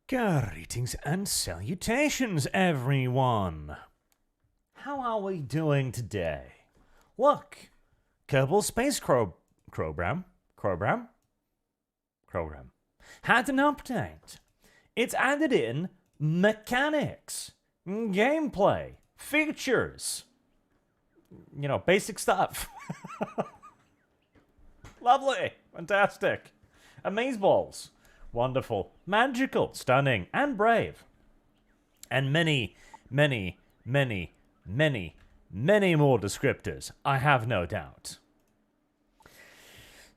Greetings and salutations, everyone! How are we doing today? Look, Kerbal Space Program had an update. It's added in mechanics, gameplay, features. You know, basic stuff. Lovely, fantastic, amazeballs. Wonderful, magical, stunning, and brave. And many, many, many, many, many more descriptors, I have no doubt.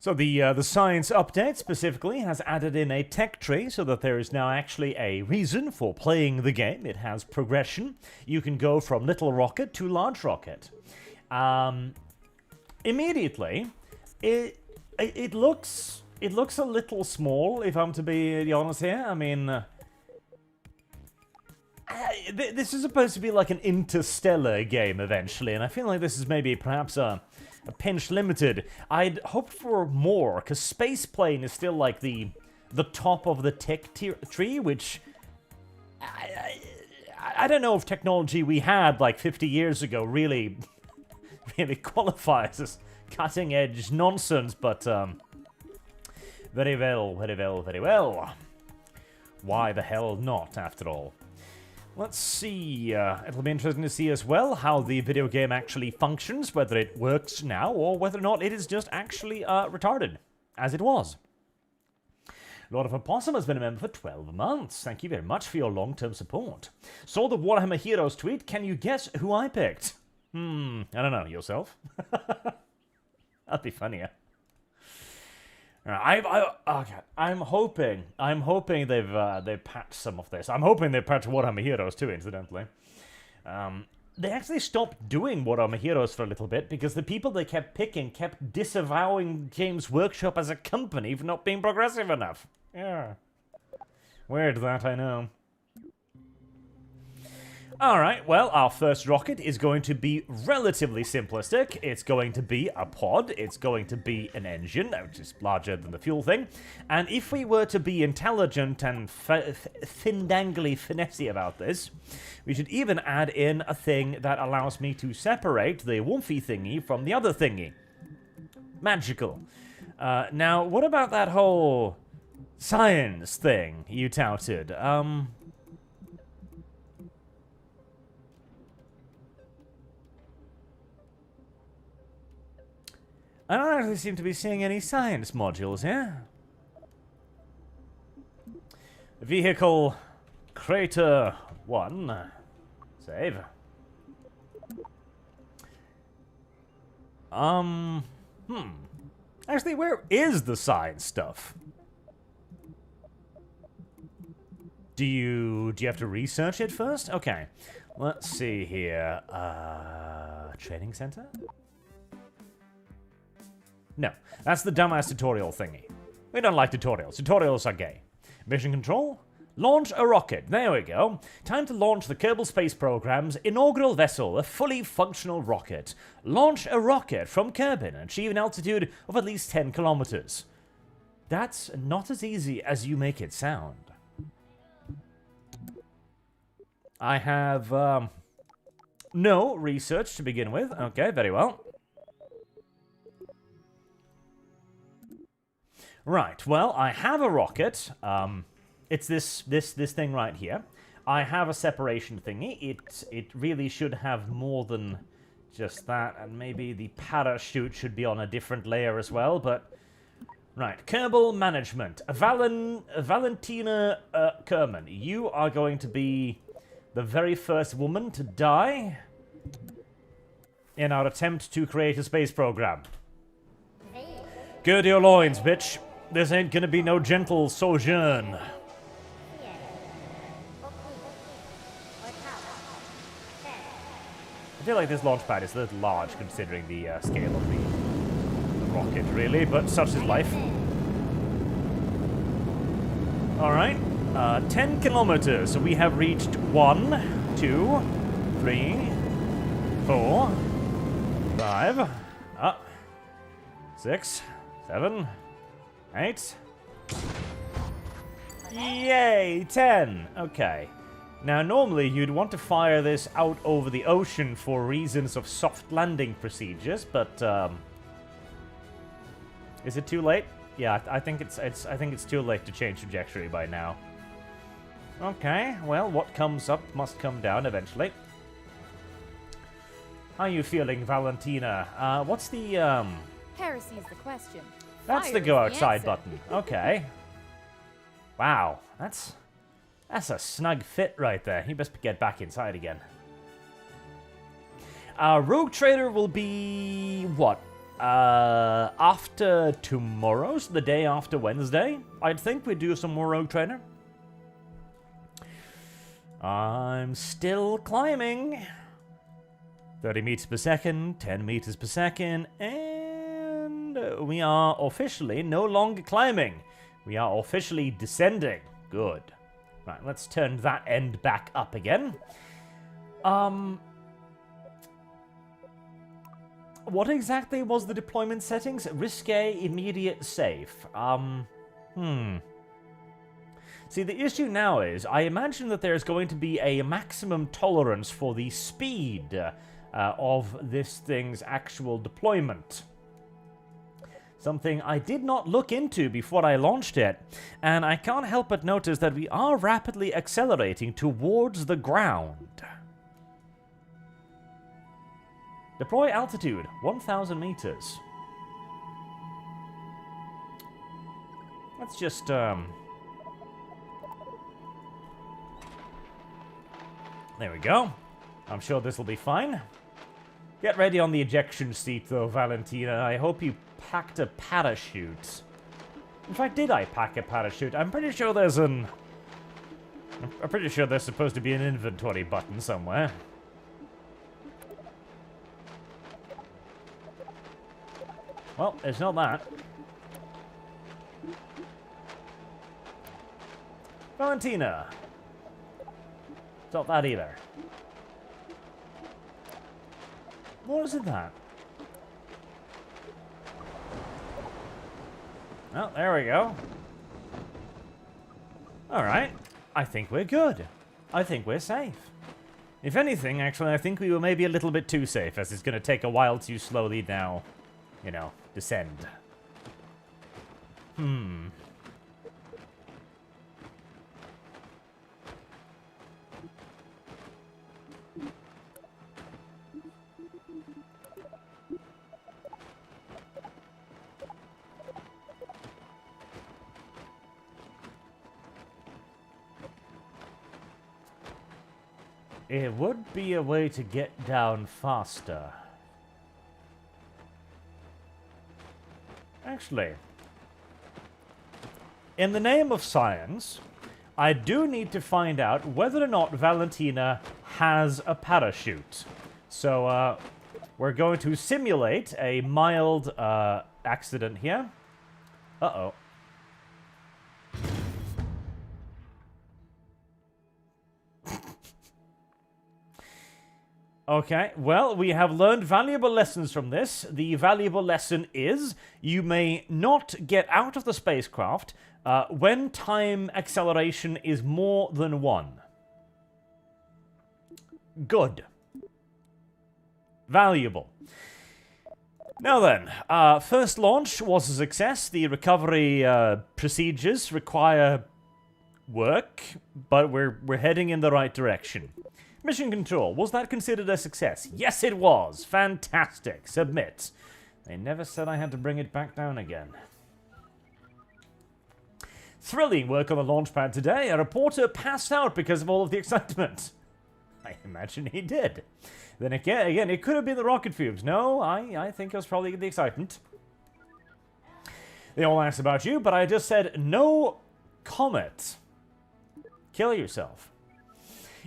So the science update specifically has added in a tech tree so that there is now actually a reason for playing the game. It has progression. You can go from little rocket to large rocket. Immediately, it looks a little small, if I'm to be honest here. I mean, this is supposed to be like an interstellar game eventually, and I feel like this is maybe perhaps a pinch limited. I'd hoped for more, because space plane is still like the top of the tech tree, which I don't know if technology we had like 50 years ago really qualifies as cutting edge nonsense, but very well, very well, very well. Why the hell not, after all? Let's see. It'll be interesting to see as well how the video game actually functions, whether it works now or whether or not it is just actually retarded, as it was. Lord of Opossum has been a member for 12 months. Thank you very much for your long-term support. Saw the Warhammer Heroes tweet. Can you guess who I picked? I don't know. Yourself? That'd be funnier. I'm hoping they've patched some of this. I'm hoping they patched Warhammer Heroes too, incidentally. They actually stopped doing Warhammer Heroes for a little bit because the people they kept picking kept disavowing Games Workshop as a company for not being progressive enough. Yeah. Weird that, I know. Alright, well, our first rocket is going to be relatively simplistic. It's going to be a pod, it's going to be an engine, which is larger than the fuel thing, and if we were to be intelligent and fin-dangly finessey about this, we should even add in a thing that allows me to separate the woofy thingy from the other thingy. Magical. Now, what about that whole science thing you touted? I don't actually seem to be seeing any science modules here. Vehicle Crater 1. Save. Actually, where is the science stuff? Do you have to research it first? Okay. Let's see here. Training center? No, that's the dumbass tutorial thingy. We don't like tutorials. Tutorials are gay. Mission control? Launch a rocket. There we go. Time to launch the Kerbal Space Program's inaugural vessel, a fully functional rocket. Launch a rocket from Kerbin and achieve an altitude of at least 10 kilometers. That's not as easy as you make it sound. I have, no research to begin with. Okay, very well. Right, well, I have a rocket. It's this thing right here. I have a separation thingy. It really should have more than just that, and maybe the parachute should be on a different layer as well, but... Right, Kerbal Management. Valentina Kerman, you are going to be the very first woman to die in our attempt to create a space program. Gird your loins, bitch. This ain't gonna be no gentle sojourn. I feel like this launch pad is a little large considering the scale of the rocket, really, but such is life. Alright, 10 kilometers. So we have reached 1, 2, 3, 4, 5, 6, 7, 8. Yay, 10. Okay. Now, normally you'd want to fire this out over the ocean for reasons of soft landing procedures, but is it too late? Yeah, I think it's too late to change trajectory by now. Okay, well, what comes up must come down eventually. How are you feeling, Valentina? What's the Heresy's the question. That's the Fire go is the outside answer. button. Okay. Wow, that's a snug fit right there. You best get back inside again. Rogue Trader will be what? After tomorrow, so the day after Wednesday. I'd think we'd do some more Rogue Trader. I'm still climbing. 30 meters per second, 10 meters per second, and we are officially no longer climbing. We are officially descending. Good. Right, let's turn that end back up again. What exactly was the deployment settings? Risque, immediate, safe. See, the issue now is, I imagine that there's going to be a maximum tolerance for the speed of this thing's actual deployment. Something I did not look into before I launched it, and I can't help but notice that we are rapidly accelerating towards the ground. Deploy altitude, 1,000 meters. Let's just, there we go. I'm sure this will be fine. Get ready on the ejection seat, though, Valentina. I hope you packed a parachute. In fact, did I pack a parachute? I'm pretty sure there's I'm pretty sure there's supposed to be an inventory button somewhere. Well, it's not that. Valentina. It's not that either. What is it that? Oh, there we go. Alright. I think we're good. I think we're safe. If anything, actually, I think we were maybe a little bit too safe, as it's going to take a while to slowly now, you know, descend. It would be a way to get down faster. Actually, in the name of science, I do need to find out whether or not Valentina has a parachute. So, we're going to simulate a mild accident here. Uh-oh. Okay, well, we have learned valuable lessons from this. The valuable lesson is you may not get out of the spacecraft when time acceleration is more than 1. Good. Valuable. Now then, first launch was a success. The recovery procedures require work, but we're heading in the right direction. Mission control, was that considered a success? Yes, it was. Fantastic. Submit. They never said I had to bring it back down again. Thrilling work on the launch pad today. A reporter passed out because of all of the excitement. I imagine he did. Then again, it could have been the rocket fumes. No, I think it was probably the excitement. They all asked about you, but I just said no comment. Kill yourself.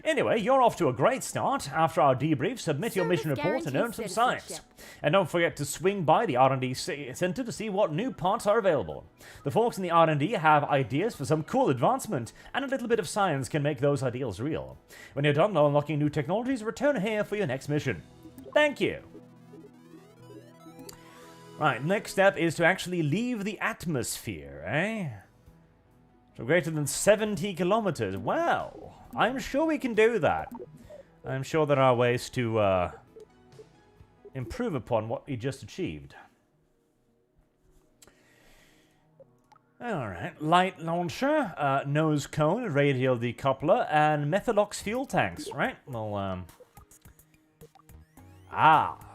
Anyway, you're off to a great start. After our debrief, submit your mission report and earn some science. And don't forget to swing by the R&D Center to see what new parts are available. The folks in the R&D have ideas for some cool advancement, and a little bit of science can make those ideals real. When you're done unlocking new technologies, return here for your next mission. Thank you. Right, next step is to actually leave the atmosphere, eh? So greater than 70 kilometers. Well, I'm sure we can do that. I'm sure there are ways to improve upon what we just achieved. Alright, light launcher, nose cone, radial decoupler, and Methalox fuel tanks, right? Well,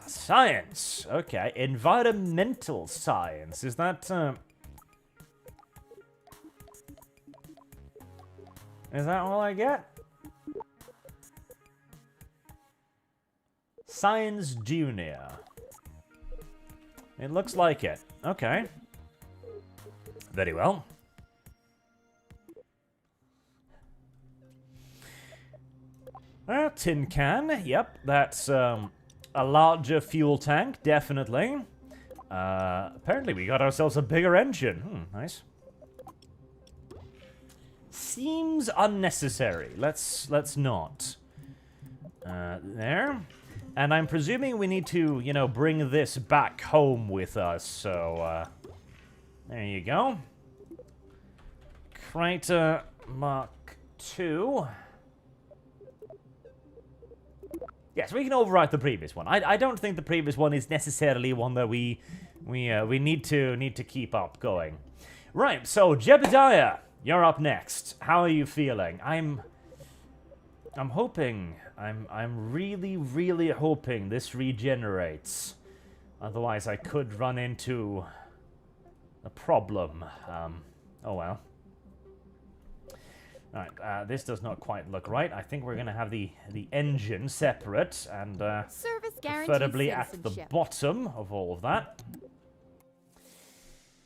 science. Okay, environmental science. Is that, is that all I get? Science Junior. It looks like it. Okay. Very well. Tin can. Yep, that's a larger fuel tank, definitely. Apparently we got ourselves a bigger engine. Nice. Seems unnecessary. Let's not. There. And I'm presuming we need to, you know, bring this back home with us, so, there you go. Crater Mark II. Yes, we can overwrite the previous one. I don't think the previous one is necessarily one that we need to keep up going. Right, so Jebediah, you're up next. How are you feeling? I'm hoping, I'm really hoping this regenerates. Otherwise I could run into a problem. Oh well. Alright, this does not quite look right. I think we're gonna have the engine separate and Service guaranteed preferably at the bottom of all of that.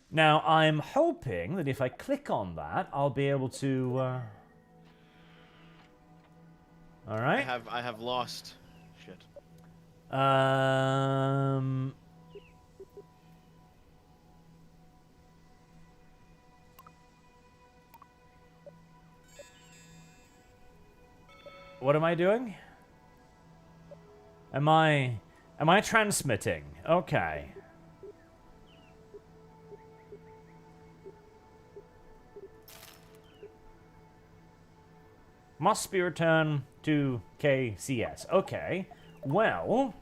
Now I'm hoping that if I click on that, I'll be able to alright. I have lost shit. What am I doing? Am I transmitting? Okay. Must be returned to KCS. Okay. Well,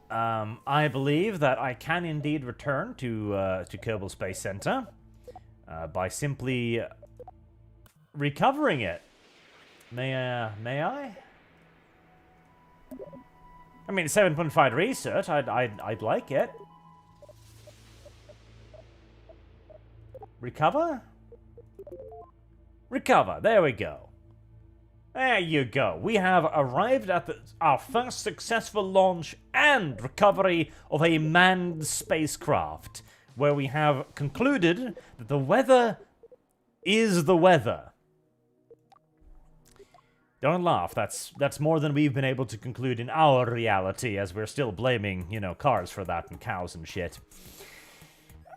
I believe that I can indeed return to Kerbal Space Center by simply recovering it. May I? I mean, 7.5 research. I'd like it. Recover? Recover. There we go. There you go. We have arrived at our first successful launch and recovery of a manned spacecraft, where we have concluded that the weather is the weather. Don't laugh. That's more than we've been able to conclude in our reality, as we're still blaming, you know, cars for that and cows and shit.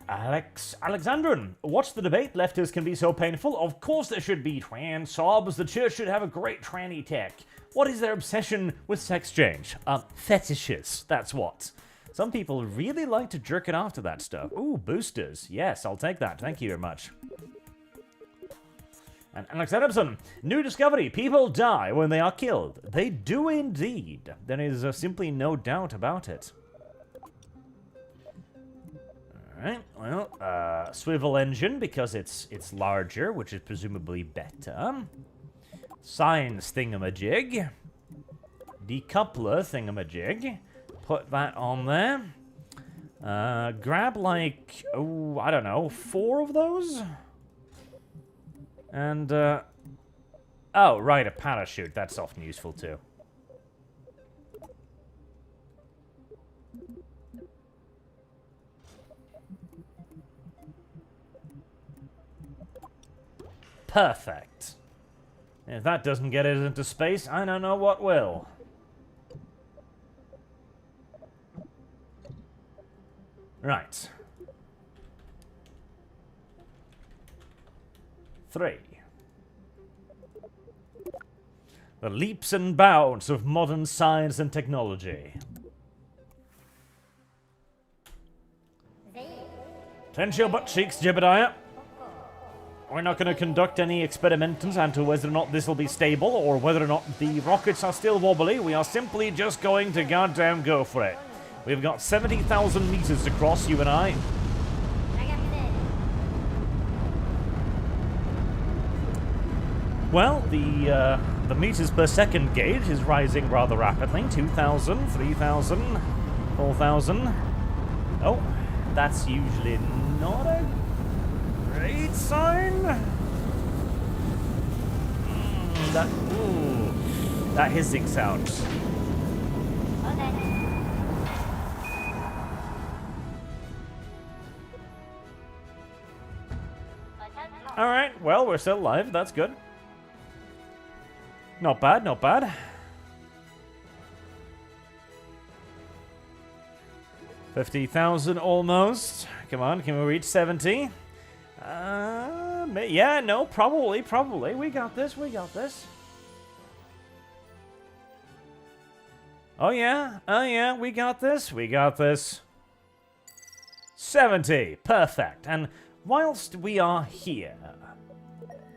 Alexandrin, what's the debate? Leftists can be so painful. Of course there should be trans sobs. The church should have a great tranny tech. What is their obsession with sex change? Fetishes, that's what. Some people really like to jerk it off to that stuff. Ooh, boosters. Yes, I'll take that. Thank you very much. And Alex Adamson, new discovery. People die when they are killed. They do indeed. There is simply no doubt about it. Alright, well, swivel engine because it's larger, which is presumably better. Science thingamajig. Decoupler thingamajig. Put that on there. Grab like, oh, I don't know, 4 of those? And, oh, right, a parachute. That's often useful too. Perfect. If that doesn't get it into space, I don't know what will. Right. 3. The leaps and bounds of modern science and technology. Clench your butt cheeks, Jebediah. We're not going to conduct any experiments into whether or not this will be stable or whether or not the rockets are still wobbly. We are simply just going to goddamn go for it. We've got 70,000 meters to cross, you and I. Well, the meters per second gauge is rising rather rapidly. 2,000, 3,000, 4,000. Oh, that's usually not a great sign. That hissing sound. All right, well, we're still alive. That's good. Not bad, not bad. 50,000 almost. Come on, can we reach 70? Yeah, no, probably. We got this, Oh yeah, we got this. 70, perfect. And whilst we are here,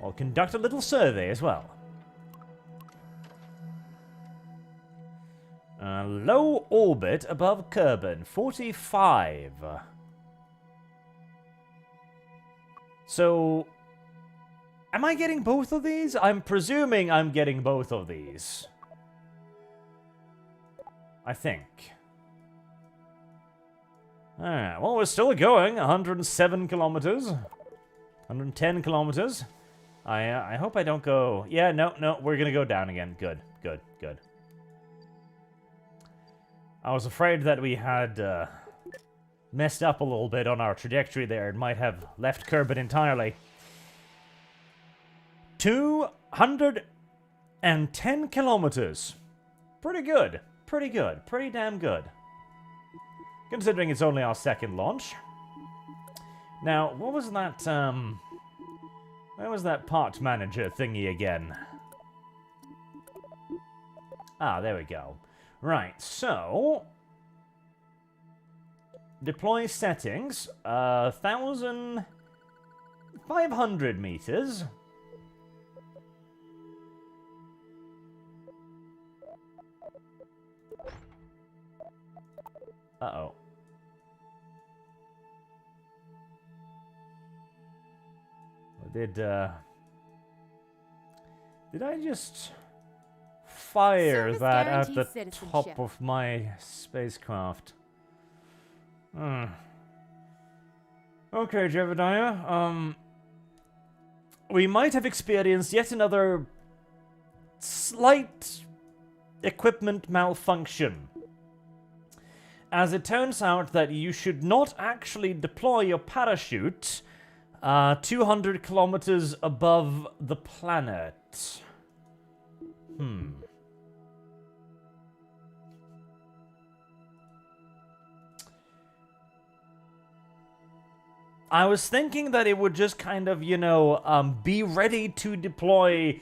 we'll conduct a little survey as well. Low orbit above Kerbin, 45. So, am I getting both of these? I'm presuming I'm getting both of these. I think. Alright, well, we're still going. 107 kilometers. 110 kilometers. I hope I don't go... Yeah, no, we're gonna go down again. Good. I was afraid that we had messed up a little bit on our trajectory there. It might have left Kerbin entirely. 210 kilometers. Pretty good. Pretty damn good. Considering it's only our second launch. Now, what was that, where was that part manager thingy again? Ah, there we go. Right, so... Deploy settings. 1,500 meters. Uh-oh. Did I just fire Service that at the guarantees top citizenship. of my spacecraft? Okay, Jebediah. We might have experienced yet another slight equipment malfunction. As it turns out that you should not actually deploy your parachute 200 kilometers above the planet. I was thinking that it would just kind of, you know, be ready to deploy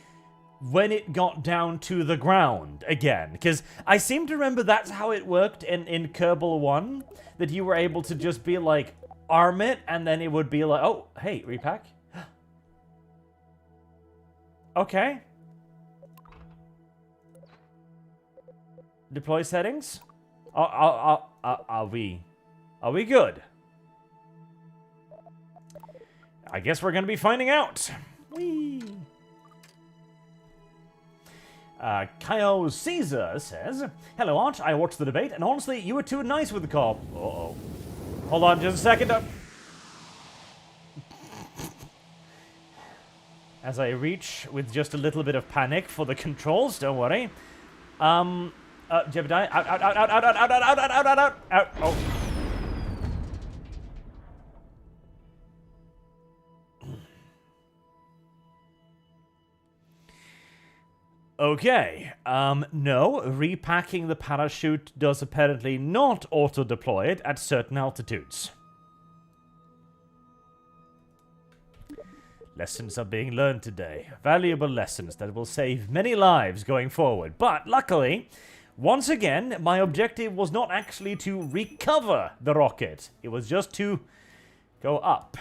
when it got down to the ground again. Because I seem to remember that's how it worked in Kerbal 1. That you were able to just be like, arm it, and then it would be like, oh, hey, repack. Okay. Deploy settings? Are we good? I guess we're gonna be finding out. Whee! Kyo Caesar says, hello, Arch. I watched the debate, and honestly, you were too nice with the call. Uh-oh. Hold on just a second. As I reach with just a little bit of panic for the controls, don't worry. Jebediah, out. Oh. Okay, no, repacking the parachute does apparently not auto-deploy it at certain altitudes. Lessons are being learned today. Valuable lessons that will save many lives going forward. But, luckily, once again, my objective was not actually to recover the rocket. It was just to Go up.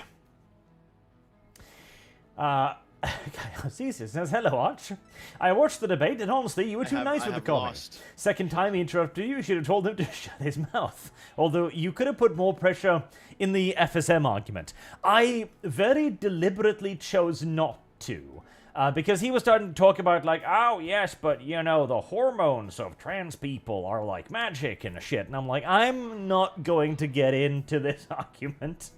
Caesar says, hello, Arch. I watched the debate, and honestly, you were too nice with the comment. Second time he interrupted you, you should have told him to shut his mouth. Although, you could have put more pressure in the FSM argument. I very deliberately chose not to. Because he was starting to talk about, like, oh, yes, but, you know, the hormones of trans people are like magic and shit. And I'm like, I'm not going to get into this argument.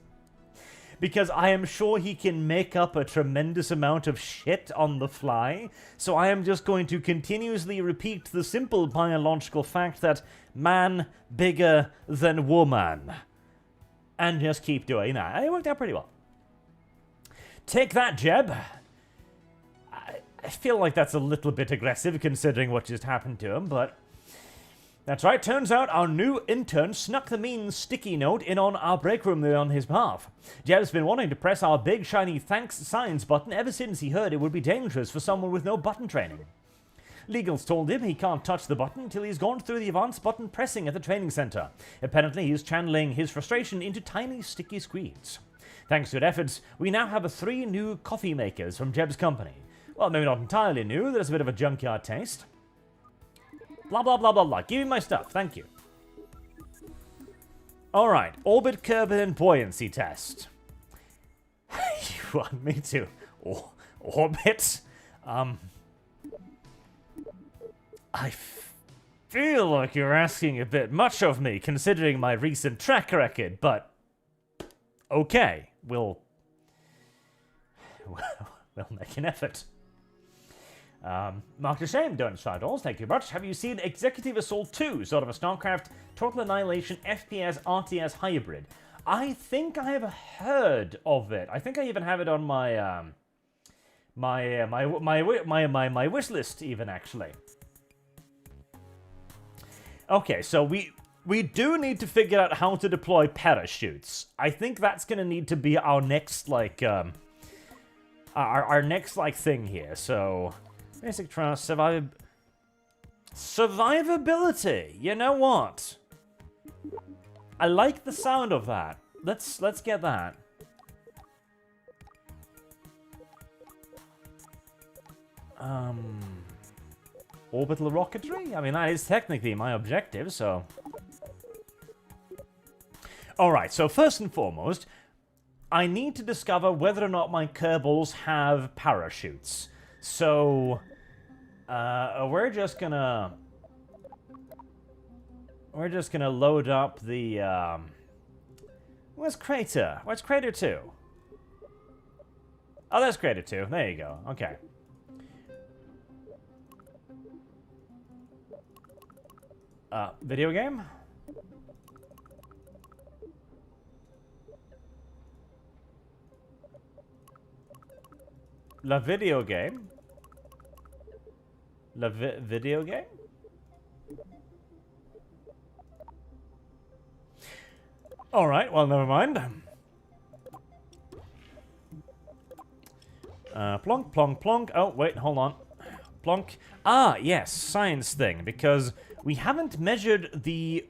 Because I am sure he can make up a tremendous amount of shit on the fly. So I am just going to continuously repeat the simple biological fact that man bigger than woman. And just keep doing that. And it worked out pretty well. Take that, Jeb. I feel like that's a little bit aggressive considering what just happened to him, but that's right. Turns out our new intern snuck the mean sticky note in on our break room there on his behalf. Jeb's been wanting to press our big shiny thanks signs button ever since he heard it would be dangerous for someone with no button training. Legals told him he can't touch the button until he's gone through the advanced button pressing at the training center. Apparently he's channeling his frustration into tiny sticky squeeds. Thanks to your efforts, we now have 3 new coffee makers from Jeb's company. Well, maybe not entirely new, there's a bit of a junkyard taste. Blah, blah, blah, blah, blah. Give me my stuff, thank you. Alright, orbit, Kerbin, and buoyancy test. You want me to orbit? I feel like you're asking a bit much of me, considering my recent track record, but okay, we'll make an effort. Mark the Shame, don't $5. Thank you much. Have you seen Executive Assault 2, sort of a StarCraft Total Annihilation FPS RTS hybrid? I think I have heard of it. I think I even have it on my my wish list, even actually. Okay, so we do need to figure out how to deploy parachutes. I think that's gonna need to be our next like our next like thing here. So. Basic trust, survivability. You know what? I like the sound of that. Let's get that. Orbital rocketry? I mean, that is technically my objective, so. Alright, so first and foremost, I need to discover whether or not my Kerbals have parachutes. So, we're just gonna load up the, where's Crater? Where's Crater 2? Oh, there's Crater 2. There you go. Okay. Video game? La video game? La video game? Alright, well, never mind. Plonk, plonk, plonk. Oh, wait, hold on. Plonk. Ah, yes, science thing, because we haven't measured the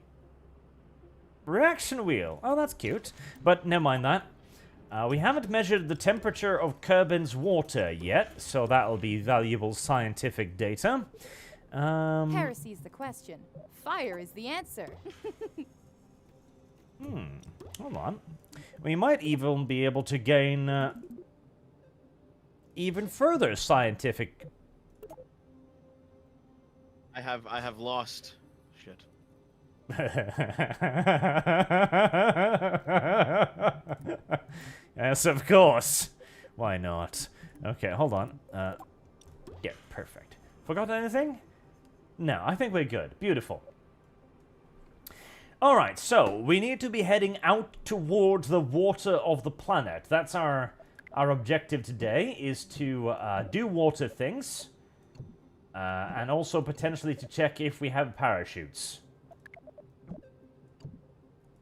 reaction wheel. Oh, that's cute. But never mind that. We haven't measured the temperature of Kerbin's water yet, so that'll be valuable scientific data. Heresy's the question. Fire is the answer. Hold on. We might even be able to gain even further scientific. I have lost. Shit. Yes, of course. Why not? Okay, hold on. Yeah, perfect. Forgot anything? No, I think we're good. Beautiful. Alright, so we need to be heading out towards the water of the planet. That's our objective today, is to do water things. And also potentially to check if we have parachutes.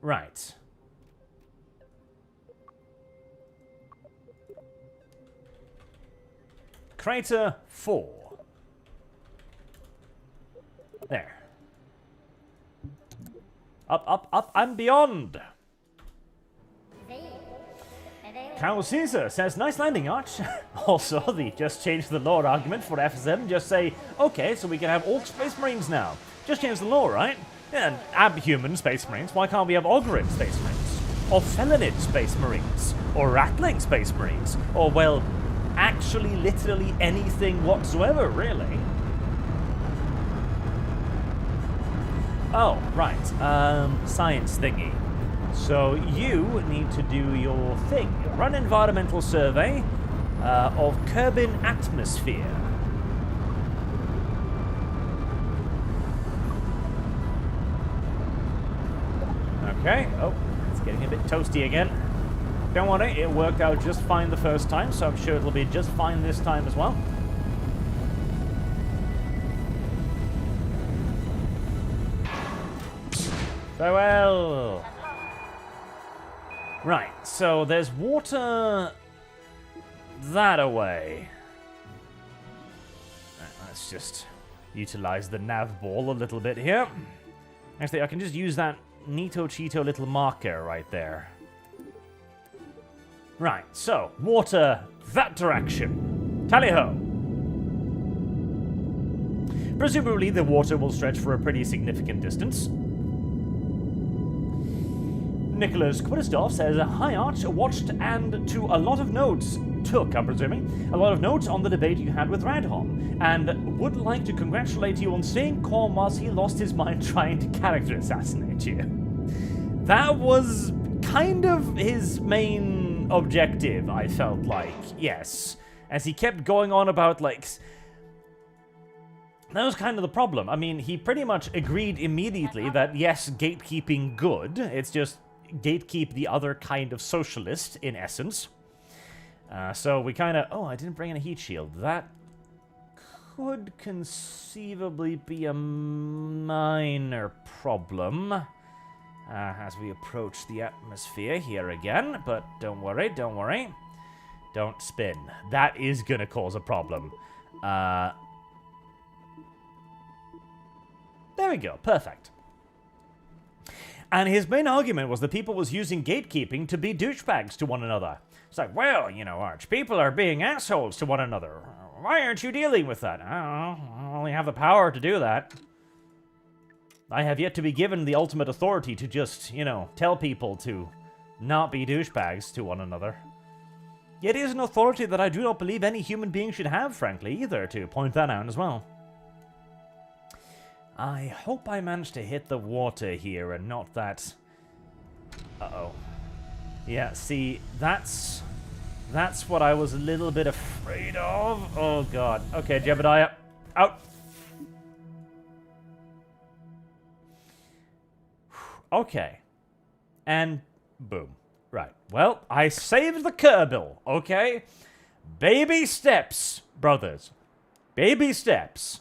Right. Crater 4. There. Up, up, up, and beyond! Cow Caesar says, nice landing, Arch. Also, the just change the lore argument for FSM. Just say, okay, so we can have Orc Space Marines now. Just change the lore, right? Yeah, abhuman Space Marines. Why can't we have Augurin Space Marines? Or Felinid Space Marines? Or Rattling Space Marines? Or, well, actually, literally anything whatsoever, really. Oh, right. Science thingy. So you need to do your thing. Run environmental survey of Kerbin atmosphere. Okay. Oh, it's getting a bit toasty again. Don't worry, it worked out just fine the first time, so I'm sure it'll be just fine this time as well. Farewell! Right, so there's water that away. Let's just utilize the nav ball a little bit here. Actually, I can just use that neato cheeto little marker right there. Right, so, water that direction. Tally-ho! Presumably the water will stretch for a pretty significant distance. Nicholas Quitterstoff says, hi Arch, watched and took a lot of notes on the debate you had with Radhom, and would like to congratulate you on staying calm whilst he lost his mind trying to character assassinate you. That was kind of his main objective, I felt like, yes. As he kept going on about, like... That was kind of the problem. I mean, he pretty much agreed immediately that, yes, gatekeeping good, it's just... gatekeep the other kind of socialist, in essence. So we kind of... Oh, I didn't bring in a heat shield. That could conceivably be a minor problem as we approach the atmosphere here again. But don't worry, don't worry. Don't spin. That is going to cause a problem. There we go. Perfect. And his main argument was that people was using gatekeeping to be douchebags to one another. It's like, well, you know, Arch, people are being assholes to one another. Why aren't you dealing with that? I don't know. I only have the power to do that. I have yet to be given the ultimate authority to just, you know, tell people to not be douchebags to one another. It is an authority that I do not believe any human being should have, frankly, either, to point that out as well. I hope I managed to hit the water here and not that... Uh-oh. Yeah, see, that's what I was a little bit afraid of. Oh, God. Okay, Jebediah. Out. Okay. And boom. Right. Well, I saved the Kerbal, okay? Baby steps, brothers. Baby steps.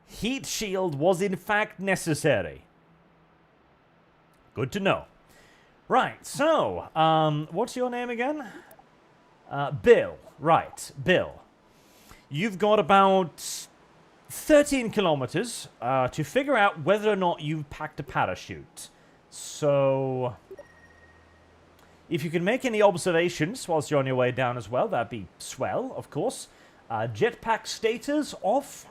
Heat shield was in fact necessary. Good to know. Right, so, what's your name again? Bill. Right, Bill. You've got about 13 kilometers to figure out whether or not you've packed a parachute. So, if you can make any observations whilst you're on your way down as well, that'd be swell, of course. Jetpack status off.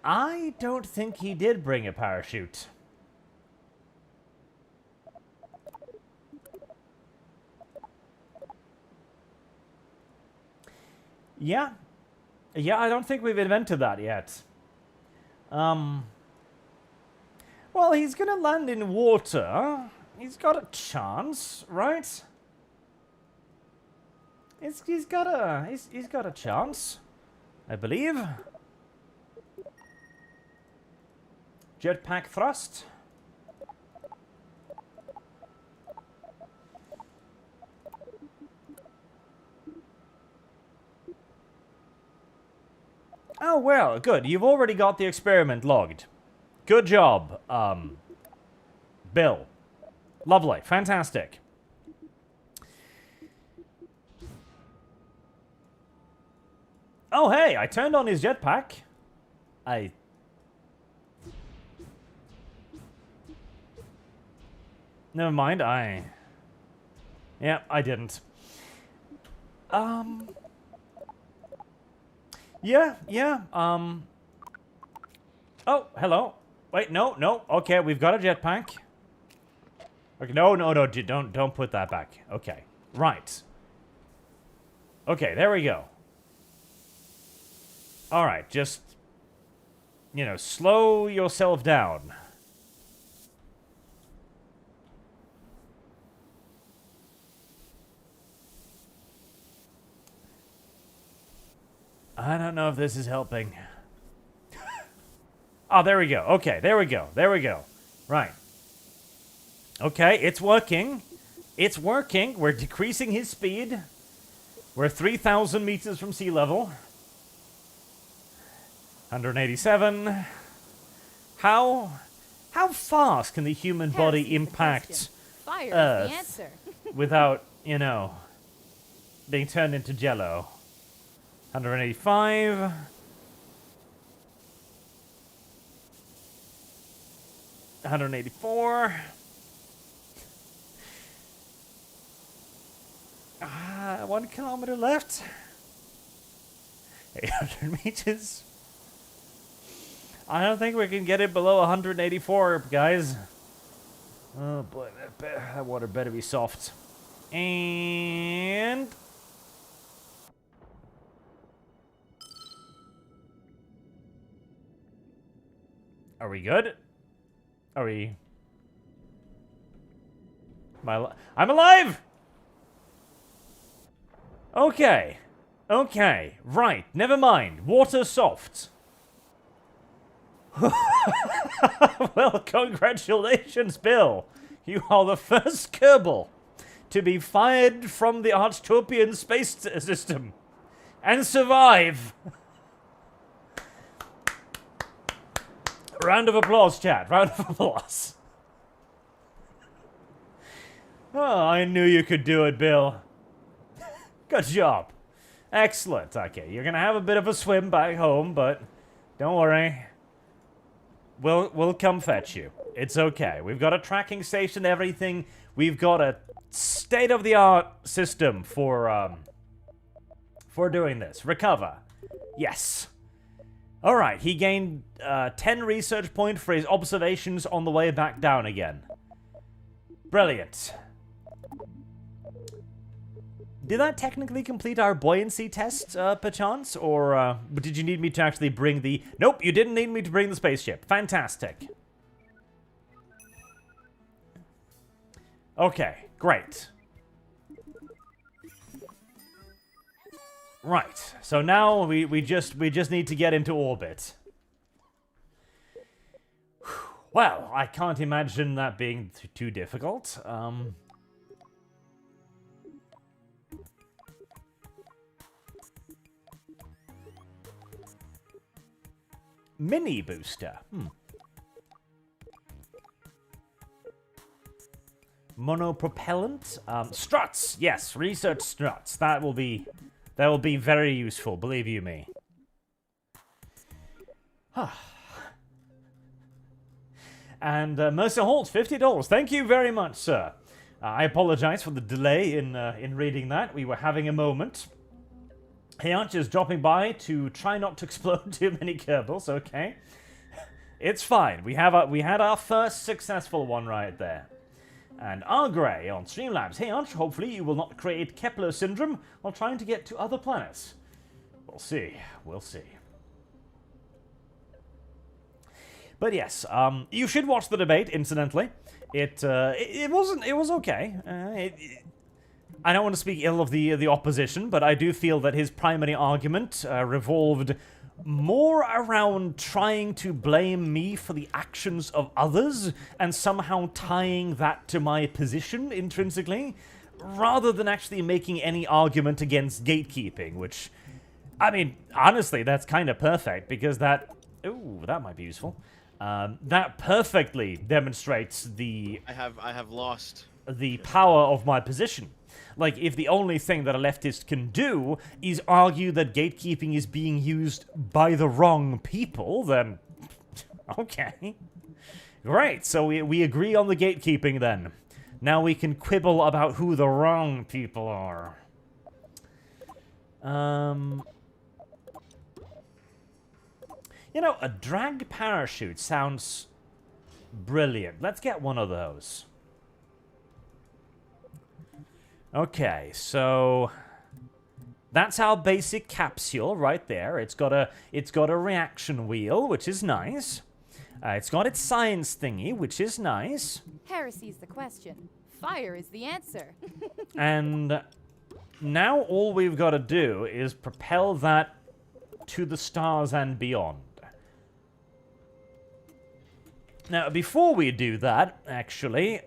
I don't think he did bring a parachute. Yeah. Yeah, I don't think we've invented that yet. Well, he's gonna land in water. He's got a chance, right? He's got a chance, I believe. Jetpack thrust. well, good. You've already got the experiment logged. Good job, Bill. Lovely. Fantastic. Oh, hey, I turned on his jetpack. Never mind, yeah, I didn't. Yeah, oh, hello. Wait, no, okay, we've got a jetpack. Okay, no, don't put that back. Okay, right. Okay, there we go. Alright, just, you know, slow yourself down. I don't know if this is helping. Oh, there we go. Okay, there we go. Right. Okay, it's working. It's working. We're decreasing his speed. We're 3,000 meters from sea level. 187. How fast can the human body impact Fire Earth is the answer. without, you know, being turned into jello? 185. 184. 1 kilometer left. 800 meters. I don't think we can get it below 184, guys. Oh boy, that water better be soft. And... are we good? Are we... I'm alive! Okay. Okay. Right. Never mind. Water soft. Well, congratulations, Bill. You are the first Kerbal to be fired from the Archtopian space system and survive. Round of applause, chat. Round of applause. Oh, I knew you could do it, Bill. Good job. Excellent. Okay, you're gonna have a bit of a swim back home, but don't worry. We'll come fetch you. It's okay. We've got a tracking station, everything. We've got a state-of-the-art system for doing this. Recover. Yes. All right. He gained 10 research points for his observations on the way back down again. Brilliant. Did that technically complete our buoyancy test, perchance? Or did you need me to actually bring the... Nope, you didn't need me to bring the spaceship. Fantastic. Okay, great. Right, so now we just need to get into orbit. Well, I can't imagine that being too difficult. Mini booster. Monopropellant. Struts. Yes, research struts. That will be very useful. Believe you me. And Mercer Holt, $50. Thank you very much, sir. I apologize for the delay in reading that. We were having a moment. Hey, Arch is dropping by to try not to explode too many Kerbals, okay? It's fine. We had our first successful one right there. And Argray on Streamlabs. Hey, Arch, hopefully you will not create Kepler syndrome while trying to get to other planets. We'll see. We'll see. But yes, you should watch the debate, incidentally. It was okay. I don't want to speak ill of the opposition, but I do feel that his primary argument revolved more around trying to blame me for the actions of others and somehow tying that to my position intrinsically, rather than actually making any argument against gatekeeping, which I mean, honestly, that's kind of perfect, because that... Ooh, that might be useful. That perfectly demonstrates the... I have lost... the power of my position. Like, if the only thing that a leftist can do is argue that gatekeeping is being used by the wrong people, then... Okay. Great, so we agree on the gatekeeping, then. Now we can quibble about who the wrong people are. You know, a drag parachute sounds brilliant. Let's get one of those. Okay, so that's our basic capsule right there. It's got a reaction wheel, which is nice. It's got its science thingy, which is nice. Heresy's the question. Fire is the answer. And now all we've got to do is propel that to the stars and beyond. Now, before we do that, actually,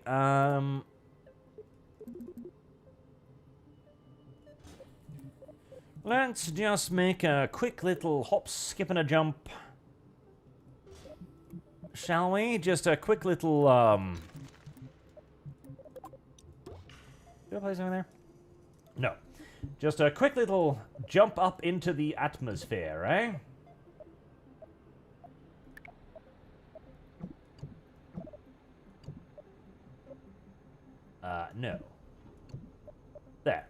let's just make a quick little hop, skip, and a jump. Shall we? Just a quick little, Did I place over there? No. Just a quick little jump up into the atmosphere, eh? No. There.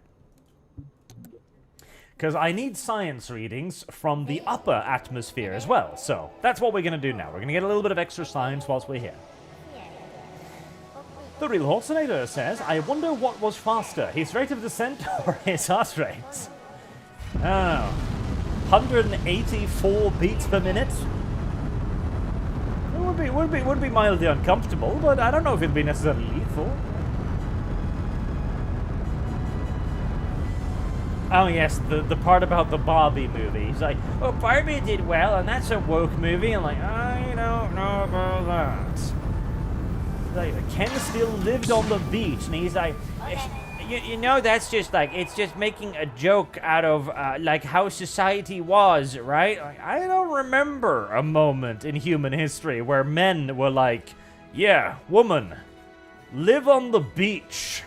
Because I need science readings from the upper atmosphere as well. So, that's what we're going to do now. We're going to get a little bit of extra science whilst we're here. The Real Hallucinator says, I wonder what was faster, his rate of descent or his heart rate? Oh. 184 beats per minute? It would be mildly uncomfortable, but I don't know if it'd be necessarily lethal. Oh yes, the part about the Barbie movie. He's like, oh, Barbie did well, and that's a woke movie. I'm like, I don't know about that. Like, Ken still lived on the beach, and he's like, you know, that's just like, it's just making a joke out of, like, how society was, right? Like, I don't remember a moment in human history where men were like, yeah, woman, live on the beach.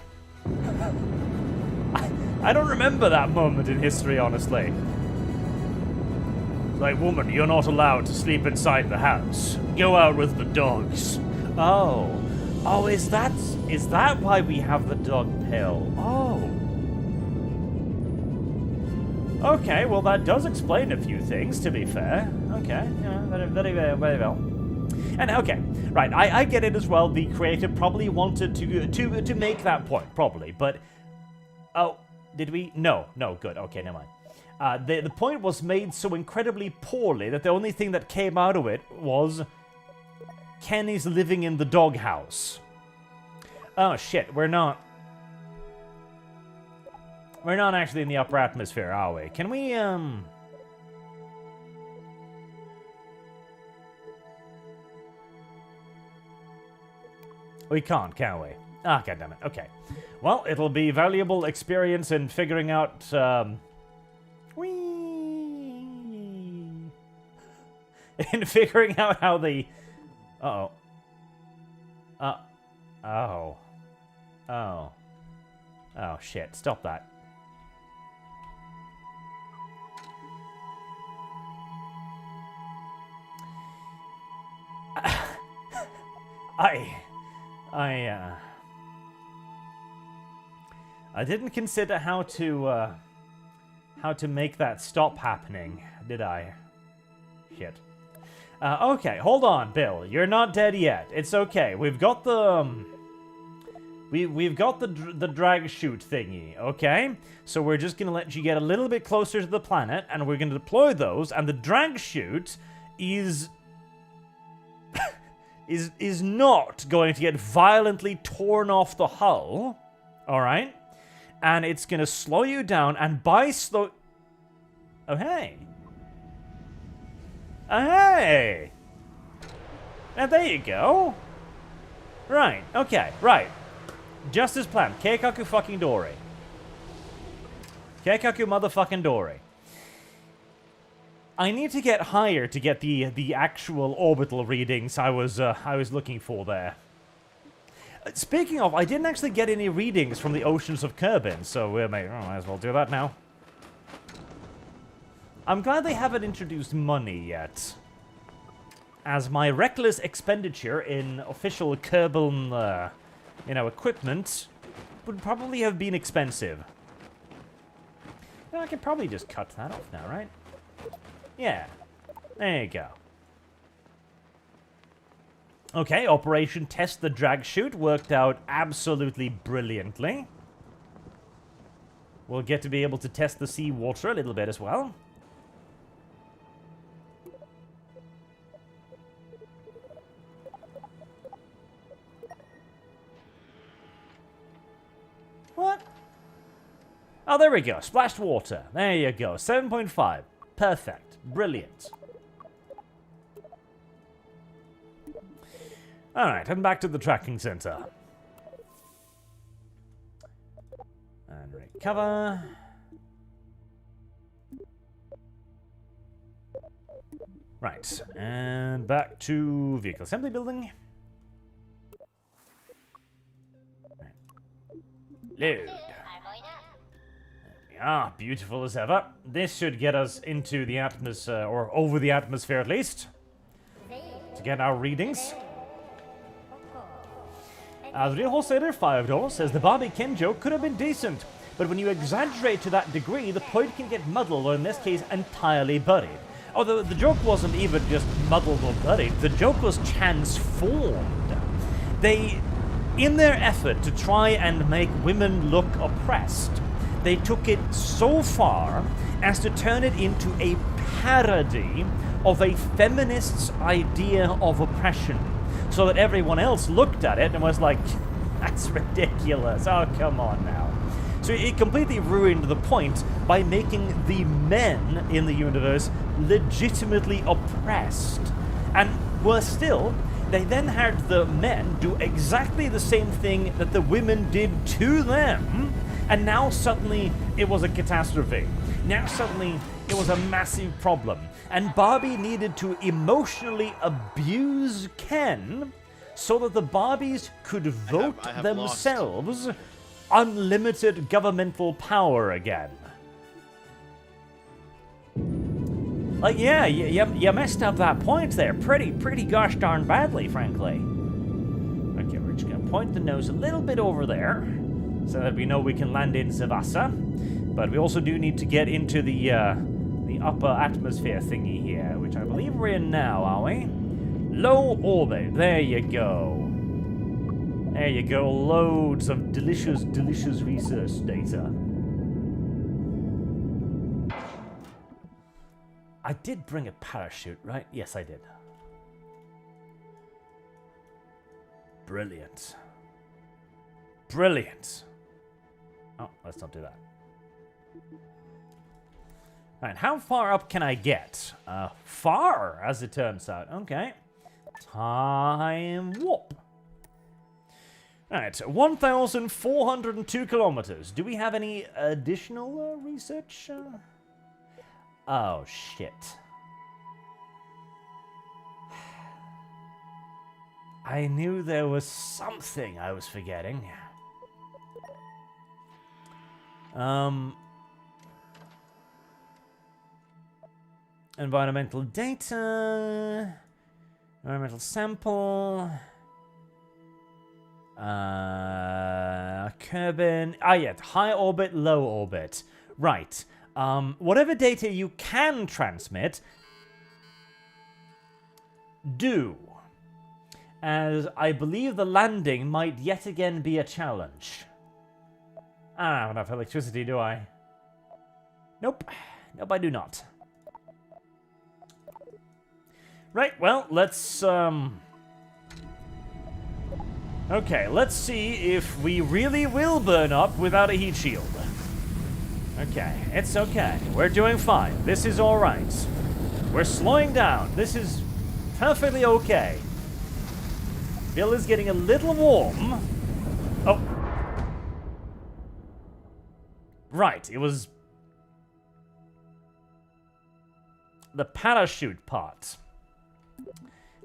I don't remember that moment in history, honestly. It's like, woman, you're not allowed to sleep inside the house. Go out with the dogs. Oh. Oh, is that why we have the dog pill? Oh. Okay, well, that does explain a few things, to be fair. Okay, yeah, very well. And, okay, right, I get it as well. The creator probably wanted to make that point, probably, but... Oh, did we? No, good. Okay, never mind. The point was made so incredibly poorly that the only thing that came out of it was Kenny's living in the doghouse. Oh shit, we're not actually in the upper atmosphere, are we? Can we We can't, can we? Ah, goddammit. Okay. Well, it'll be valuable experience in figuring out, whee! In figuring out how the... Uh-oh. Oh. Oh. Oh, shit. Stop that. I didn't consider how to make that stop happening, did I? Shit. Okay, hold on, Bill. You're not dead yet. It's okay. We've got the we've got the drag chute thingy. Okay, so we're just gonna let you get a little bit closer to the planet, and we're gonna deploy those. And the drag chute is is not going to get violently torn off the hull. All right. And it's going to slow you down, and by slow... Oh, hey. Oh, hey. And there you go. Right, okay, right. Just as planned. Keikaku fucking Dory. Keikaku motherfucking Dory. I need to get higher to get the actual orbital readings I was looking for there. Speaking of, I didn't actually get any readings from the oceans of Kerbin, so we might as well do that now. I'm glad they haven't introduced money yet, as my reckless expenditure in official Kerbal, equipment would probably have been expensive. I could probably just cut that off now, right? Yeah, there you go. Okay, Operation Test the Drag Chute worked out absolutely brilliantly. We'll get to be able to test the seawater a little bit as well. What? Oh, there we go. Splashed water. There you go. 7.5. Perfect. Brilliant. Alright, heading back to the tracking center. And recover. Right, and back to vehicle assembly building. Load. Ah, beautiful as ever. This should get us into the atmosphere, or over the atmosphere at least, to get our readings. The real wholesaler, $5, says the Bobby Ken joke could have been decent, but when you exaggerate to that degree, the point can get muddled, or in this case, entirely buried. Although the joke wasn't even just muddled or buried, the joke was transformed. They, in their effort to try and make women look oppressed, they took it so far as to turn it into a parody of a feminist's idea of oppression, so that everyone else looked at it and was like, that's ridiculous, oh come on now. So it completely ruined the point by making the men in the universe legitimately oppressed. And worse still, they then had the men do exactly the same thing that the women did to them, and now suddenly it was a catastrophe. Now suddenly it was a massive problem. And Barbie needed to emotionally abuse Ken so that the Barbies could vote themselves unlimited governmental power again. Like, yeah, you messed up that point there pretty gosh darn badly, frankly. Okay, we're just gonna point the nose a little bit over there so that we know we can land in Zavasa. But we also do need to get into the upper atmosphere thingy here, which I believe we're in now, are we? Low orbit, there you go. There you go, loads of delicious research data. I did bring a parachute, right? Yes, I did. Brilliant. Brilliant. Oh, let's not do that. Alright, how far up can I get? Far, as it turns out. Okay. Time warp. Alright, 1,402 kilometers. Do we have any additional research? Oh, shit. I knew there was something I was forgetting. Environmental data, environmental sample, Kerbin, yeah, high orbit, low orbit, right. Whatever data you can transmit, do, as I believe the landing might yet again be a challenge. I don't have enough electricity, do I? Nope. Nope, I do not. Right, well, let's, okay, let's see if we really will burn up without a heat shield. Okay, it's okay. We're doing fine. This is alright. We're slowing down. This is perfectly okay. Bill is getting a little warm. Oh. Right, it was the parachute part.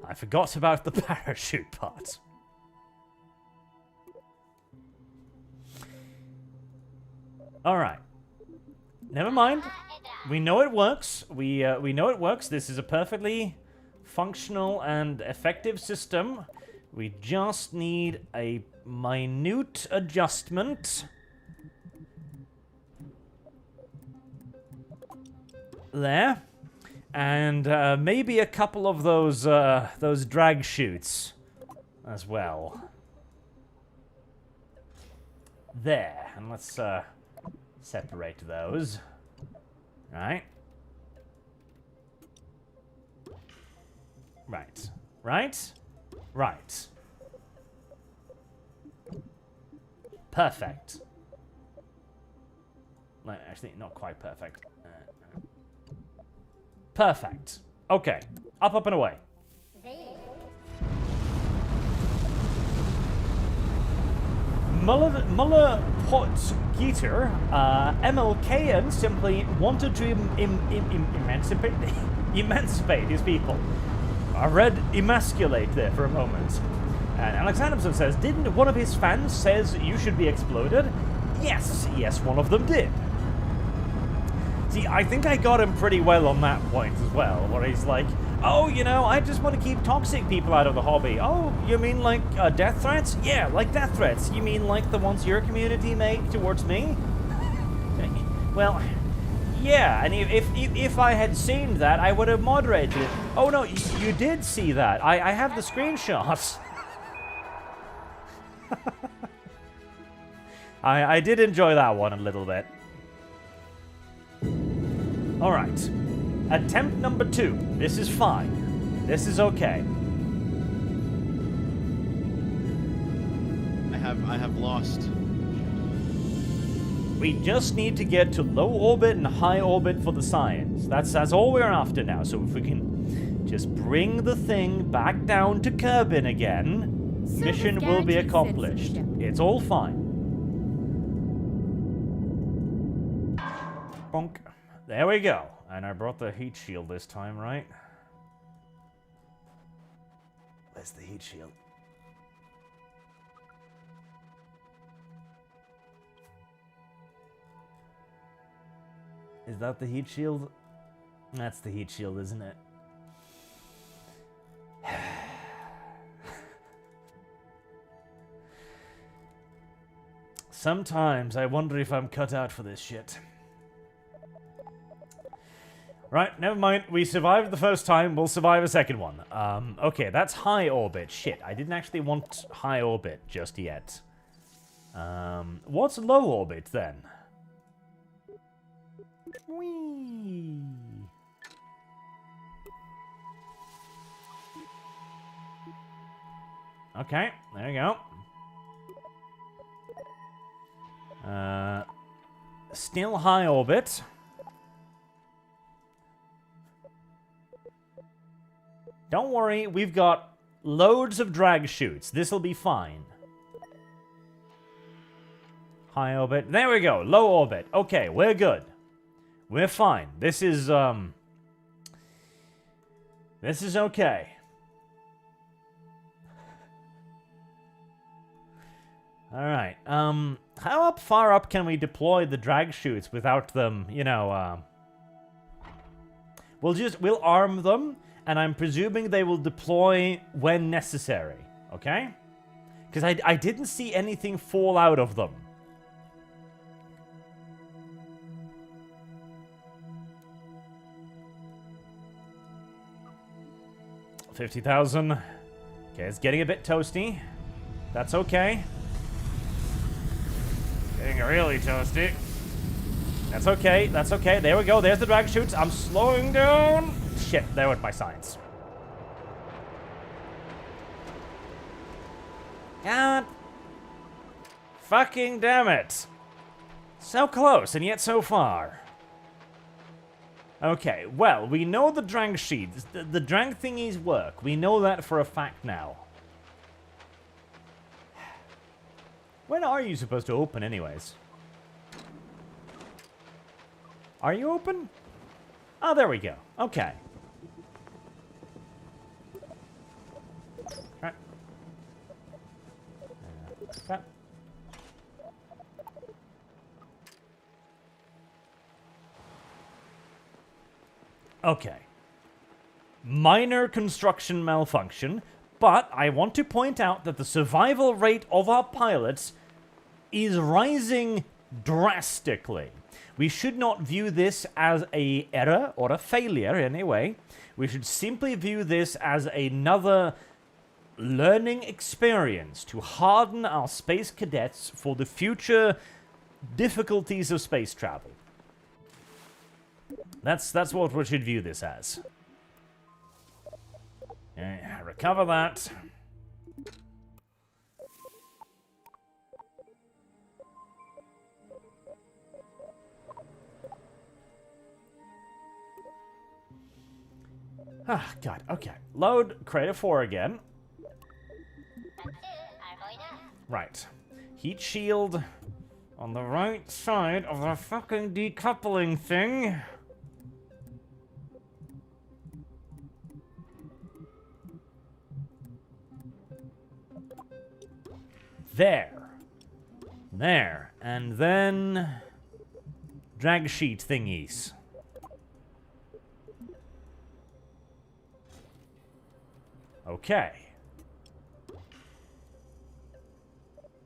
I forgot about the parachute part. Alright. Never mind. We know it works. We know it works. This is a perfectly functional and effective system. We just need a minute adjustment. There. And maybe a couple of those drag chutes as well. There. And let's separate those. Right. Right. Right. Right. Perfect. Well, actually, not quite perfect. Perfect. Okay. Up, up, and away. Muller Pot Geeter, MLKN simply wanted to emancipate his people. I read emasculate there for a moment. And Alex Adamson says, didn't one of his fans says you should be exploded? Yes, yes, one of them did. See, I think I got him pretty well on that point as well, where he's like, oh, you know, I just want to keep toxic people out of the hobby. Oh, you mean like death threats? Yeah, like death threats. You mean like the ones your community make towards me? Well, yeah, and if I had seen that, I would have moderated it. Oh, no, you did see that. I have the screenshots. I did enjoy that one a little bit. Alright. Attempt number 2. This is fine. This is okay. I have lost. We just need to get to low orbit and high orbit for the science. That's all we're after now. So if we can just bring the thing back down to Kerbin again, mission will be accomplished. It's all fine. Bonk. There we go. And I brought the heat shield this time, right? Where's the heat shield? Is that the heat shield? That's the heat shield, isn't it? Sometimes I wonder if I'm cut out for this shit. Right, never mind. We survived the first time. We'll survive a second one. Okay, that's high orbit. Shit, I didn't actually want high orbit just yet. What's low orbit then? Whee! Okay, there you go. Still high orbit. Don't worry, we've got loads of drag chutes. This'll be fine. High orbit. There we go. Low orbit. Okay, we're good. We're fine. This is okay. Alright, how far up can we deploy the drag chutes without them, you know, we'll arm them, and I'm presuming they will deploy when necessary, okay? Because I didn't see anything fall out of them. $50,000. Okay, it's getting a bit toasty. That's okay. Getting really toasty. That's okay, that's okay. There we go, there's the drag chutes. I'm slowing down. Shit, there went my science. God. Fucking damn it. So close, and yet so far. Okay, well, we know the drag sheets. The drag thingies work. We know that for a fact now. When are you supposed to open, anyways? Are you open? Oh, there we go. Okay. Right. Okay. Okay. Minor construction malfunction, but I want to point out that the survival rate of our pilots is rising drastically. We should not view this as an error or a failure anyway. We should simply view this as another learning experience to harden our space cadets for the future difficulties of space travel. That's what we should view this as. Recover that. Ah, God, okay. Load Crater 4 again. Right. Heat shield on the right side of the fucking decoupling thing. There. There. And then drag sheet thingies. Okay.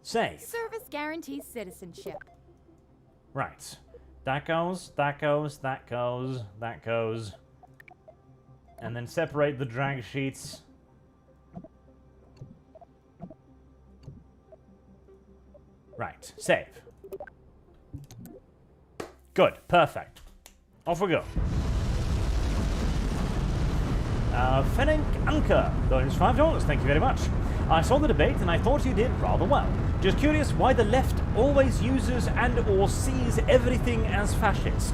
Save. Service guarantees citizenship. Right. That goes, that goes, that goes, that goes. And then separate the drag sheets. Right. Save. Good. Perfect. Off we go. Fennink Anker, those $5. Thank you very much. I saw the debate and I thought you did rather well. Just curious why the left always uses and or sees everything as fascist.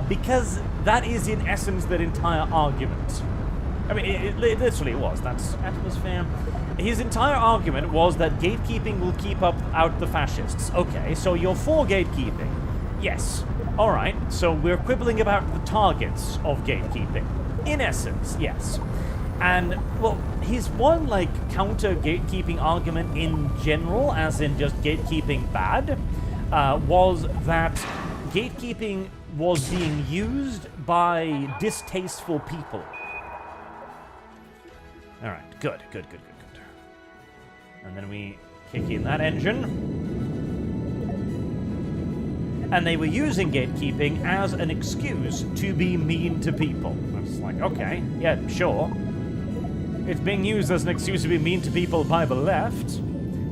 Because that is in essence their entire argument. I mean, it literally was. That's atmosphere. His entire argument was that gatekeeping will keep out the fascists. Okay, so you're for gatekeeping. Yes. Alright, so we're quibbling about the targets of gatekeeping. In essence, yes. And, well, his one, like, counter-gatekeeping argument in general, as in just gatekeeping bad, was that gatekeeping was being used by distasteful people. Alright, good. And then we kick in that engine. And they were using gatekeeping as an excuse to be mean to people. It's like, okay, yeah, sure. It's being used as an excuse to be mean to people by the left.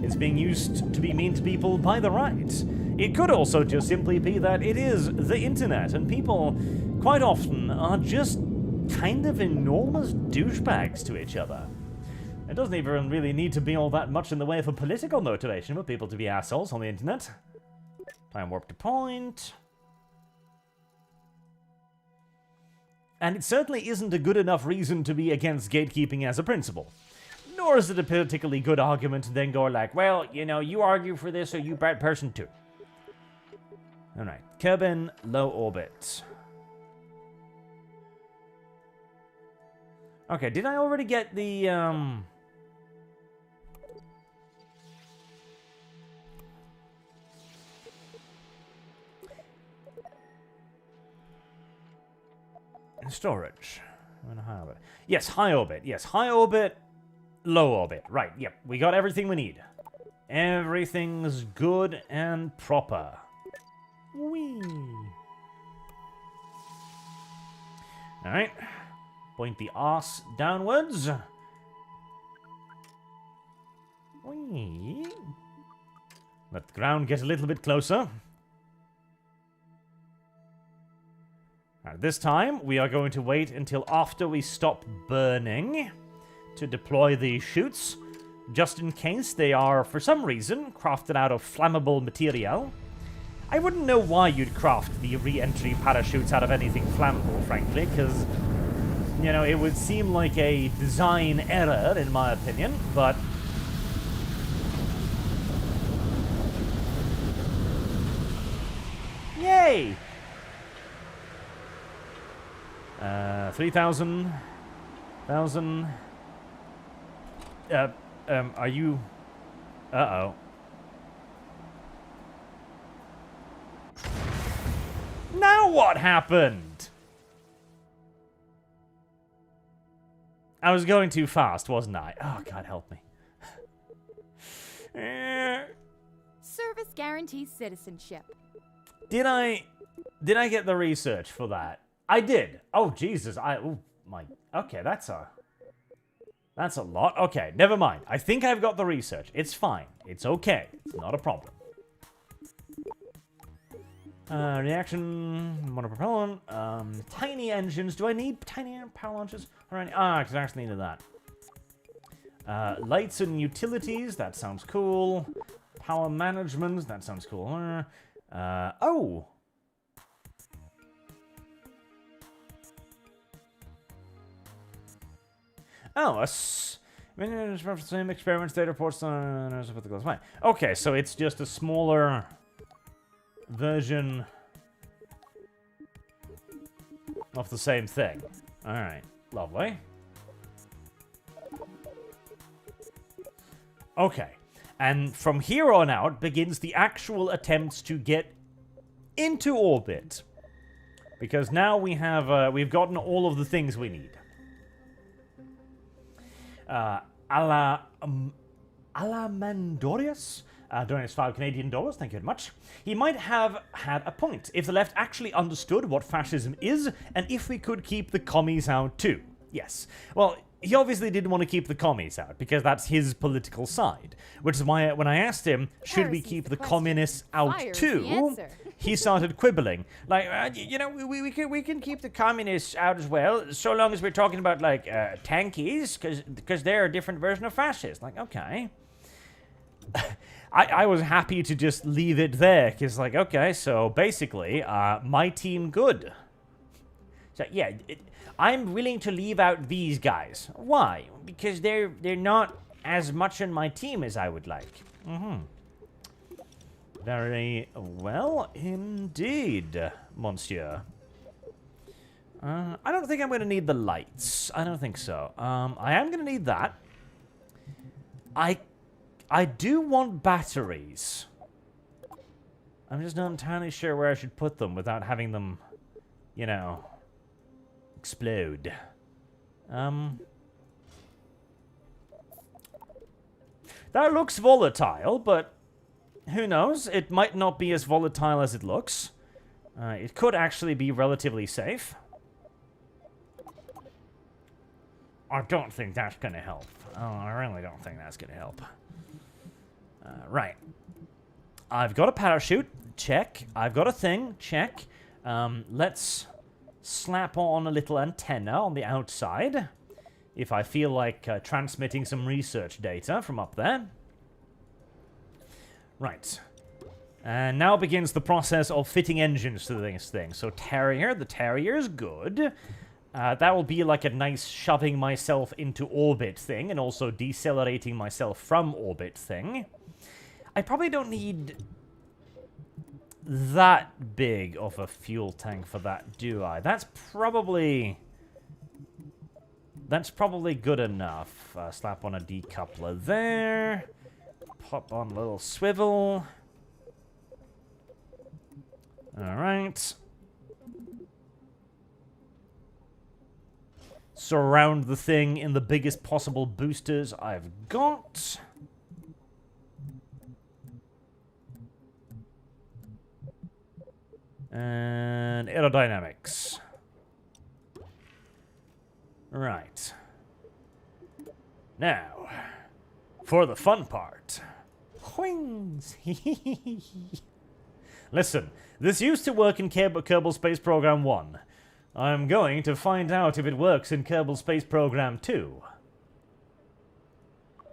It's being used to be mean to people by the right. It could also just simply be that it is the internet, and people quite often are just kind of enormous douchebags to each other. It doesn't even really need to be all that much in the way of a political motivation for people to be assholes on the internet. Time warp to point. And it certainly isn't a good enough reason to be against gatekeeping as a principle. Nor is it a particularly good argument to then go like, well, you know, you argue for this, so you bad person too. Alright, Kerbin, low orbit. Okay, did I already get the, storage. I'm in high orbit. Yes, high orbit. Yes, high orbit, low orbit. Right, yep. We got everything we need. Everything's good and proper. Whee! Alright. Point the arse downwards. Whee! Let the ground get a little bit closer. This time, we are going to wait until after we stop burning to deploy these chutes, just in case they are, for some reason, crafted out of flammable material. I wouldn't know why you'd craft the re-entry parachutes out of anything flammable, frankly, because, you know, it would seem like a design error, in my opinion, but... Yay! 3,000. 1,000. Are you... Uh-oh. Now what happened? I was going too fast, wasn't I? Oh, God help me. Service guarantees citizenship. Did I get the research for that? I did. Oh, Jesus. Oh, my... Okay, that's a lot. Okay, never mind. I think I've got the research. It's fine. It's okay. It's not a problem. Reaction, monopropellant, tiny engines. Do I need tiny power launchers? Alright, because I actually needed that. Lights and utilities, that sounds cool. Power management, that sounds cool. Oh! Oh, same experiments, data reports, okay, so it's just a smaller version of the same thing. Alright, lovely. Okay, and from here on out begins the actual attempts to get into orbit. Because now we have, we've gotten all of the things we need. Alamandorius donates 5 Canadian dollars, thank you very much. He might have had a point if the left actually understood what fascism is, and if we could keep the commies out too. Yes. Well, he obviously didn't want to keep the commies out, because that's his political side. Which is why, when I asked him, should we keep the communists out too, he started quibbling. Like, you know, we can keep the communists out as well, so long as we're talking about, like, tankies, because they're a different version of fascists. Like, okay. I was happy to just leave it there, because, like, okay, so basically, my team good. So, yeah, I'm willing to leave out these guys. Why? Because they're not as much in my team as I would like. Very well indeed, monsieur. I don't think I'm going to need the lights. I don't think so. I am going to need that. I do want batteries. I'm just not entirely sure where I should put them without having them, you know, explode. That looks volatile, but who knows? It might not be as volatile as it looks. It could actually be relatively safe. I don't think that's going to help. Oh, I really don't think that's going to help. Right. I've got a parachute. Check. I've got a thing. Check. Let's slap on a little antenna on the outside. If I feel like transmitting some research data from up there. Right. And now begins the process of fitting engines to this thing. So Terrier, the Terrier's good. That will be like a nice shoving myself into orbit thing, and also decelerating myself from orbit thing. I probably don't need that big of a fuel tank for that, do I? That's probably good enough. Slap on a decoupler there. Pop on a little swivel. Alright. Surround the thing in the biggest possible boosters I've got. And aerodynamics. Right. Now, for the fun part. Wings. Listen, this used to work in Kerbal Space Program 1. I'm going to find out if it works in Kerbal Space Program 2.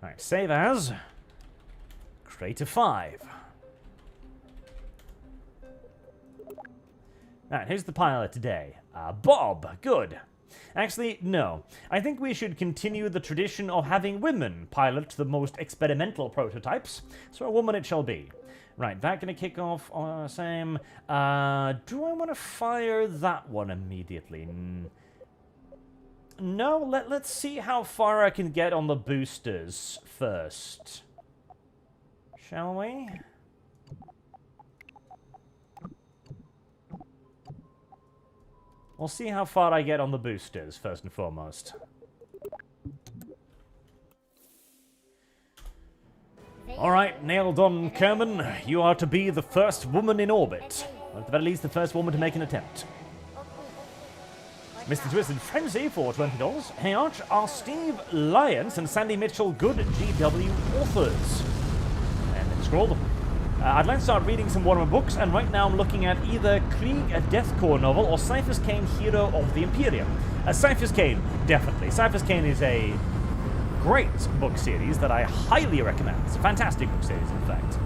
Alright, save as. Create a 5. Alright, here's the pilot today. Bob, good. Actually, no. I think we should continue the tradition of having women pilot the most experimental prototypes, so a woman it shall be. Right, that gonna kick off same. Do I want to fire that one immediately? No, let's see how far I can get on the boosters first. Shall we? We'll see how far I get on the boosters, first and foremost. Alright, nailed on, Kerbin. You are to be the first woman in orbit. Or at the very least, the first woman to make an attempt. Mr. Twisted Frenzy for $20. Hey Arch, are Steve Lyons and Sandy Mitchell good GW authors? And then scroll them. I'd like to start reading some Warhammer books, and right now I'm looking at either Krieg, a Deathcore novel, or Cypher's Kane, Hero of the Imperium. Cypher's Kane, definitely. Cypher's Kane is a great book series that I highly recommend. It's a fantastic book series, in fact.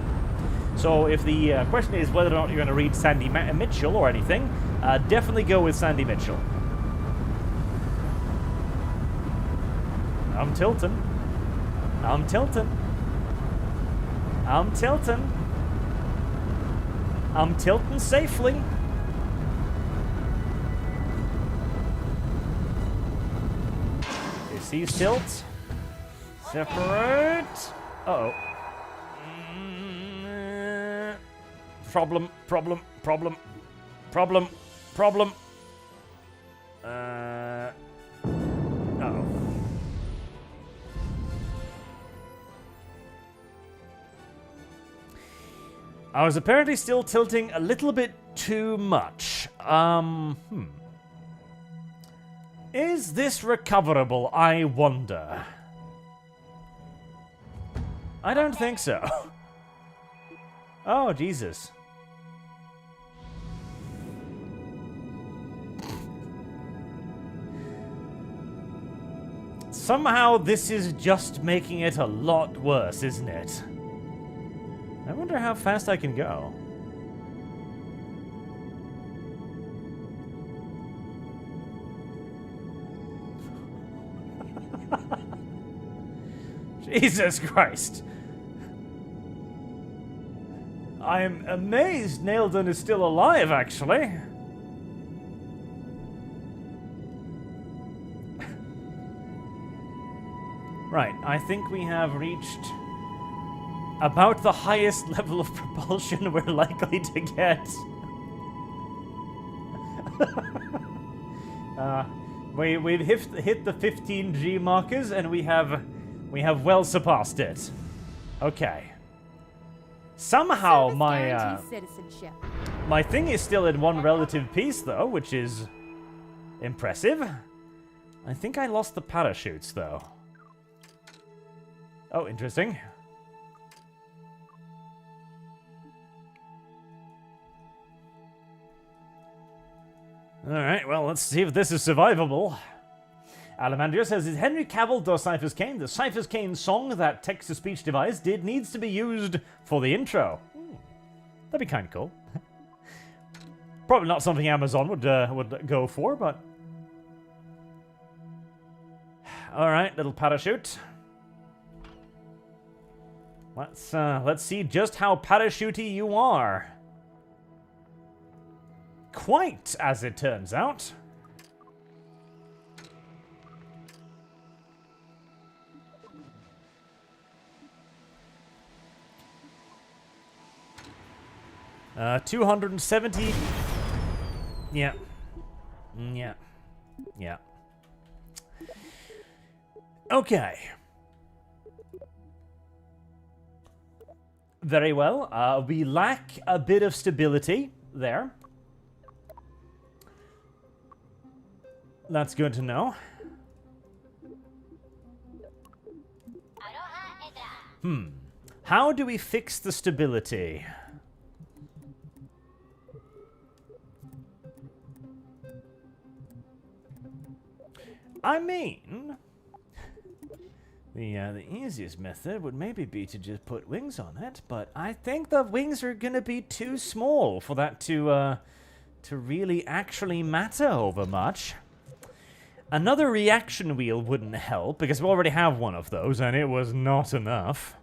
So if the question is whether or not you're going to read Sandy Mitchell or anything, definitely go with Sandy Mitchell. I'm tilting. I'm tilting. I'm tilting. I'm tilting safely. Sees tilt. Separate. Uh-oh. Problem. Uh-oh. I was apparently still tilting a little bit too much. Is this recoverable, I wonder? I don't think so. Oh, Jesus. Somehow this is just making it a lot worse, isn't it? I wonder how fast I can go. Jesus Christ. I'm amazed Naildon is still alive, actually. Right, I think we have reached about the highest level of propulsion we're likely to get. We've hit the 15G markers, and we have well surpassed it. Okay. Somehow my my thing is still in one relative piece, though, which is impressive. I think I lost the parachutes, though. Oh, interesting. Alright, well, let's see if this is survivable. Alamandria says, is Henry Cavill does Cypher's Kane? The Cypher's Kane song that text-to-speech device did needs to be used for the intro. That'd be kind of cool. Probably not something Amazon would go for, but... Alright, little parachute. Let's see just how parachutey you are. Quite, as it turns out. Uh, 270. Yeah. Yeah. Yeah. Okay. Very well. We lack a bit of stability there. That's good to know. How do we fix the stability? I mean, the easiest method would maybe be to just put wings on it, but I think the wings are gonna be too small for that to really actually matter over much. Another reaction wheel wouldn't help, because we already have one of those, and it was not enough.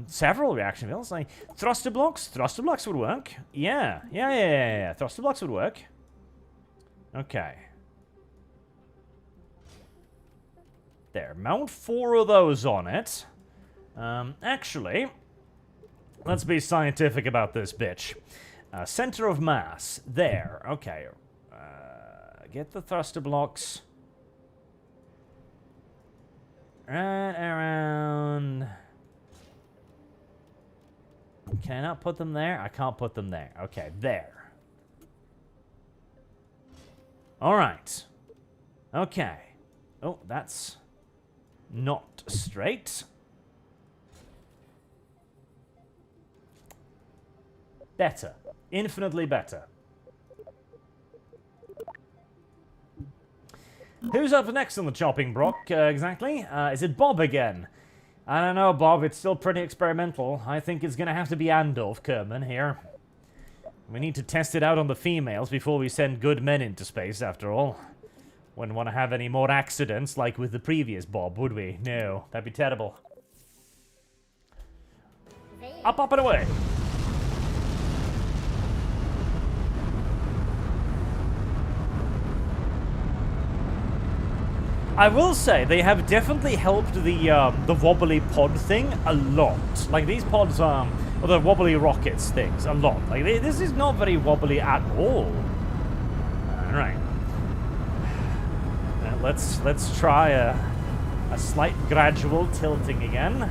Several reaction wheels, like thruster blocks. Thruster blocks would work. Yeah. Thruster blocks would work. Okay. There, mount 4 of those on it. Actually, let's be scientific about this bitch. Center of mass. There. Okay. Get the thruster blocks. Right around... Can I not put them there? I can't put them there. Okay, there. Alright. Okay. Oh, that's not straight. Better. Infinitely better. Who's up next on the chopping block, exactly? Is it Bob again? I don't know, Bob. It's still pretty experimental. I think it's going to have to be Andolf Kerbin here. We need to test it out on the females before we send good men into space, after all. Wouldn't want to have any more accidents like with the previous Bob, would we? No, that'd be terrible. Up, up, and away! I will say, they have definitely helped the wobbly pod thing a lot. Like, these pods, or the wobbly rockets things, a lot. Like, this is not very wobbly at all. Alright. Let's try a slight gradual tilting again.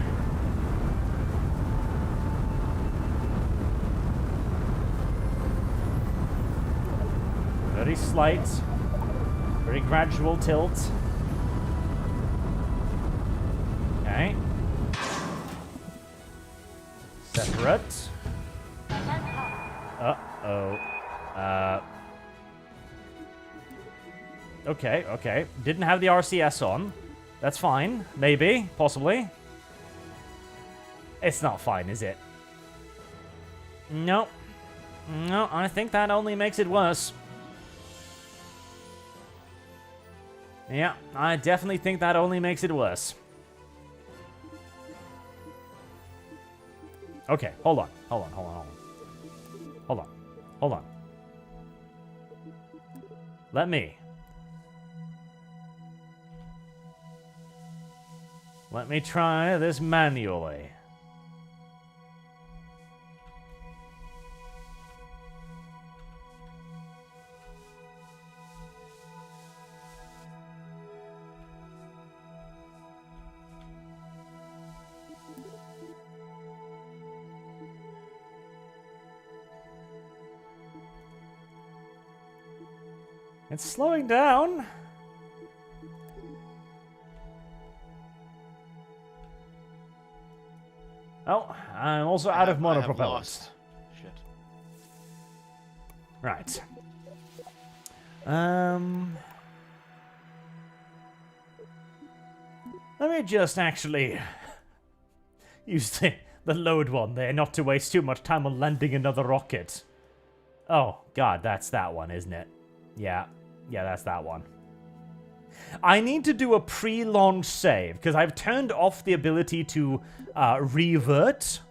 Very slight, very gradual tilt. Okay. Separate. Uh-oh. Okay, okay. Didn't have the RCS on. That's fine. Maybe. Possibly. It's not fine, is it? No. No, I think that only makes it worse. Yeah, I definitely think that only makes it worse. Okay, hold on. Hold on, hold on, hold on. Hold on. Hold on. Let me try this manually. It's slowing down. Oh, I'm also out of monopropellants. Shit. Right. Let me just actually use the load one there, not to waste too much time on landing another rocket. Oh, God, that's that one, isn't it? Yeah. Yeah, that's that one. I need to do a pre-launch save, because I've turned off the ability to revert.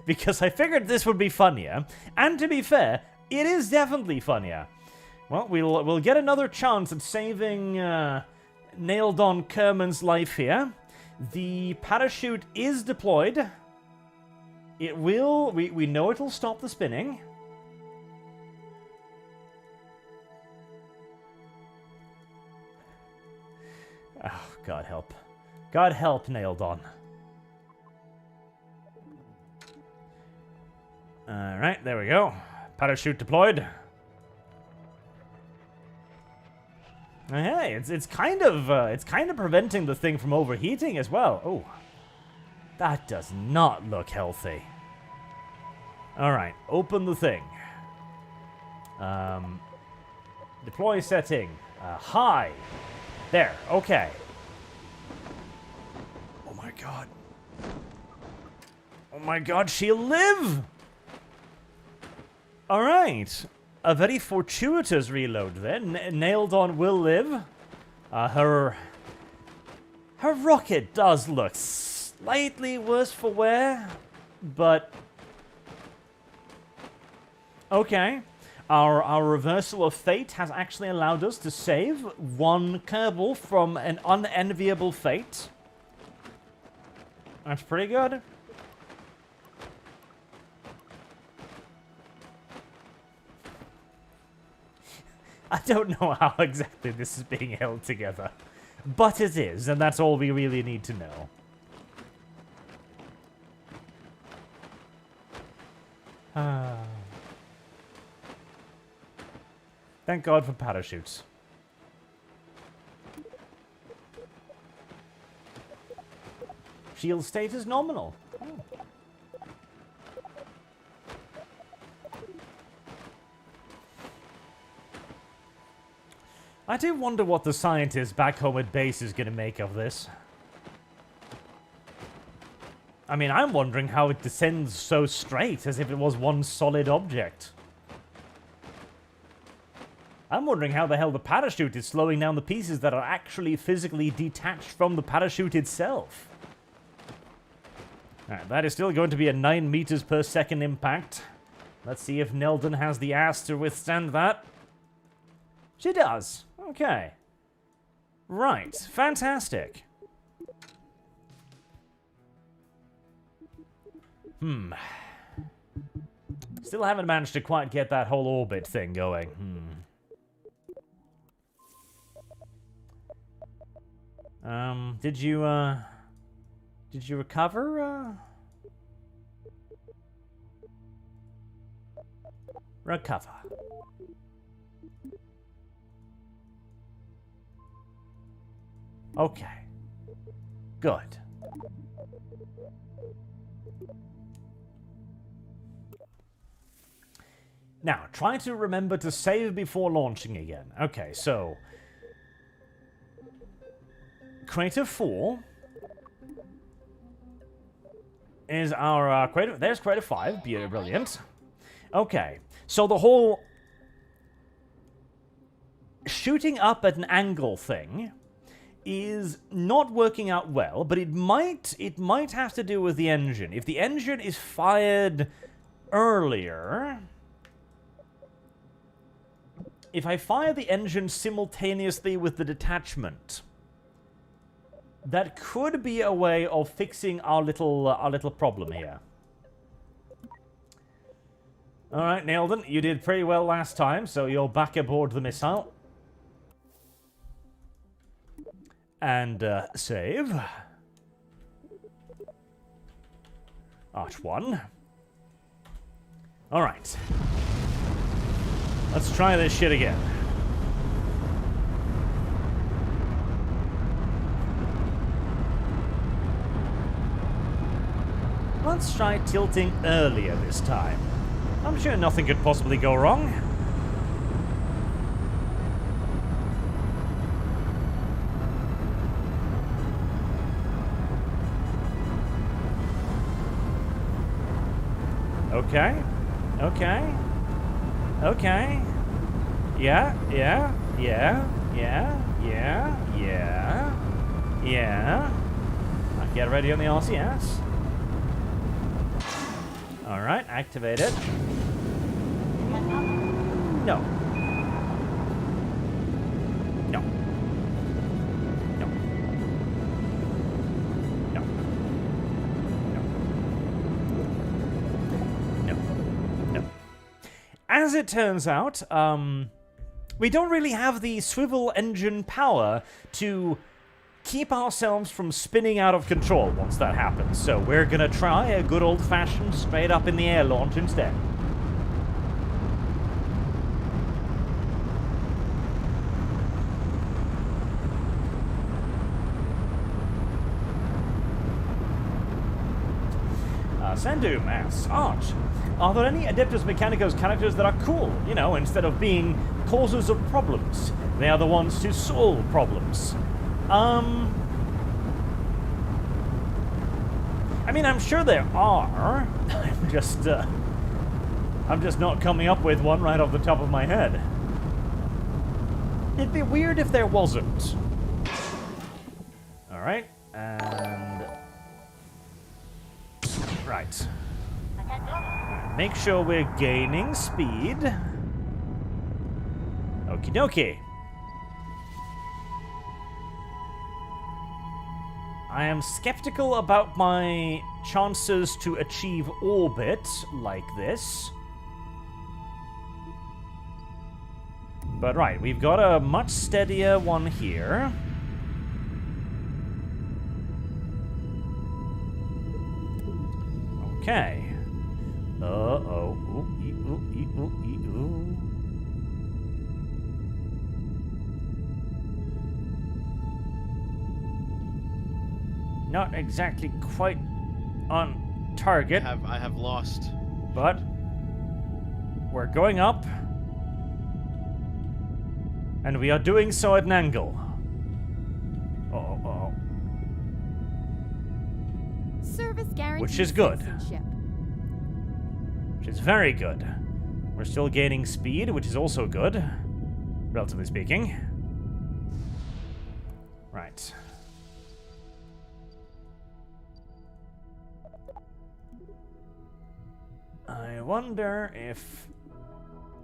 Because I figured this would be funnier. And to be fair, it is definitely funnier. Well, we'll get another chance at saving Nailed On Kerman's life here. The parachute is deployed. It will... We know it'll stop the spinning. Oh, God help. God help, Nailed On. Alright, there we go. Parachute deployed. Hey, it's kind of preventing the thing from overheating as well. Oh. That does not look healthy. Alright, open the thing. Deploy setting. High. There, okay. Oh my God. Oh my God, she'll live! Alright. A very fortuitous reload then. Nailed On will live. Her rocket does look slightly worse for wear, but... Okay. Our reversal of fate has actually allowed us to save one Kerbal from an unenviable fate. That's pretty good. I don't know how exactly this is being held together, but it is, and that's all we really need to know. Thank God for parachutes. Shield state is nominal. Oh. I do wonder what the scientist back home at base is going to make of this. I mean, I'm wondering how it descends so straight, as if it was one solid object. I'm wondering how the hell the parachute is slowing down the pieces that are actually physically detached from the parachute itself. Alright, that is still going to be a 9 meters per second impact. Let's see if Nelden has the ass to withstand that. She does. Okay. Right. Fantastic. Still haven't managed to quite get that whole orbit thing going. Did you recover? Recover. Okay. Good. Now, try to remember to save before launching again. Okay, so... Crater 4 is our crater. There's crater 5. Brilliant. Okay, so the whole shooting up at an angle thing is not working out well, but it might have to do with the engine. If the engine is fired earlier, if I fire the engine simultaneously with the detachment, that could be a way of fixing our little problem here. All right, Nelden, you did pretty well last time, so you're back aboard the missile. And save. Arch 1. All right. Let's try this shit again. Let's try tilting earlier this time. I'm sure nothing could possibly go wrong. Okay. Okay. Okay. Yeah. I'll get ready on the RCS. Alright, activate it. No. No. No. No. No. No. As it turns out, we don't really have the swivel engine power to keep ourselves from spinning out of control once that happens. So we're gonna try a good old-fashioned straight up in the air launch instead. Sandu asks, Arch, are there any Adeptus Mechanicus characters that are cool? You know, instead of being causes of problems, they are the ones to solve problems. I mean, I'm sure there are. I'm just not coming up with one right off the top of my head. It'd be weird if there wasn't. All right, and right. Make sure we're gaining speed. Okie dokie. I am skeptical about my chances to achieve orbit like this. But right, we've got a much steadier one here. Okay. Uh-oh. Not exactly quite on target. I have lost. But we're going up. And we are doing so at an angle. Uh-oh. Service guarantee. Which is good. Citizenship. Which is very good. We're still gaining speed, which is also good. Relatively speaking. Right. I wonder if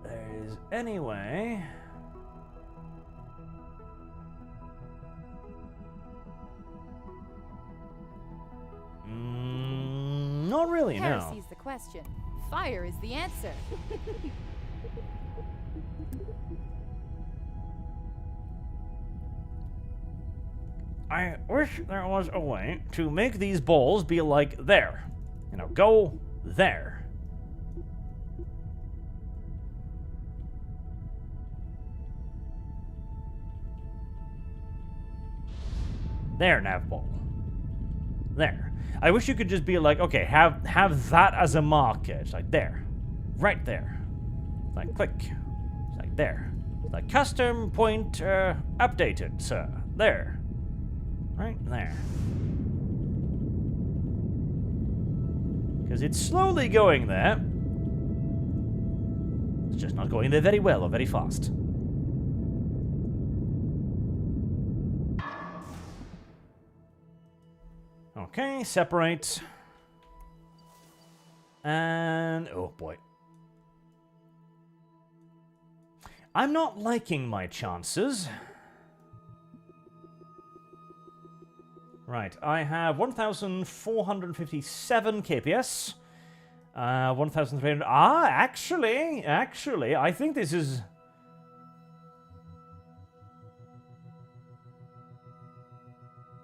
there's any way... not really, no. Heresy's the question. Fire is the answer. I wish there was a way to make these balls be like there. You know, go there. There, nav ball. There. I wish you could just be like, okay, have that as a marker. It's like there. Right there. It's like click. It's like there. It's like custom point updated, sir. There. Right there. Because it's slowly going there. It's just not going there very well or very fast. Okay, separate. And... oh boy. I'm not liking my chances. Right, I have 1,457 KPS. 1,300... ah, actually, I think this is...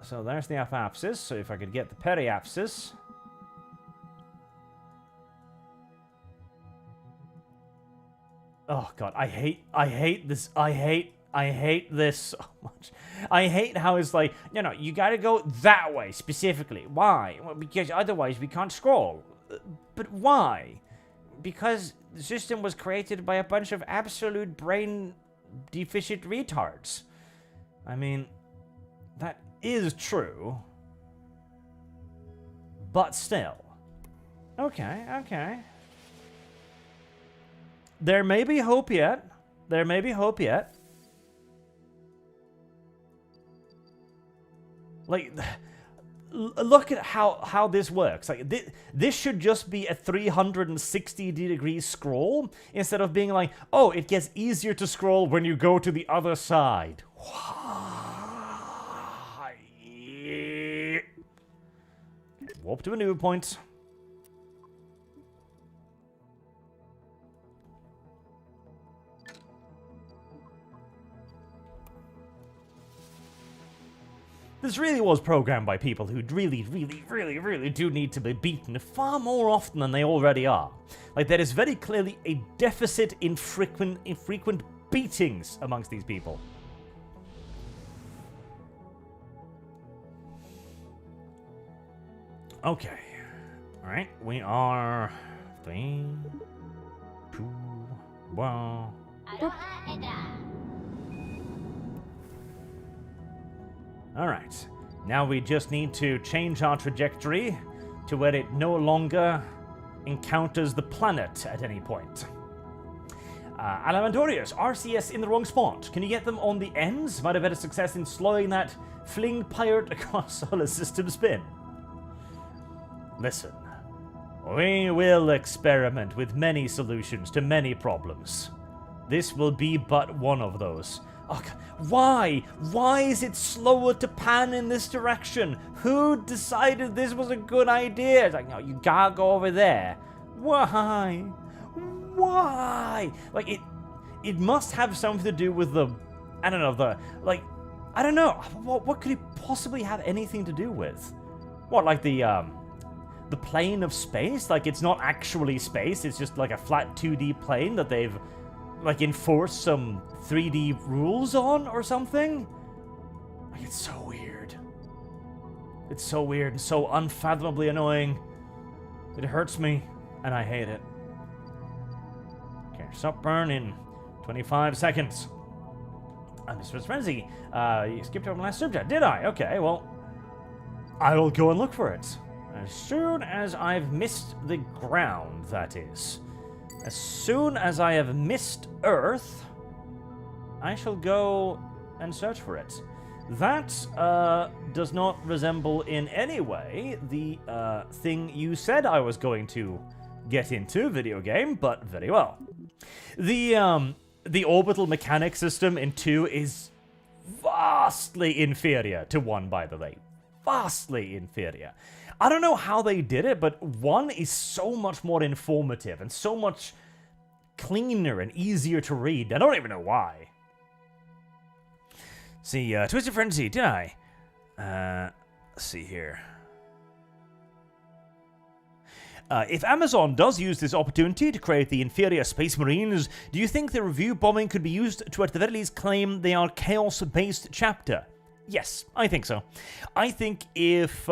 so there's the apoapsis, so if I could get the periapsis... oh god, I hate this, I hate this so much. I hate how it's like, you know, you gotta go that way specifically. Why? Well, because otherwise we can't scroll. But why? Because the system was created by a bunch of absolute brain deficient retards. I mean, that is true. But still. Okay. There may be hope yet. Like, look at how this works. Like, this should just be a 360-degree scroll instead of being like, oh, it gets easier to scroll when you go to the other side. Warp to a new point. This really was programmed by people who really do need to be beaten far more often than they already are. Like, there is very clearly a deficit in frequent beatings amongst these people. Okay. Alright, we are... 3, 2, 1... Alright, now we just need to change our trajectory to where it no longer encounters the planet at any point. Alamantorius, RCS in the wrong spot. Can you get them on the ends? Might have had a success in slowing that fling pirate across solar system spin. Listen, we will experiment with many solutions to many problems. This will be but one of those. Oh, why? Why is it slower to pan in this direction? Who decided this was a good idea? It's like, no, you gotta go over there. Why? Why? Like, it must have something to do with the, I don't know, I don't know. What could it possibly have anything to do with? What, like the plane of space? Like, it's not actually space, it's just like a flat 2D plane that they've, like, enforced some 3D rules on or something? Like, it's so weird. It's so weird and so unfathomably annoying. It hurts me, and I hate it. Okay, stop burn in 25 seconds. Mr. Frenzy, you skipped over my last subject, did I? Okay, well, I will go and look for it. As soon as I've missed the ground, that is. As soon as I have missed Earth, I shall go and search for it. That does not resemble in any way the thing you said I was going to get into, video game, but very well. The orbital mechanic system in 2 is vastly inferior to 1, by the way. Vastly inferior. I don't know how they did it, but 1 is so much more informative and so much cleaner and easier to read. I don't even know why. See, Twisted Frenzy, did I? Let's see here. If Amazon does use this opportunity to create the inferior Space Marines, do you think the review bombing could be used to at the very least claim they are chaos-based chapter? Yes, I think so. I think if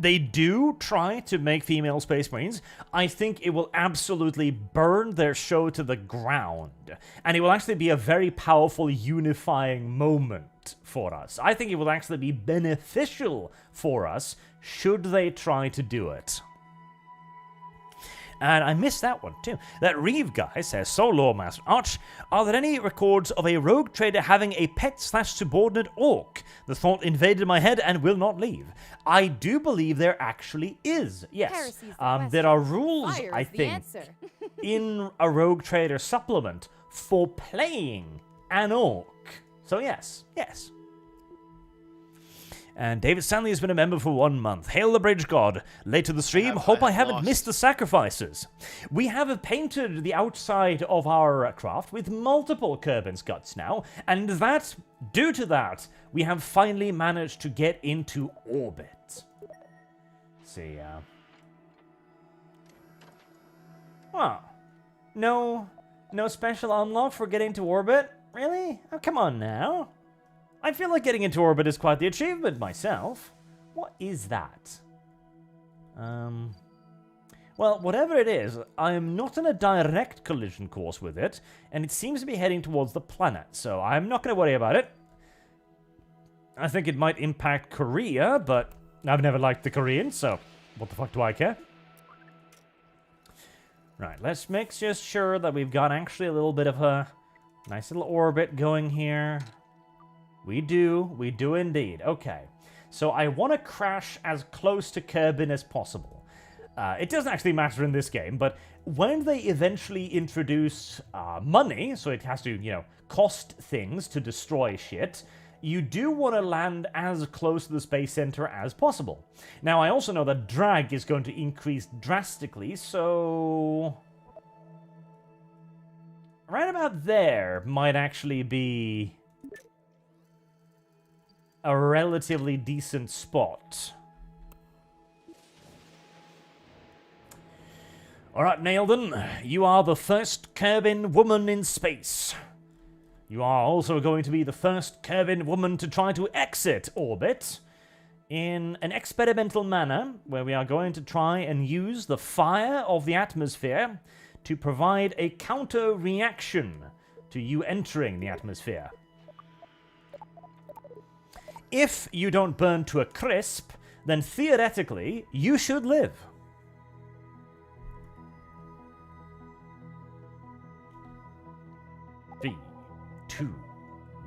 they do try to make female Space Marines, I think it will absolutely burn their show to the ground. And it will actually be a very powerful unifying moment for us. I think it will actually be beneficial for us should they try to do it. And I missed that one too. That Reeve guy says, so Lore Master Arch, are there any records of a rogue trader having a pet/subordinate orc? The thought invaded my head and will not leave. I do believe there actually is, yes. There are rules, I think, in a rogue trader supplement for playing an orc. So yes, yes. And David Stanley has been a member for 1 month. Hail the Bridge God. Late to the stream. Hope I haven't missed the sacrifices. We have painted the outside of our craft with multiple Kerbin's guts now, and that, due to that, we have finally managed to get into orbit. Let's see, well, no special unlock for getting to orbit? Really? Oh, come on now. I feel like getting into orbit is quite the achievement myself. What is that? Well, whatever it is, I am not in a direct collision course with it, and it seems to be heading towards the planet, so I'm not going to worry about it. I think it might impact Korea, but I've never liked the Koreans, so what the fuck do I care? Right, let's make just sure that we've got actually a little bit of a nice little orbit going here. We do indeed. Okay, so I want to crash as close to Kerbin as possible. It doesn't actually matter in this game, but when they eventually introduce money, so it has to, you know, cost things to destroy shit, you do want to land as close to the space center as possible. Now, I also know that drag is going to increase drastically, so right about there might actually be a relatively decent spot. Alright, Nailden, you are the first Kerbin woman in space. You are also going to be the first Kerbin woman to try to exit orbit in an experimental manner, where we are going to try and use the fire of the atmosphere to provide a counter reaction to you entering the atmosphere. If you don't burn to a crisp, then theoretically, you should live. Three, 2,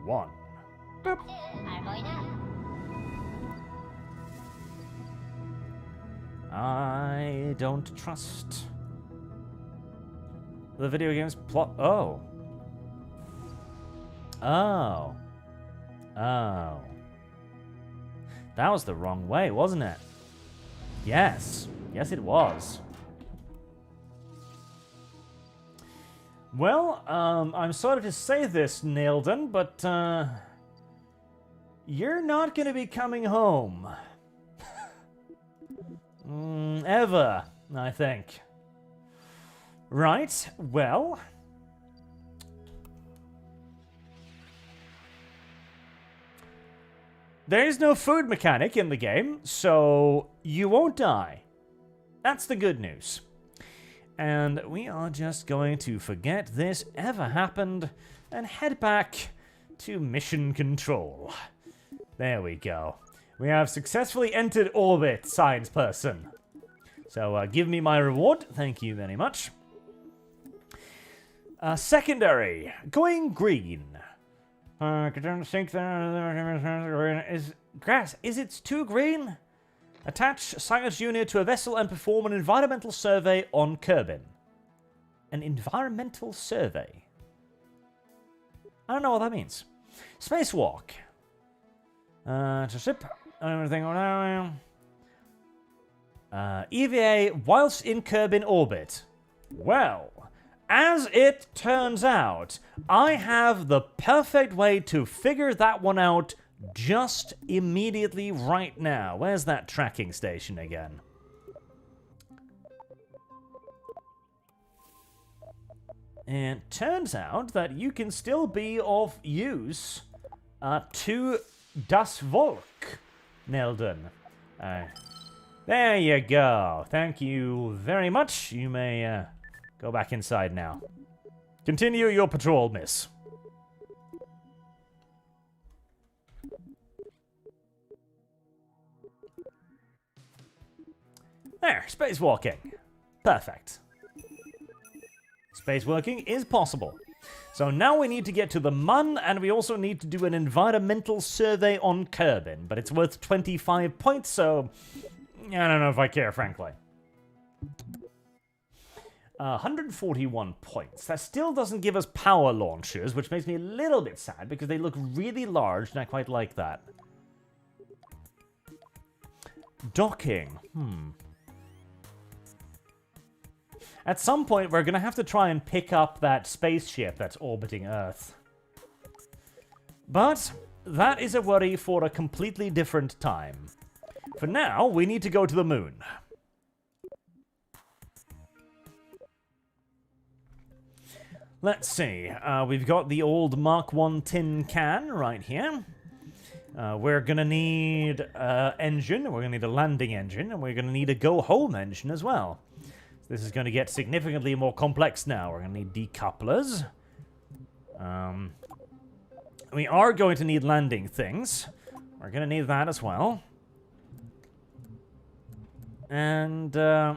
1. Boop. I don't trust The video game's plot... Oh. Oh. Oh. That was the wrong way, wasn't it? Yes. Yes, it was. Well, I'm sorry to say this, Nailden, but, you're not gonna be coming home. Ever, I think. Right, well... There is no food mechanic in the game, so you won't die. That's the good news. And we are just going to forget this ever happened and head back to mission control. There we go. We have successfully entered orbit, science person. So give me my reward. Thank you very much. Secondary. Going green. I don't think that is grass. Is it too green? Attach science unit to a vessel and perform an environmental survey on Kerbin. An environmental survey? I don't know what that means. Spacewalk. To ship. EVA whilst in Kerbin orbit. Well, as it turns out, I have the perfect way to figure that one out just immediately right now. Where's that tracking station again? And turns out that you can still be of use to Das Volk, Nelden. There you go. Thank you very much. You may go back inside now. Continue your patrol, miss. There, spacewalking. Perfect. Spacewalking is possible. So now we need to get to the Mun, and we also need to do an environmental survey on Kerbin, but it's worth 25 points, so I don't know if I care, frankly. 141 points. That still doesn't give us power launchers, which makes me a little bit sad, because they look really large, and I quite like that. Docking. At some point, we're going to have to try and pick up that spaceship that's orbiting Earth. But that is a worry for a completely different time. For now, we need to go to the moon. Let's see. We've got the old Mark 1 tin can right here. We're going to need an engine. We're going to need a landing engine. And we're going to need a go-home engine as well. This is going to get significantly more complex now. We're going to need decouplers. We are going to need landing things. We're going to need that as well. And, I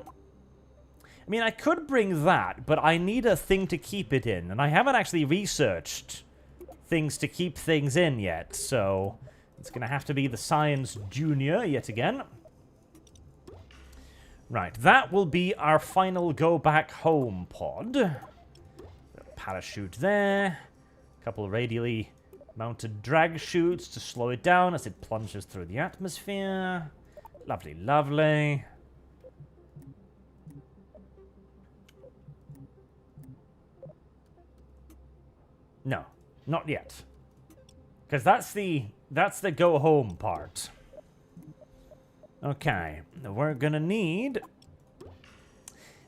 mean, I could bring that, but I need a thing to keep it in. And I haven't actually researched things to keep things in yet. So, it's going to have to be the Science Junior yet again. Right, that will be our final go back home pod. Parachute there. A couple of radially mounted drag chutes to slow it down as it plunges through the atmosphere. Lovely, lovely. No, not yet. Because that's the go home part. Okay, we're gonna need...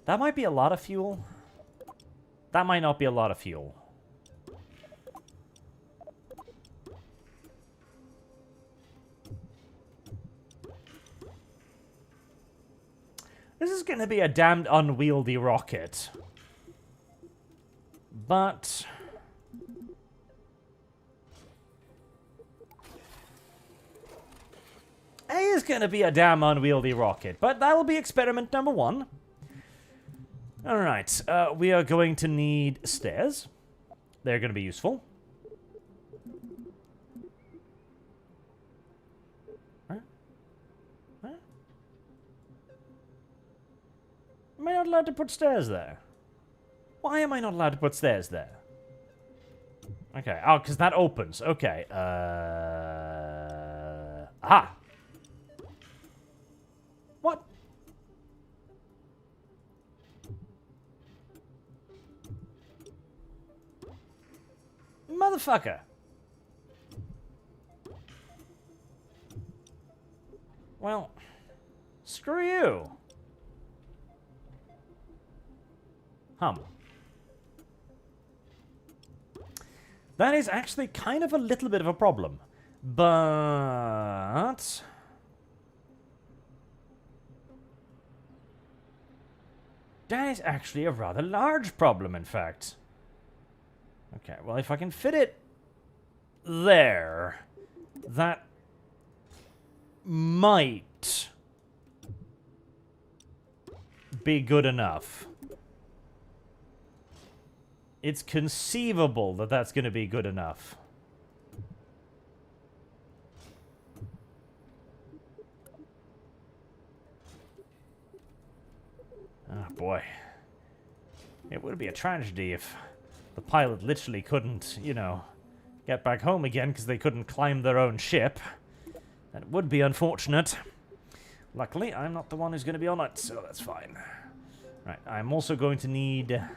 That might be a lot of fuel. That might not be a lot of fuel. This is gonna be a damned unwieldy rocket. But... A is going to be a damn unwieldy rocket, but that'll be experiment number 1. Alright, we are going to need stairs. They're going to be useful. Huh? Huh? Am I not allowed to put stairs there? Why am I not allowed to put stairs there? Okay, oh, because that opens. Okay, aha! What? Motherfucker! Well, screw you. That is actually kind of a little bit of a problem. But... that is actually a rather large problem, in fact. Okay, well, if I can fit it there, that might be good enough. It's conceivable that that's going to be good enough. Oh, boy. It would be a tragedy if the pilot literally couldn't, you know, get back home again because they couldn't climb their own ship. That would be unfortunate. Luckily, I'm not the one who's going to be on it, so that's fine. Right, I'm also going to need at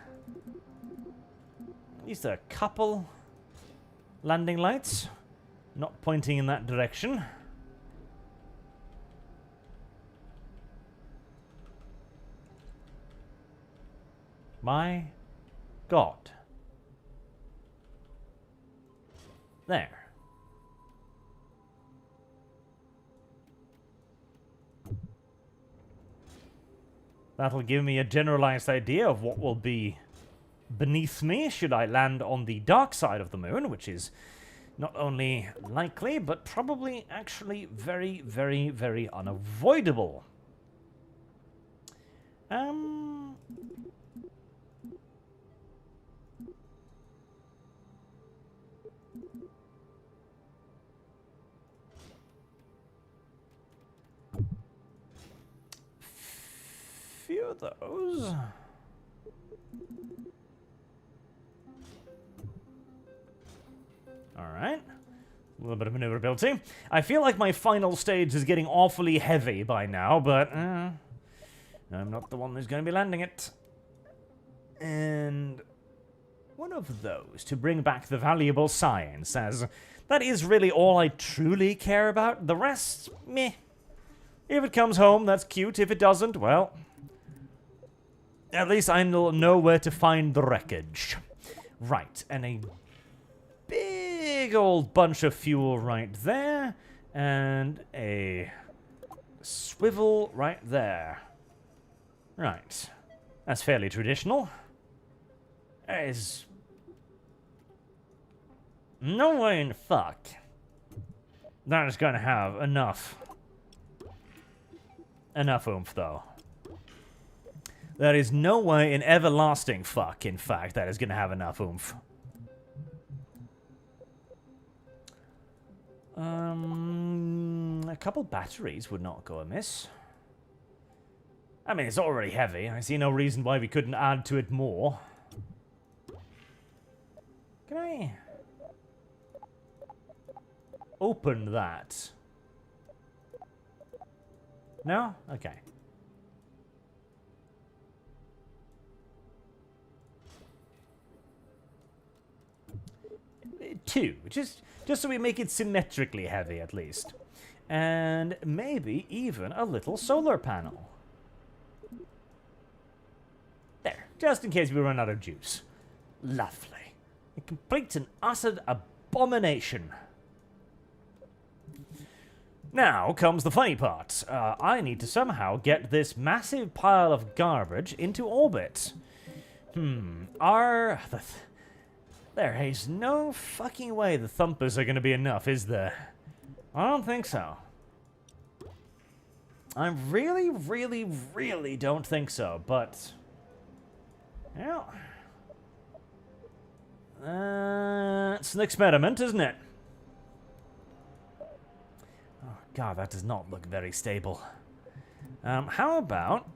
least a couple landing lights, not pointing in that direction. My God. There. That'll give me a generalized idea of what will be beneath me should I land on the dark side of the moon, which is not only likely, but probably actually very, very, very unavoidable. Few of those. Alright. A little bit of maneuverability. I feel like my final stage is getting awfully heavy by now, but I'm not the one who's going to be landing it. And one of those to bring back the valuable science, as that is really all I truly care about. The rest, meh. If it comes home, that's cute. If it doesn't, well, at least I know where to find the wreckage. Right, and a big old bunch of fuel right there, and a swivel right there. Right, that's fairly traditional. There is no way in fuck that is going to have enough oomph, though. There is no way in everlasting fuck, in fact, that is going to have enough oomph. A couple batteries would not go amiss. I mean, it's already heavy. I see no reason why we couldn't add to it more. Can I open that? No? Okay. Two, just so we make it symmetrically heavy at least. And maybe even a little solar panel. There, just in case we run out of juice. Lovely. A complete and utter abomination. Now comes the funny part. I need to somehow get this massive pile of garbage into orbit. There is no fucking way the thumpers are going to be enough, is there? I don't think so. I really, really, really don't think so, but... well... it's an experiment, isn't it? Oh, God, that does not look very stable. How about...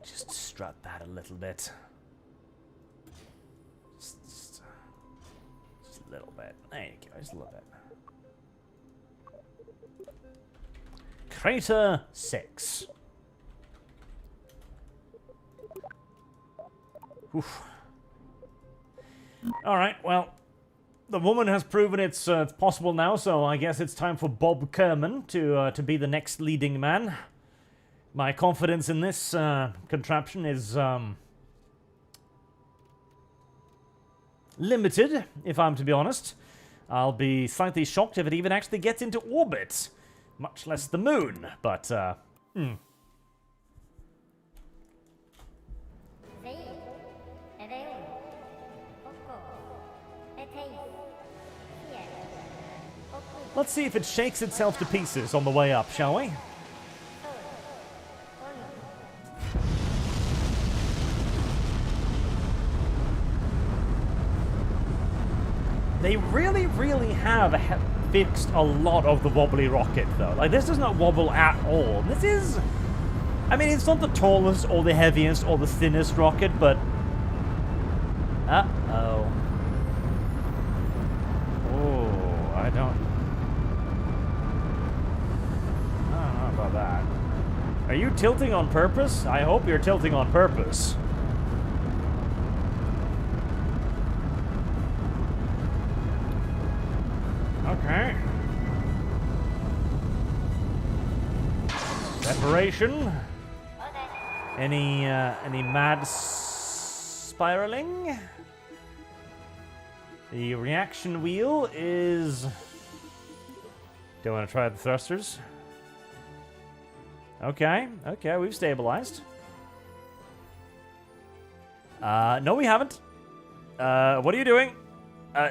just strut that a little bit. a little bit. There you go, just a little bit. Crater 6. Oof. Alright, well, the woman has proven it's possible now, so I guess it's time for Bob Kerman to be the next leading man. My confidence in this contraption is limited, if I'm to be honest. I'll be slightly shocked if it even actually gets into orbit, much less the moon, but, Let's see if it shakes itself to pieces on the way up, shall we? They really, really have fixed a lot of the wobbly rocket, though. Like, this does not wobble at all. This is... I mean, it's not the tallest or the heaviest or the thinnest rocket, but... Uh-oh. Oh, I don't know about that. Are you tilting on purpose? I hope you're tilting on purpose. Okay. Separation. Any mad spiraling? The reaction wheel is... Do you want to try the thrusters? Okay, we've stabilized. No, we haven't. What are you doing?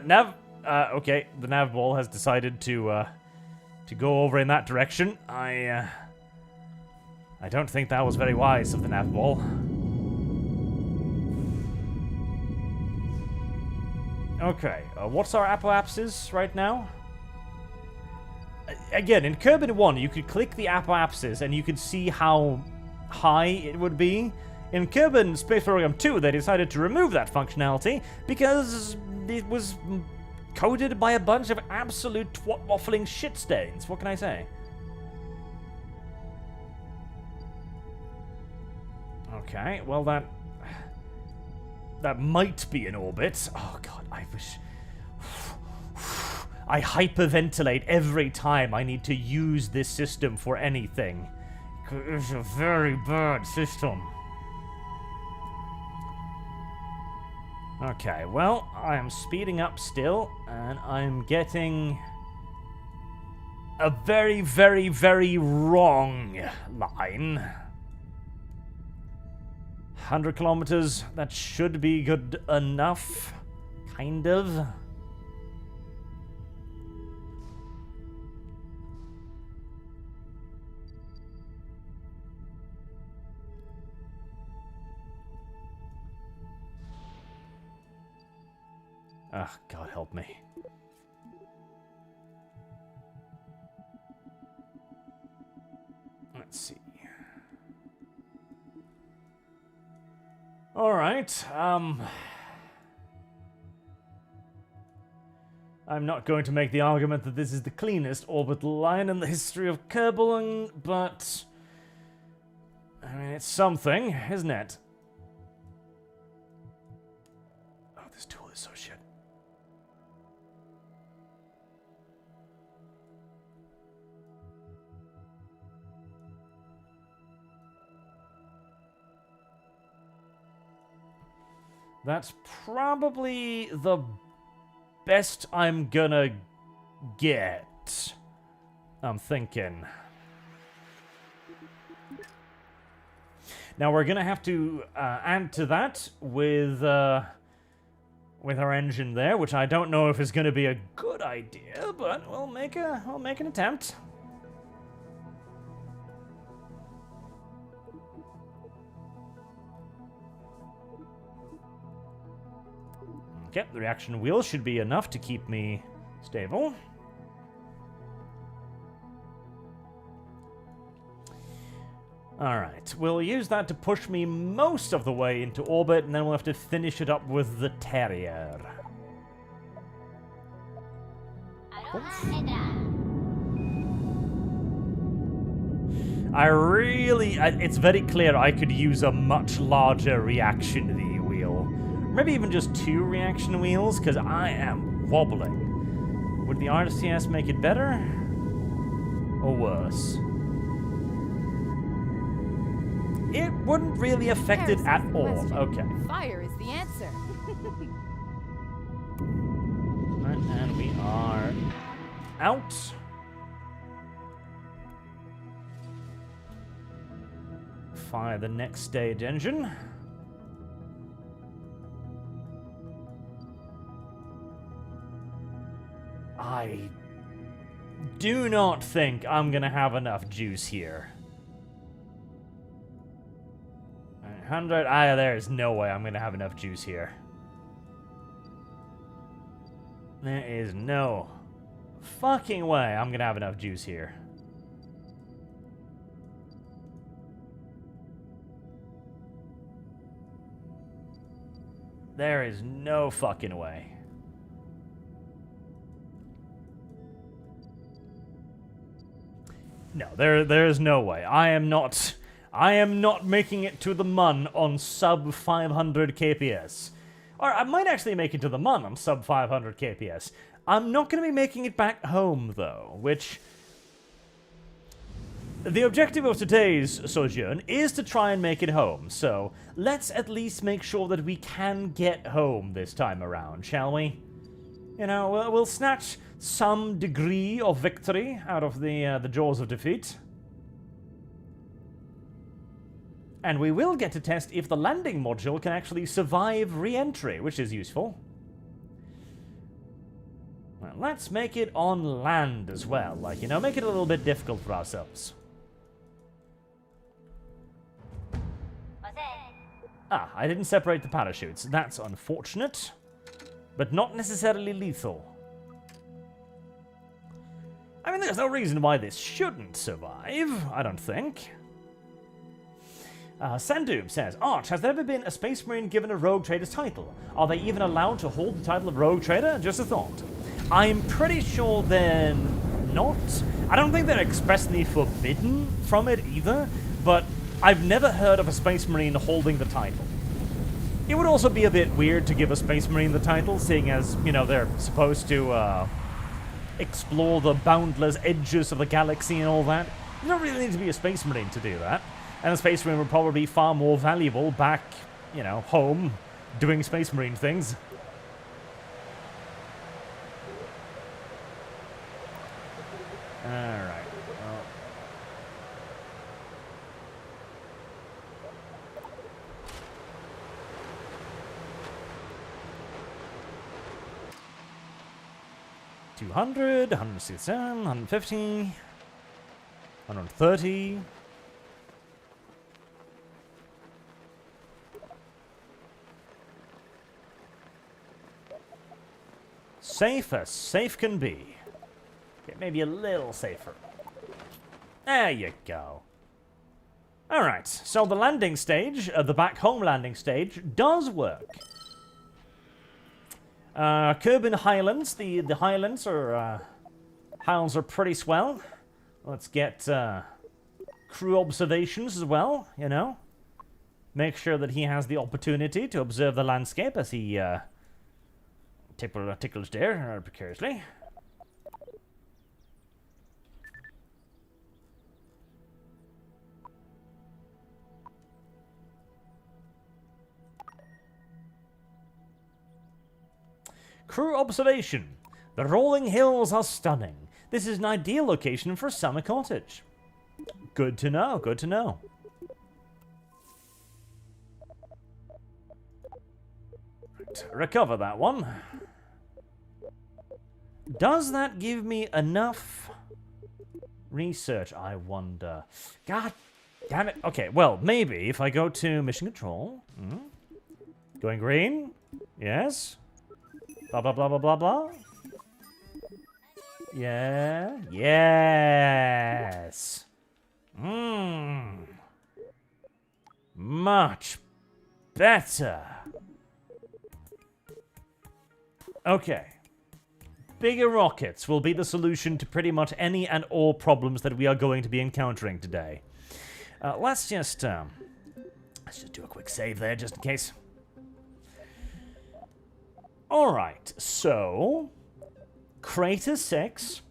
Nav... okay, the nav ball has decided to go over in that direction. I don't think that was very wise of the nav ball. Okay, what's our apoapsis right now? Again, in Kerbin 1, you could click the apoapsis and you could see how high it would be. In Kerbin Space Program 2, they decided to remove that functionality because it was coded by a bunch of absolute twat-waffling shit stains. What can I say? Okay, well that might be in orbit. Oh god, I wish... I hyperventilate every time I need to use this system for anything. It's a very bad system. Okay, well, I am speeding up still, and I'm getting a very, very, very wrong line. 100 kilometers, that should be good enough. Kind of. Ah, God help me. Let's see. All right. I'm not going to make the argument that this is the cleanest orbital line in the history of Kerbal, but I mean, it's something, isn't it? Oh, this tool is so shit. That's probably the best I'm gonna get. I'm thinking. Now we're gonna have to add to that with our engine there, which I don't know if is gonna be a good idea, but we'll make an attempt. Okay, the reaction wheel should be enough to keep me stable. Alright, we'll use that to push me most of the way into orbit, and then we'll have to finish it up with the Terrier. It's very clear I could use a much larger reaction wheel. Maybe even just 2 reaction wheels, because I am wobbling. Would the RCS make it better? Or worse? It wouldn't really affect it at all. Okay. Fire is the answer. Right, and we are out. Fire the next stage engine. I do not think I'm gonna have enough juice here. 100. There's no way I'm gonna have enough juice here. There is no fucking way I'm gonna have enough juice here. There is no fucking way. No, there's no way. I am not making it to the Mun on sub 500 kps. Or I might actually make it to the Mun on sub 500 kps. I'm not going to be making it back home, though, which... The objective of today's sojourn is to try and make it home, so let's at least make sure that we can get home this time around, shall we? You know, we'll snatch some degree of victory out of the jaws of defeat. And we will get to test if the landing module can actually survive re-entry, which is useful. Well, let's make it on land as well, like, you know, make it a little bit difficult for ourselves. Ah, I didn't separate the parachutes. That's unfortunate, but not necessarily lethal. I mean, there's no reason why this shouldn't survive, I don't think. Sandoob says, Arch, has there ever been a Space Marine given a Rogue Trader's title? Are they even allowed to hold the title of Rogue Trader? Just a thought. I'm pretty sure they're not. I don't think they're expressly forbidden from it either, but I've never heard of a Space Marine holding the title. It would also be a bit weird to give a Space Marine the title, seeing as, you know, they're supposed to explore the boundless edges of the galaxy and all that. You don't really need to be a Space Marine to do that. And a Space Marine would probably be far more valuable back, you know, home, doing Space Marine things. Alright. Well. $200, 167, 150, 130. Safe as safe can be. Okay, maybe a little safer. There you go. Alright, so the landing stage, the back home landing stage, does work. Kerbin Highlands, the Highlands are pretty swell. Let's get crew observations as well, you know. Make sure that he has the opportunity to observe the landscape as he tickles there precariously. Crew observation. The rolling hills are stunning. This is an ideal location for a summer cottage. Good to know, good to know. Right, recover that one. Does that give me enough research, I wonder? God damn it. Okay, well, maybe if I go to mission control. Going green. Yes. Blah, blah, blah, blah, blah, blah. Yeah. Yes. Much better. Okay. bigger rockets will be the solution to pretty much any and all problems that we are going to be encountering today. Let's just do a quick save there, just in case. Alright, so... Crater 6.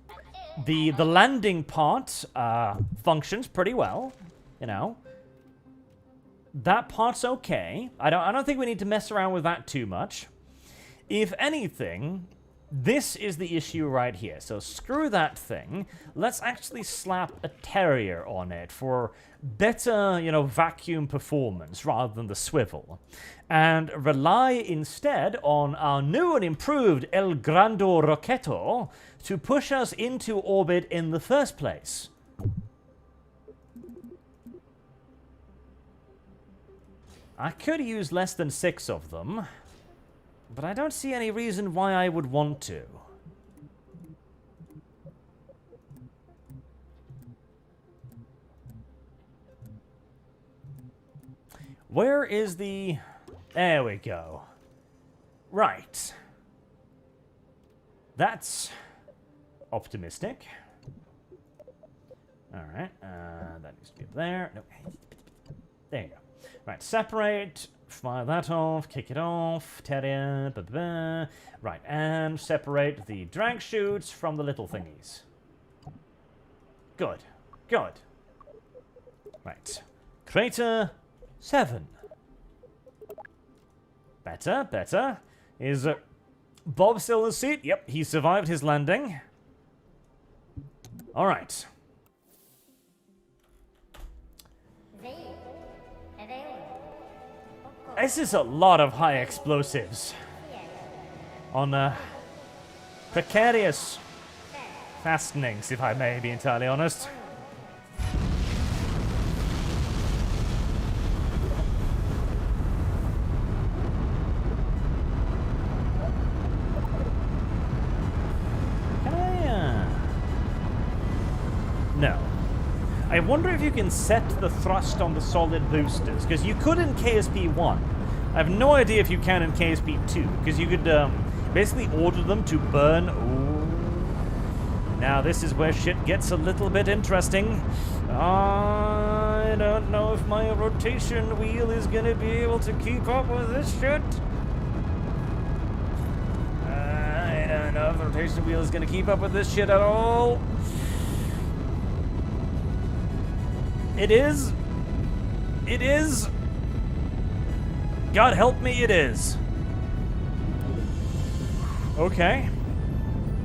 The landing part functions pretty well, you know. That part's okay. I don't think we need to mess around with that too much. If anything, this is the issue right here. So screw that thing. Let's actually slap a terrier on it for better, you know, vacuum performance rather than the swivel. And rely instead on our new and improved El Grando Rocketo to push us into orbit in the first place. I could use less than 6 of them, but I don't see any reason why I would want to. Where is the... There we go. Right. That's optimistic. Alright, that needs to be up there. No. There you go. Right, separate, fire that off, kick it off, terrier, blah, blah, blah. Right, and separate the drag chutes from the little thingies. Good, good. Right, crater 7. Better, better. Is Bob still in the seat? Yep, he survived his landing. Alright. This is a lot of high explosives on precarious fastenings, if I may be entirely honest. Can I, No. I wonder if you can set the thrust on the solid boosters, because you could in KSP-1. I have no idea if you can in KSP-2, because you could basically order them to burn. Ooh. Now this is where shit gets a little bit interesting. I don't know if my rotation wheel is going to be able to keep up with this shit. I don't know if the rotation wheel is going to keep up with this shit at all. It is. It is. God help me, it is. Okay.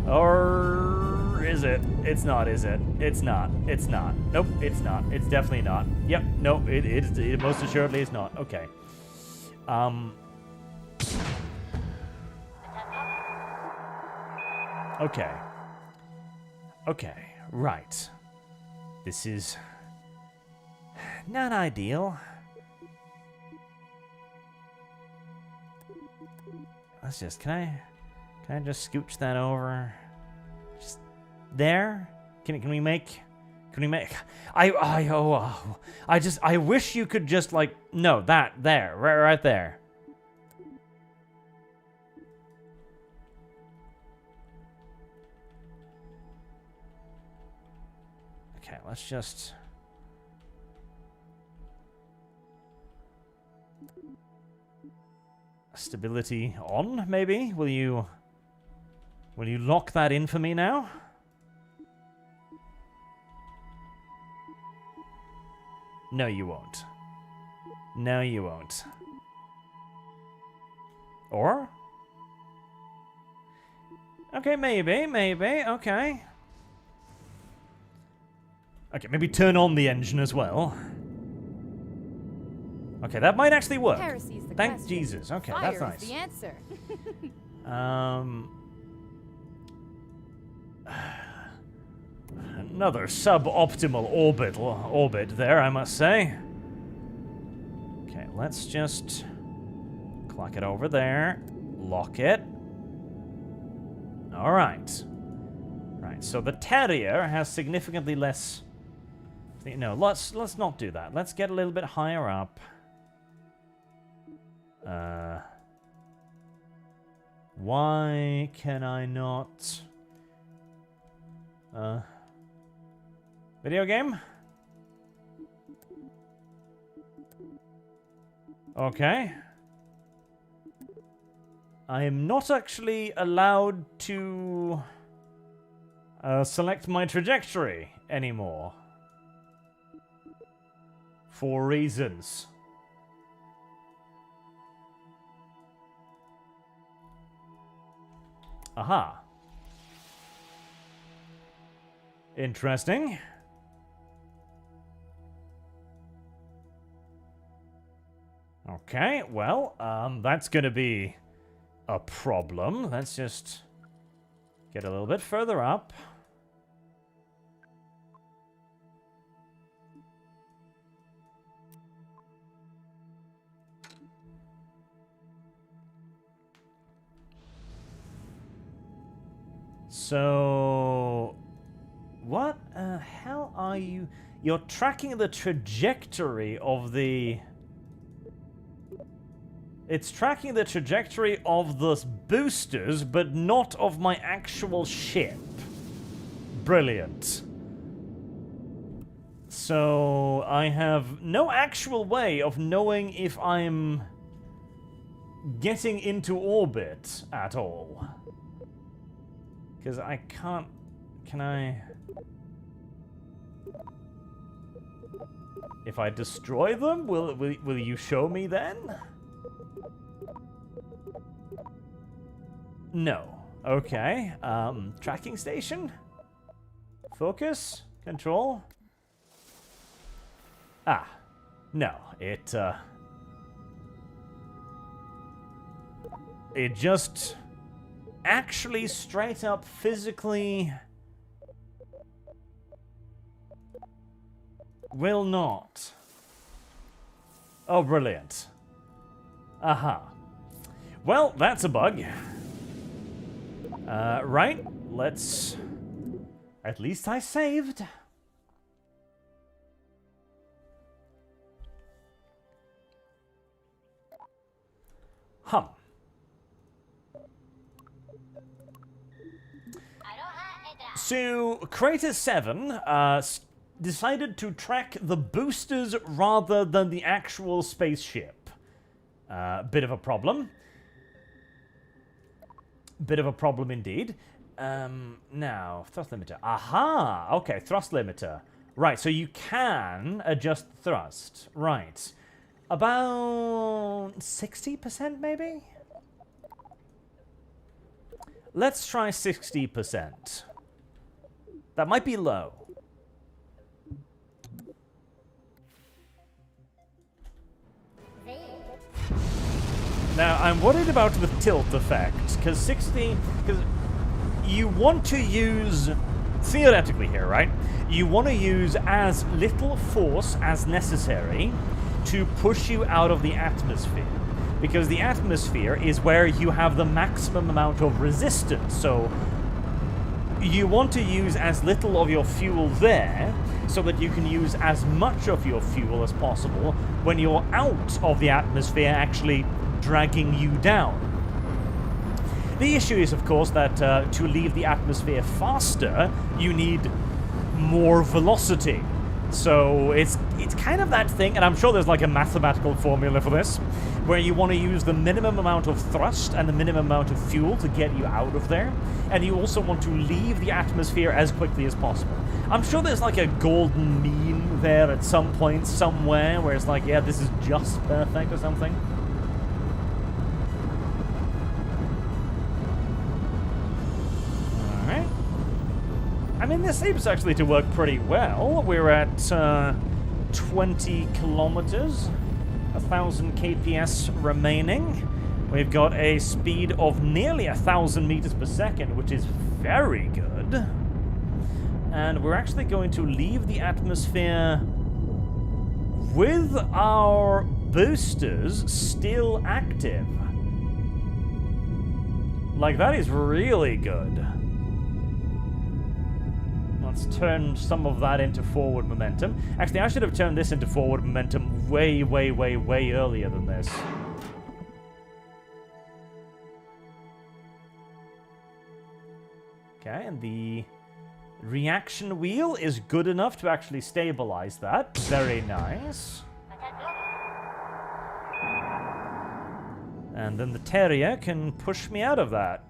Or is it? It's not, is it? It's not. It's not. Nope, it's not. It's definitely not. Yep, nope, it most assuredly is not. Okay. Okay. Okay, right. This is not ideal. Let's just, can I just scooch that over? Just there? Can we make, I wish you could just like, no, that, there, right there. Okay, let's just... Stability on, maybe? Will you lock that in for me now? No, you won't. No, you won't. Or? Okay, maybe, okay. Okay, maybe turn on the engine as well. Okay, that might actually work. Thank question. Jesus. Okay, Fire that's nice. is the answer. Another suboptimal orbit there, I must say. Okay, let's just clock it over there. Lock it. All right. Right, so the Terrier has significantly less... No, let's not do that. Let's get a little bit higher up. Why can I not... Video game? Okay. I am not actually allowed to select my trajectory anymore. For reasons. Aha. Interesting. Okay, well, that's gonna be a problem. Let's just get a little bit further up. So, what the hell are you? You're tracking the trajectory of the... It's tracking the trajectory of the boosters, but not of my actual ship. Brilliant. So, I have no actual way of knowing if I'm getting into orbit at all. Because I can't... Can I... If I destroy them, will you show me then? No. Okay. Tracking station? Focus? Control? Ah. No. It just... actually straight up physically will not. Oh, brilliant. Aha. Well, that's a bug. Right, let's... At least I saved. Hum. So, Crater 7 decided to track the boosters rather than the actual spaceship. Bit of a problem. Bit of a problem indeed. Now, thrust limiter. Aha! Okay, thrust limiter. Right, so you can adjust the thrust. Right. About 60% maybe? Let's try 60%. That might be low. Now, I'm worried about the tilt effect, because you want to use, theoretically here, right? You want to use as little force as necessary to push you out of the atmosphere. Because the atmosphere is where you have the maximum amount of resistance, so you want to use as little of your fuel there so that you can use as much of your fuel as possible when you're out of the atmosphere actually dragging you down. The issue is, of course, that to leave the atmosphere faster, you need more velocity. So it's kind of that thing, and I'm sure there's like a mathematical formula for this, where you want to use the minimum amount of thrust and the minimum amount of fuel to get you out of there, and you also want to leave the atmosphere as quickly as possible. I'm sure there's like a golden mean there at some point, somewhere, where it's like, yeah, this is just perfect or something. Alright. I mean, this seems actually to work pretty well. We're at 20 kilometers, 1,000 kps remaining. We've got a speed of nearly 1,000 meters per second, which is very good. And we're actually going to leave the atmosphere with our boosters still active. Like, that is really good. Let's turn some of that into forward momentum. Actually, I should have turned this into forward momentum way, way, way, way earlier than this. Okay, and the Reaction wheel is good enough to actually stabilize that. Very nice. And then the terrier can push me out of that.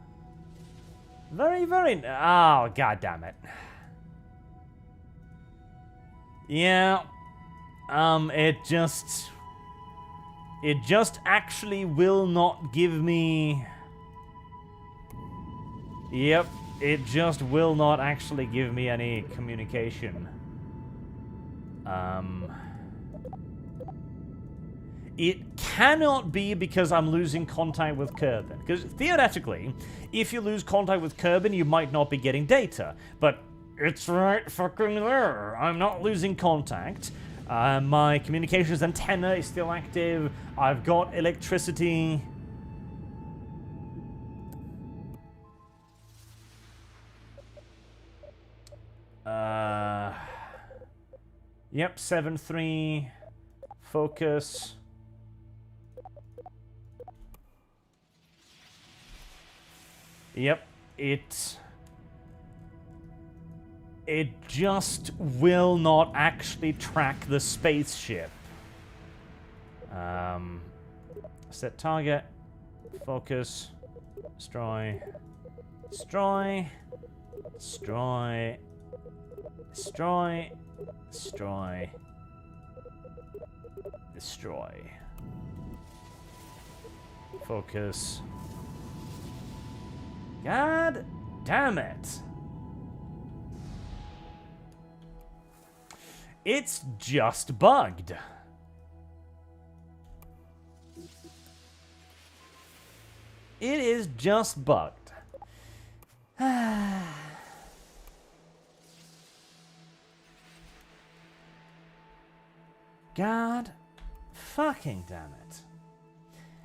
Very, very... Oh, god damn it. Yeah. It just actually will not give me... Yep. It just will not actually give me any communication. It cannot be because I'm losing contact with Kerbin. Because theoretically, if you lose contact with Kerbin, you might not be getting data. But it's right fucking there. I'm not losing contact. My communications antenna is still active. I've got electricity. Yep, 7-3. Focus. Yep, it just will not actually track the spaceship. Set target. Focus. Destroy. Destroy. Destroy. Destroy. Destroy. Destroy. Focus. God damn it. It's just bugged. It is just bugged. God fucking damn it.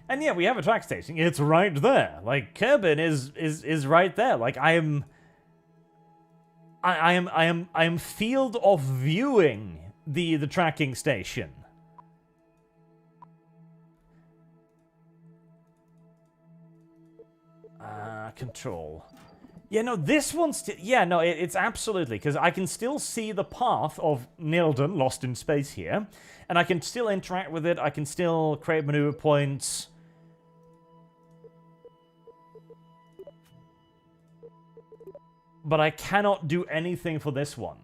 And yeah, we have a track station. It's right there. Like, Kerbin is right there. Like, I am field of viewing the tracking station. Control. Yeah, no, this one's... Yeah, no, it's absolutely... Because I can still see the path of Nilden, lost in space here. And I can still interact with it. I can still create maneuver points. But I cannot do anything for this one.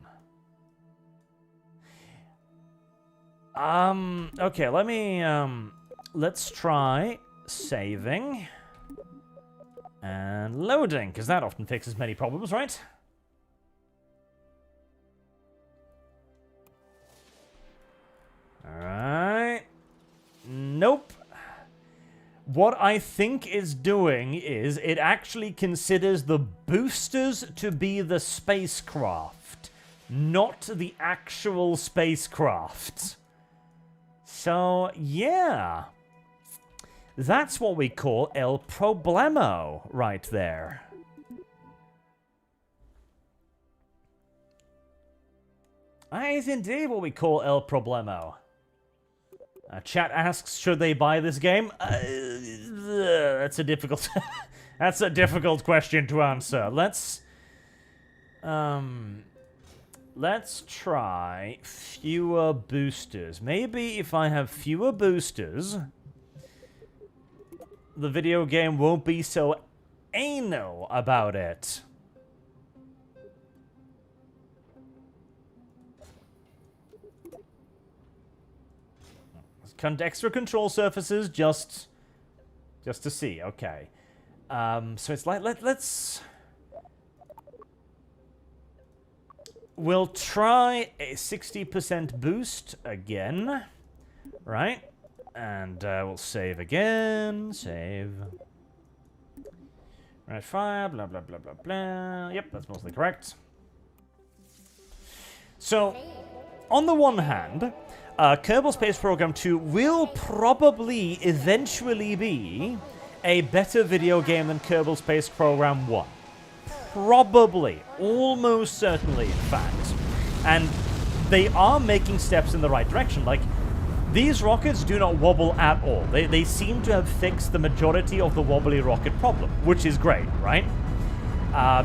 Okay, let me... let's try saving. And loading, because that often fixes many problems, right? Alright. Nope. What I think is doing is it actually considers the boosters to be the spacecraft, not the actual spacecraft. So, yeah. That's what we call el problemo right there. That is indeed what we call el problemo. Chat asks, should they buy this game? That's a difficult... that's a difficult question to answer. Let's try fewer boosters. Maybe if I have fewer boosters... the video game won't be so anal about it. Extra control surfaces just to see. Okay. So it's like let's we'll try a 60% boost again, right? And we'll save again. Save. Right, fire, blah, blah, blah, blah, blah. Yep, that's mostly correct. So, on the one hand, Kerbal Space Program 2 will probably eventually be a better video game than Kerbal Space Program 1. Probably. Almost certainly, in fact. And they are making steps in the right direction. Like, these rockets do not wobble at all. They seem to have fixed the majority of the wobbly rocket problem, which is great, right?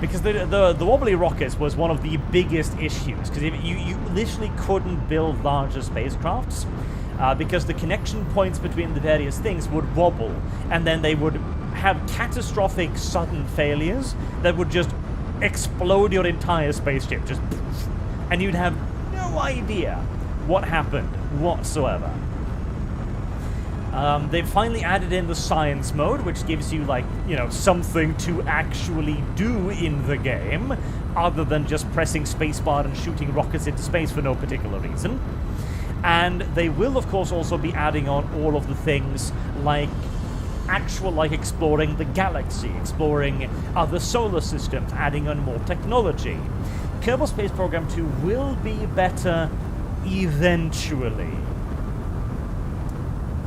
Because the wobbly rockets was one of the biggest issues, because you literally couldn't build larger spacecrafts, because the connection points between the various things would wobble, and then they would have catastrophic sudden failures that would just explode your entire spaceship, just poof, and you'd have no idea what happened whatsoever. They've finally added in the science mode, which gives you, like, you know, something to actually do in the game, other than just pressing spacebar and shooting rockets into space for no particular reason. And they will, of course, also be adding on all of the things like exploring the galaxy, exploring other solar systems, adding on more technology. Kerbal Space Program 2 will be better eventually.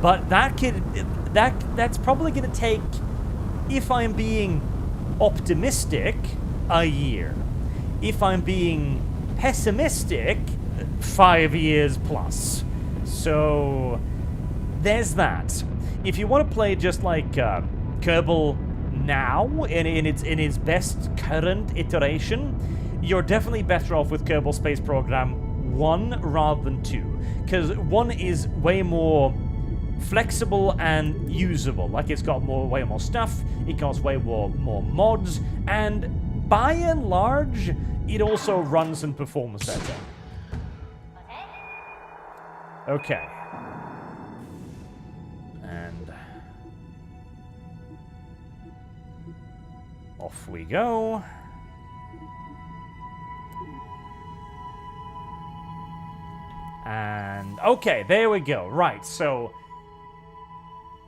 But that's probably going to take, if I'm being optimistic, a year. If I'm being pessimistic, 5 years plus. So there's that. If you want to play just like Kerbal now in its best current iteration, you're definitely better off with Kerbal Space Program 1 rather than 2, because 1 is way more flexible and usable. Like, it's got way more stuff, it got way more mods, and by and large, it also runs and performs better. Okay. And off we go. And okay, there we go. Right, so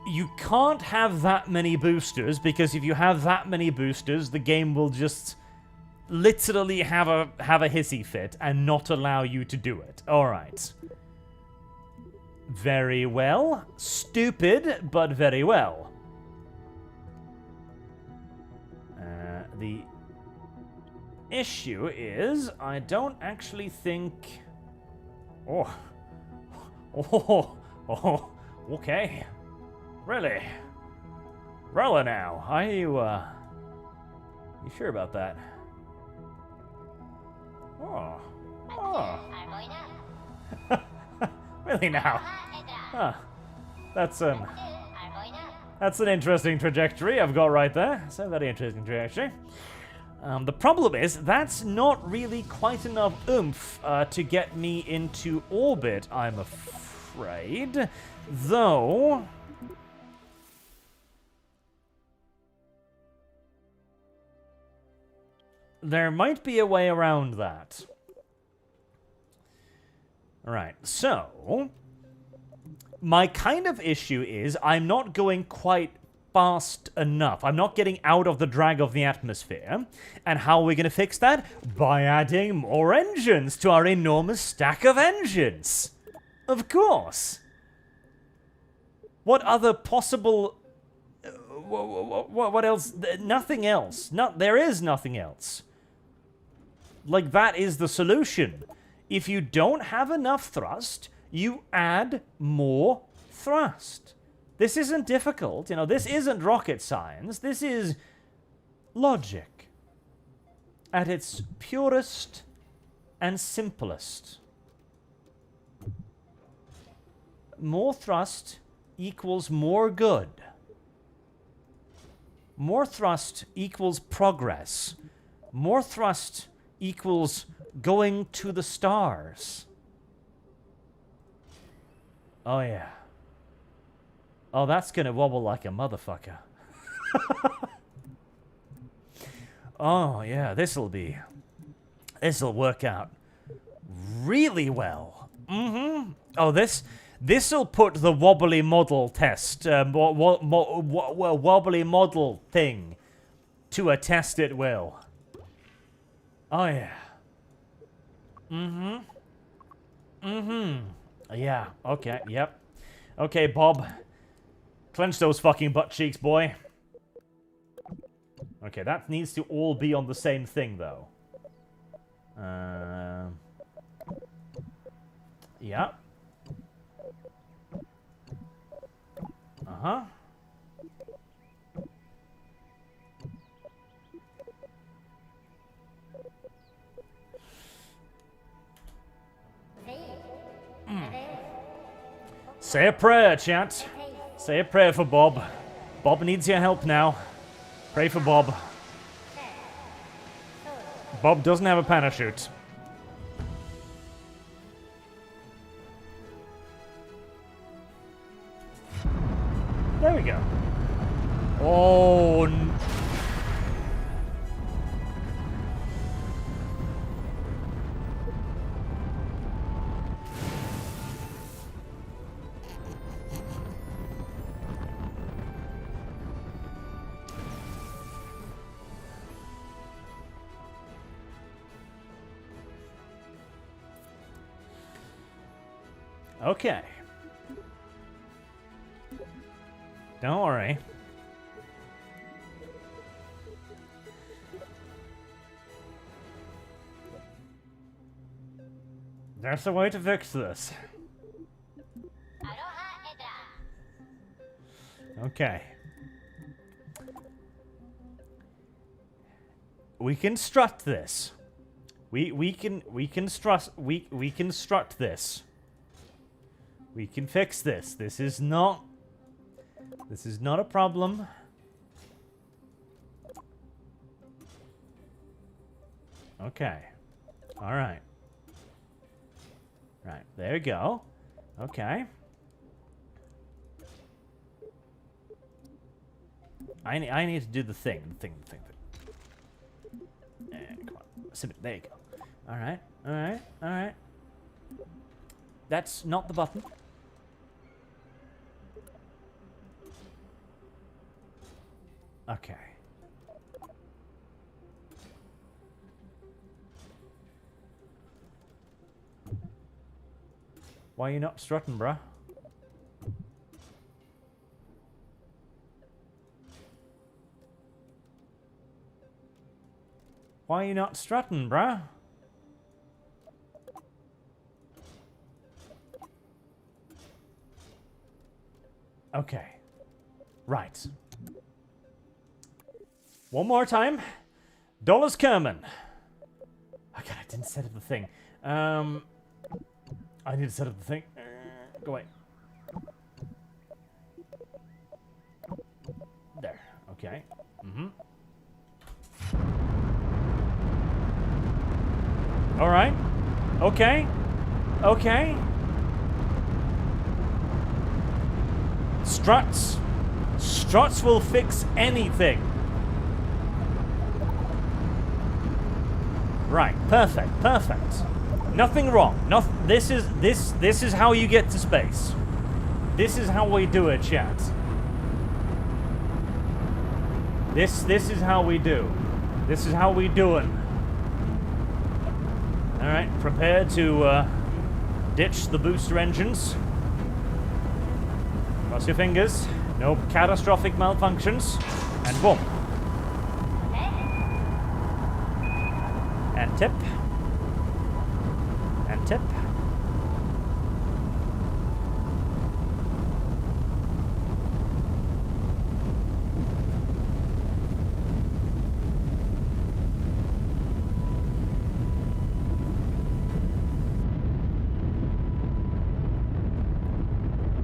you can't have that many boosters, because if you have that many boosters, the game will just literally have a hissy fit and not allow you to do it. All right. Very well. Stupid, but very well. The issue is, I don't actually think... Oh, okay. Really? Really now? Are you, you sure about that? Oh. Really now? Huh. That's an interesting trajectory I've got right there. It's a very interesting trajectory. The problem is, that's not really quite enough oomph to get me into orbit, I'm afraid. Though... there might be a way around that. Right, so... my kind of issue is, I'm not going quite fast enough. I'm not getting out of the drag of the atmosphere. And how are we going to fix that? By adding more engines to our enormous stack of engines. Of course. What other possible... what else? Nothing else. There is nothing else. Like, that is the solution. If you don't have enough thrust, you add more thrust. This isn't difficult, you know, this isn't rocket science, this is logic at its purest and simplest. More thrust equals more good. More thrust equals progress. More thrust equals going to the stars. Oh, yeah. Oh, that's gonna wobble like a motherfucker. Oh, yeah, this'll work out really well. Mm-hmm. Oh, this'll put the wobbly model test, wobbly model thing to a test, it will. Oh, yeah. Mm-hmm. Mm-hmm. Yeah, okay, yep. Okay, Bob. Clench those fucking butt cheeks, boy. Okay, that needs to all be on the same thing, though. Yeah. Uh-huh. Say a prayer, chat. Say a prayer for Bob. Bob needs your help now. Pray for Bob. Bob doesn't have a parachute. There we go. Oh, okay. Don't worry. There's a way to fix this. Okay. We can strut this. We can strut this. We can fix this. This is not a problem. Okay. All right. Right, there we go. Okay. I need to do the thing. Come on. There you go. All right. That's not the button. Okay. Why are you not strutting, bruh? Why are you not strutting, bruh? Okay. Right. One more time. Dollars Kerbin. Okay, I didn't set up the thing. I need to set up the thing. Go away. There. Okay. All right. Okay. Okay. Struts. Struts will fix anything. Right. Perfect. Perfect. Nothing wrong. This is how you get to space. This is how we do it, chat. This is how we do. This is how we doing. All right, prepare to ditch the booster engines. Cross your fingers. No catastrophic malfunctions. And boom. And tip. And tip.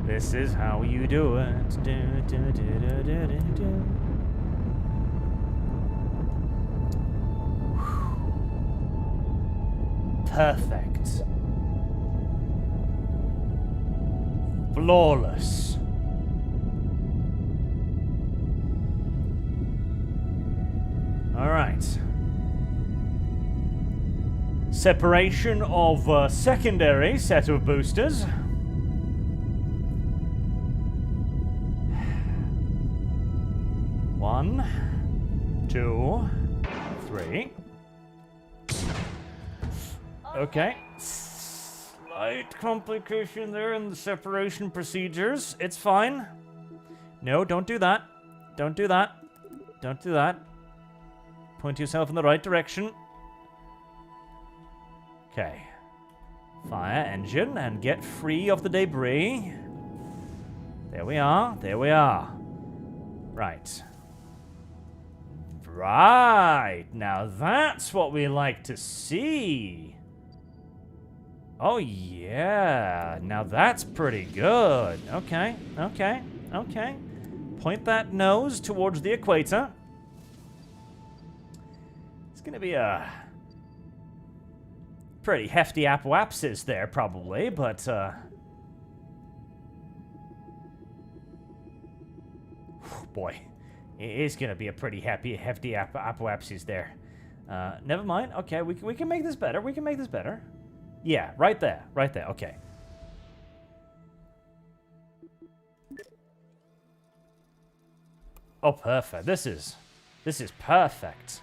This is how you do it. Do, do, do, do, do, do, do. Perfect. Flawless. All right. Separation of secondary set of boosters. One, 2, 3. Okay. Slight complication there in the separation procedures. It's fine. No, don't do that. Don't do that. Don't do that. Point yourself in the right direction. Okay. Fire engine and get free of the debris. There we are. There we are. Right. Right, now that's what we like to see. Oh, yeah. Now that's pretty good. Okay, okay, okay. Point that nose towards the equator. It's going to be a pretty hefty apoapsis there, probably, but, boy, it is going to be a pretty hefty apoapsis there. Never mind. Okay, we can make this better. We can make this better. Yeah, right there. Right there. Okay. Oh, perfect. This is perfect.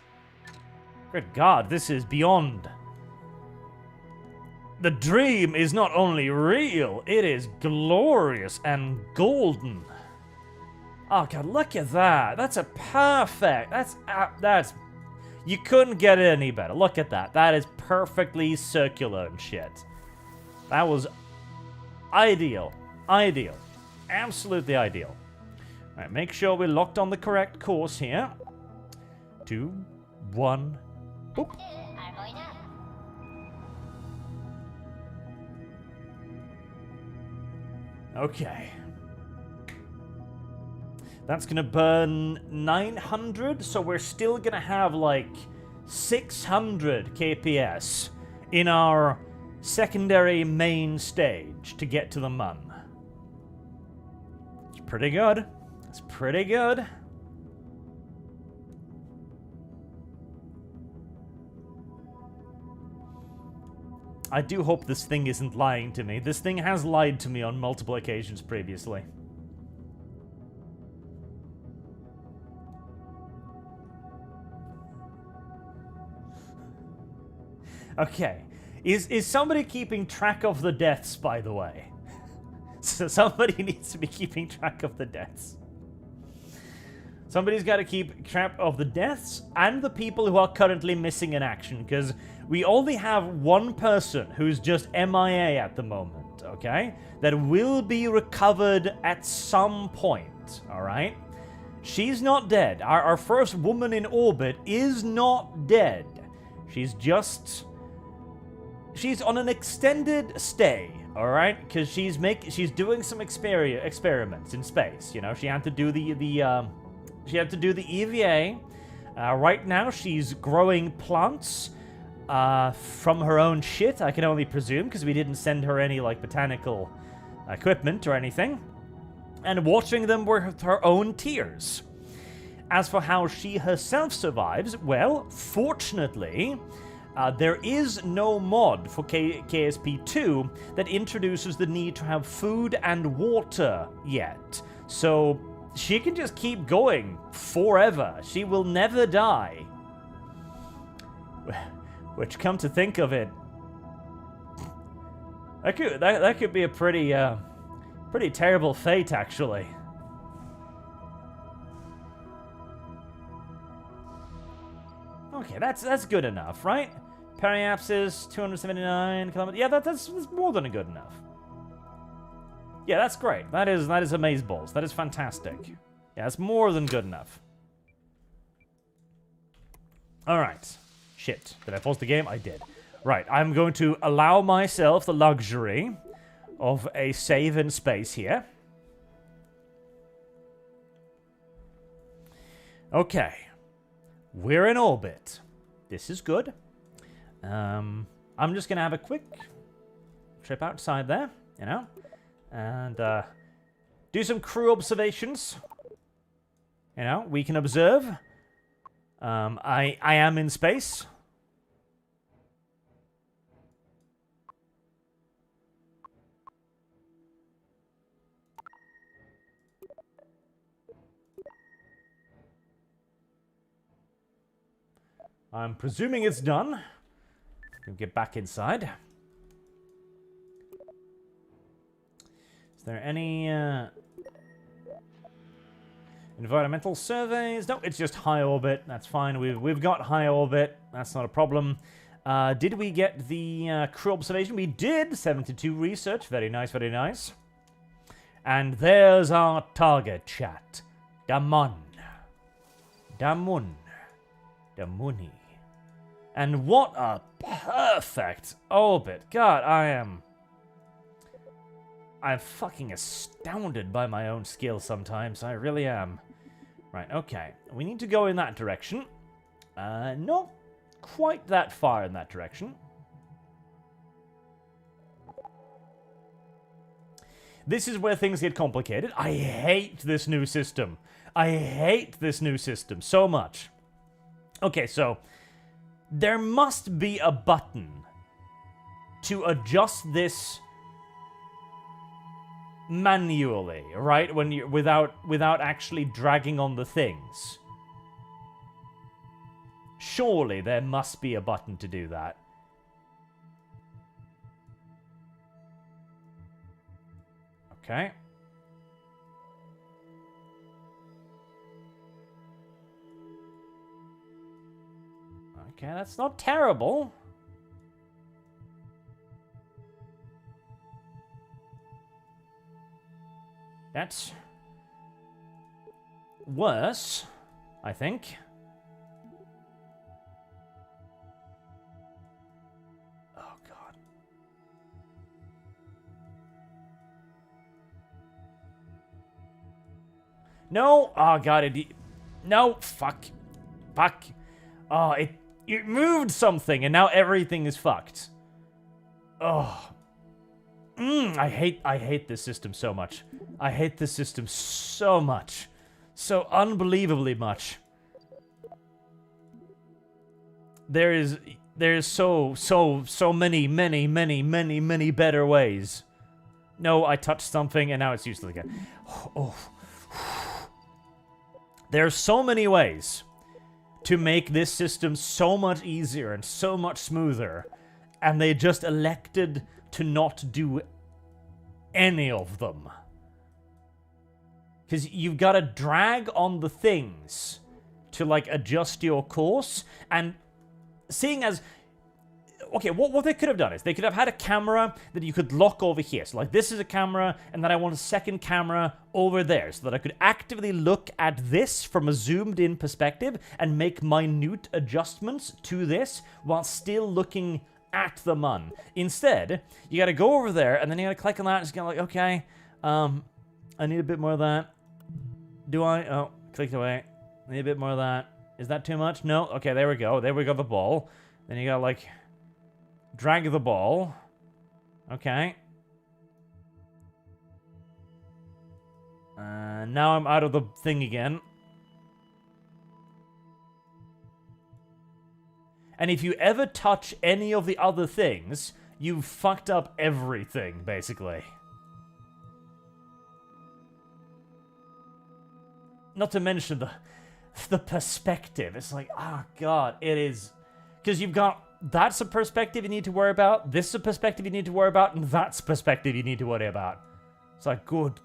Good God, this is beyond. The dream is not only real, it is glorious and golden. Oh God, look at that. That's a perfect. That's. You couldn't get it any better. Look at that. That is perfectly circular and shit. That was ideal. Ideal. Absolutely ideal. All right, make sure we're locked on the correct course here. 2, 1, boop. Okay. That's going to burn 900, so we're still going to have like 600 kps in our secondary main stage to get to the Mun. It's pretty good. It's pretty good. I do hope this thing isn't lying to me. This thing has lied to me on multiple occasions previously. Okay. Is somebody keeping track of the deaths, by the way? So somebody needs to be keeping track of the deaths. Somebody's got to keep track of the deaths and the people who are currently missing in action, because we only have one person who's just MIA at the moment, okay? That will be recovered at some point, alright? She's not dead. Our first woman in orbit is not dead. She's just... She's on an extended stay, all right? Because she's doing some experiments in space. You know, she had to do the EVA. Right now, she's growing plants from her own shit. I can only presume, because we didn't send her any like botanical equipment or anything, and watering them with her own tears. As for how she herself survives, well, fortunately. There is no mod for KSP2 that introduces the need to have food and water yet. So she can just keep going forever. She will never die. Which, come to think of it, that could be a pretty terrible fate, actually. Okay, that's good enough, right? Periapsis, 279 kilometers. Yeah, that's more than good enough. Yeah, that's great. That is amazeballs. That is fantastic. Yeah, that's more than good enough. All right. Shit. Did I pause the game? I did. Right. I'm going to allow myself the luxury of a save in space here. Okay. We're in orbit. This is good. I'm just going to have a quick trip outside there, you know, and do some crew observations. You know, we can observe. I am in space. I'm presuming it's done. Can get back inside. Is there any environmental surveys? No, it's just high orbit. That's fine. We've got high orbit. That's not a problem. Did we get the crew observation? We did. 72 research. Very nice, very nice. And there's our target, chat. Damun. Damun. Damuni. And what a perfect orbit. God, I'm fucking astounded by my own skill sometimes. I really am. Right, okay. We need to go in that direction. Not quite that far in that direction. This is where things get complicated. I hate this new system. I hate this new system so much. Okay, so there must be a button to adjust this manually, right? When you without actually dragging on the things. Surely there must be a button to do that. Okay. Okay, that's not terrible. That's worse, I think. Oh, God. No! Oh, God, no, fuck. Fuck. Oh, it moved something, and now everything is fucked. Oh. I hate this system so much. I hate this system so much. So unbelievably much. There's so many better ways. No, I touched something and now it's useless again. Oh. There's so many ways to make this system so much easier and so much smoother, and they just elected to not do any of them. Because you've got to drag on the things to, like, adjust your course, and seeing as... Okay, what they could have done is they could have had a camera that you could lock over here. So, like, this is a camera, and then I want a second camera over there, so that I could actively look at this from a zoomed-in perspective and make minute adjustments to this while still looking at the mun. Instead, you gotta go over there, and then you gotta click on that, and it's gonna like, okay, I need a bit more of that. Do I? Oh, clicked away. I need a bit more of that. Is that too much? No? Okay, there we go. There we go, the ball. Then you gotta, like, drag the ball. Okay. Now I'm out of the thing again. And if you ever touch any of the other things, you've fucked up everything, basically. Not to mention the perspective. It's like, oh God, it is... Because you've got... That's a perspective you need to worry about, this is a perspective you need to worry about, and that's a perspective you need to worry about. It's like, good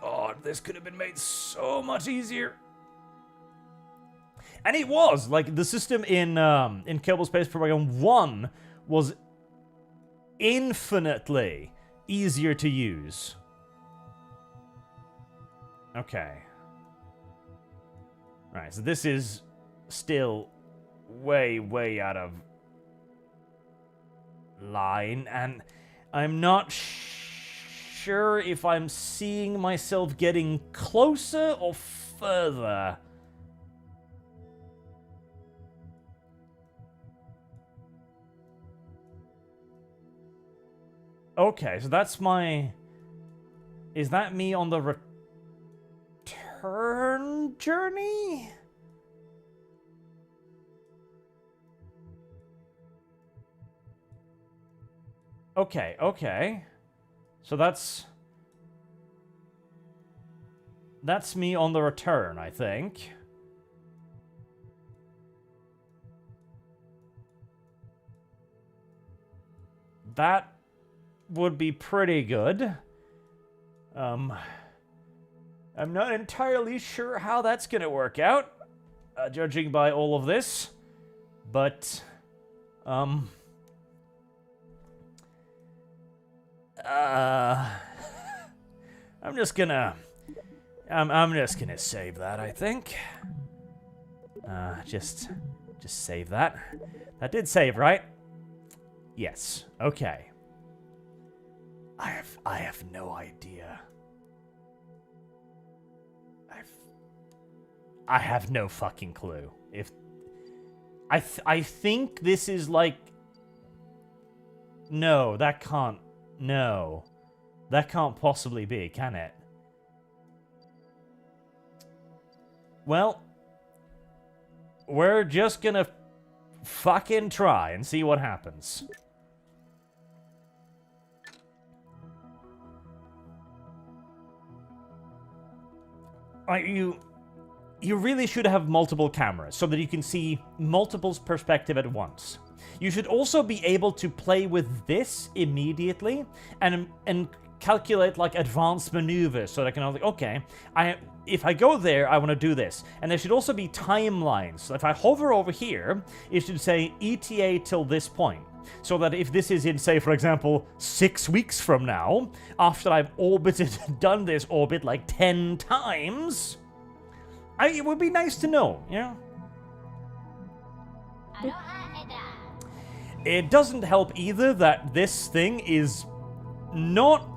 God, this could have been made so much easier. And it was, like, the system in Kerbal Space Program 1 was infinitely easier to use. Okay. Right, so this is still way out of line, and I'm not sure if I'm seeing myself getting closer or further. Okay, so that's my... Is that me on the return journey? Okay, okay. So that's me on the return, I think. That would be pretty good. I'm not entirely sure how that's gonna work out, judging by all of this, but, I'm just gonna save that, I think. Just Just save that. That did save, right? Yes. Okay. I have no idea. I have no fucking clue. If I think this is like, no, that can't. No, that can't possibly be, can it? Well, we're just gonna fucking try and see what happens. You really should have multiple cameras so that you can see multiple perspectives at once. You should also be able to play with this immediately and calculate like advanced maneuvers so that I can like, okay, if I go there, I want to do this. And there should also be timelines. So if I hover over here, it should say ETA till this point. So that if this is in, say, for example, 6 weeks from now, after I've done this orbit like 10 times, it would be nice to know, you know? It doesn't help either that this thing is not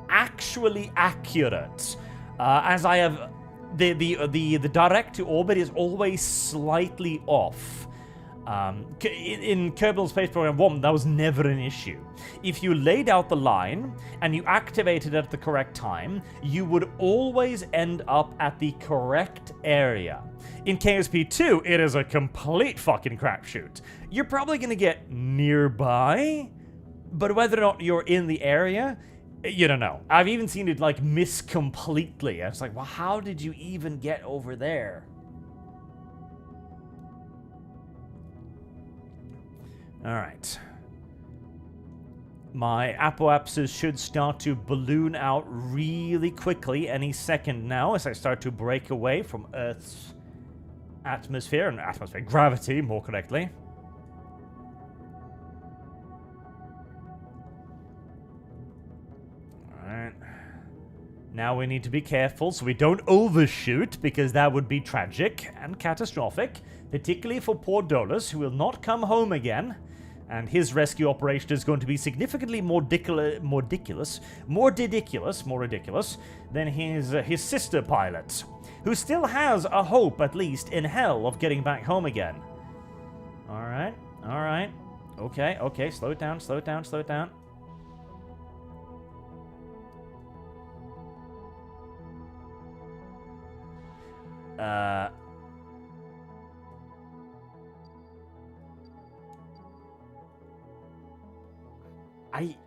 actually accurate. As I have, the direct to orbit is always slightly off. In Kerbal Space Program 1, that was never an issue. If you laid out the line and you activated it at the correct time, you would always end up at the correct area. In KSP2, it is a complete fucking crapshoot. You're probably going to get nearby, but whether or not you're in the area, you don't know. I've even seen it like miss completely. I was like, well, how did you even get over there? Alright. My apoapses should start to balloon out really quickly any second now as I start to break away from Earth's atmosphere, and atmospheric gravity, more correctly. Alright. Now we need to be careful so we don't overshoot, because that would be tragic and catastrophic, particularly for poor Dolus, who will not come home again. And his rescue operation is going to be significantly more ridiculous than his sister pilot, who still has a hope, at least in hell, of getting back home again. All right. Okay, slow it down.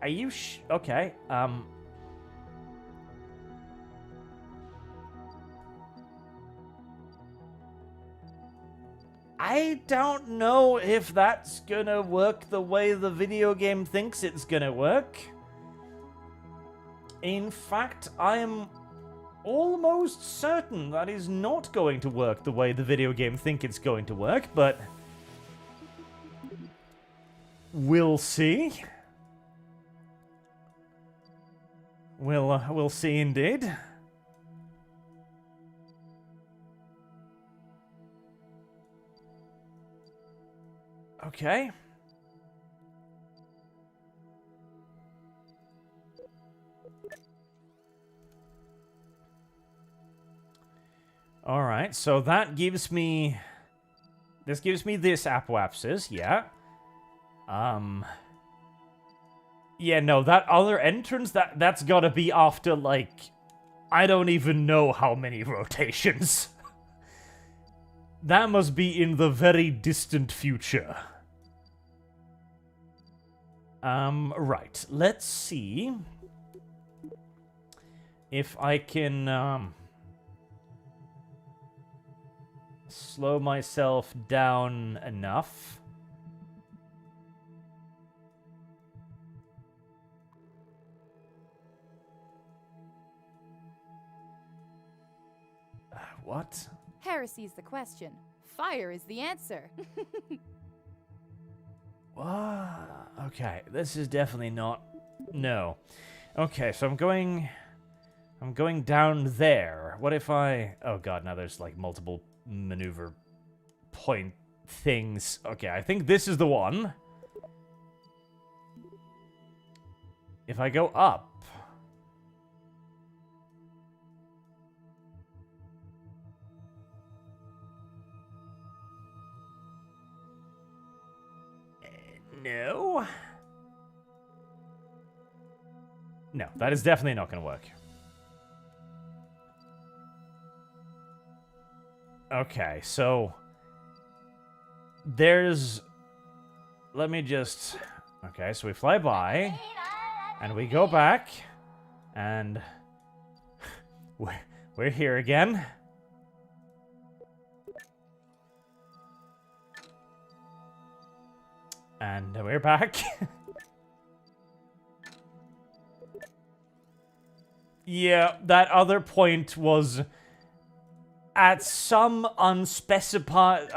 Are you okay, I don't know if that's gonna work the way the video game thinks it's gonna work. In fact, I am almost certain that is not going to work the way the video game think it's going to work, but we'll see. We'll see indeed. Okay. All right, so that gives me... This gives me this apoapsis, yeah. Yeah, no, that other entrance, that's gotta be after, like, I don't even know how many rotations. That must be in the very distant future. Right, let's see if I can, slow myself down enough. What? Heresy's the question. Fire is the answer. Okay, this is definitely not... No. Okay, so I'm going down there. What if I... Oh god, now there's like multiple maneuver point things. Okay, I think this is the one. If I go up... No. No, that is definitely not going to work. Okay, so... There's... Let me just... Okay, so we fly by... And we go back... And... We're here again. And we're back. Yeah, that other point was at some unspecified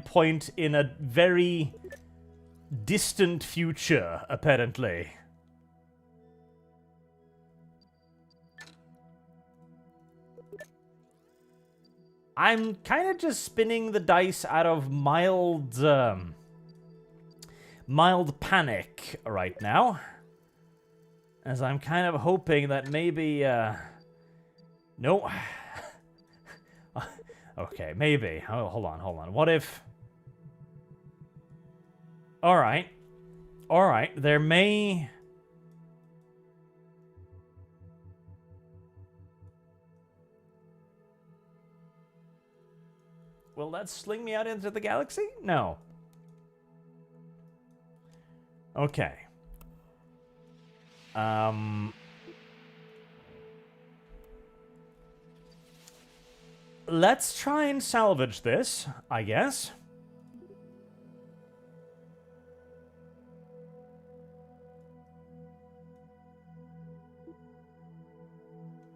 point in a very distant future, apparently. I'm kind of just spinning the dice out of mild panic right now. As I'm kind of hoping that maybe, no. Okay, maybe. Oh, hold on. What if... Alright, there may... Will that sling me out into the galaxy? No. Okay. Let's try and salvage this, I guess.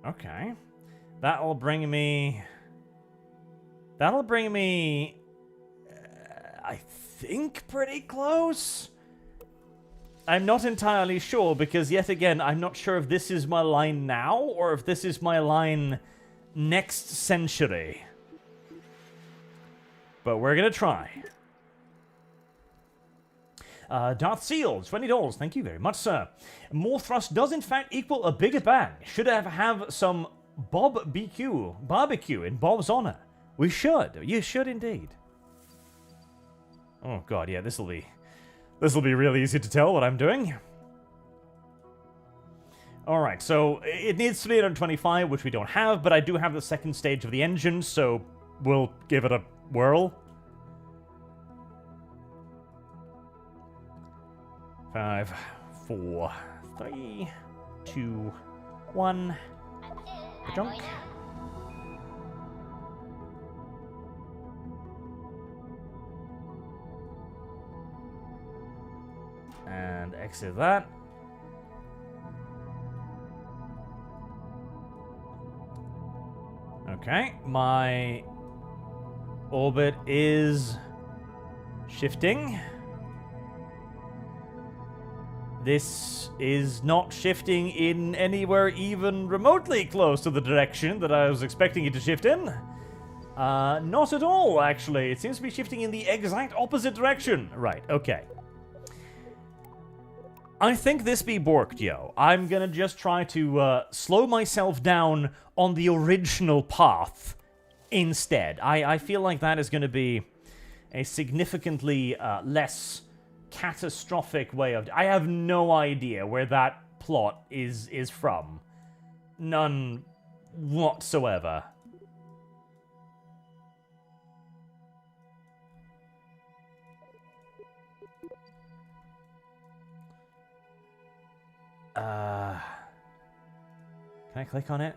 Okay. That'll bring me, I think, pretty close. I'm not entirely sure, because yet again, I'm not sure if this is my line now, or if this is my line next century. But we're gonna try. Darth Seal, $20. Thank you very much, sir. More thrust does in fact equal a bigger bang. Should have some barbecue in Bob's honor. We should. You should indeed. Oh god, yeah, this'll be really easy to tell what I'm doing. Alright, so it needs 325, which we don't have, but I do have the second stage of the engine, so we'll give it a whirl. 5, 4, 3, 2, 1. Junk. And exit that. Okay, my orbit is shifting. This is not shifting in anywhere even remotely close to the direction that I was expecting it to shift in. Not at all, actually. It seems to be shifting in the exact opposite direction. Right, okay. I think this be borked, yo. I'm gonna just try to slow myself down on the original path instead. I feel like that is gonna be a significantly less catastrophic way of... I have no idea where that plot is from. None whatsoever. Can I click on it?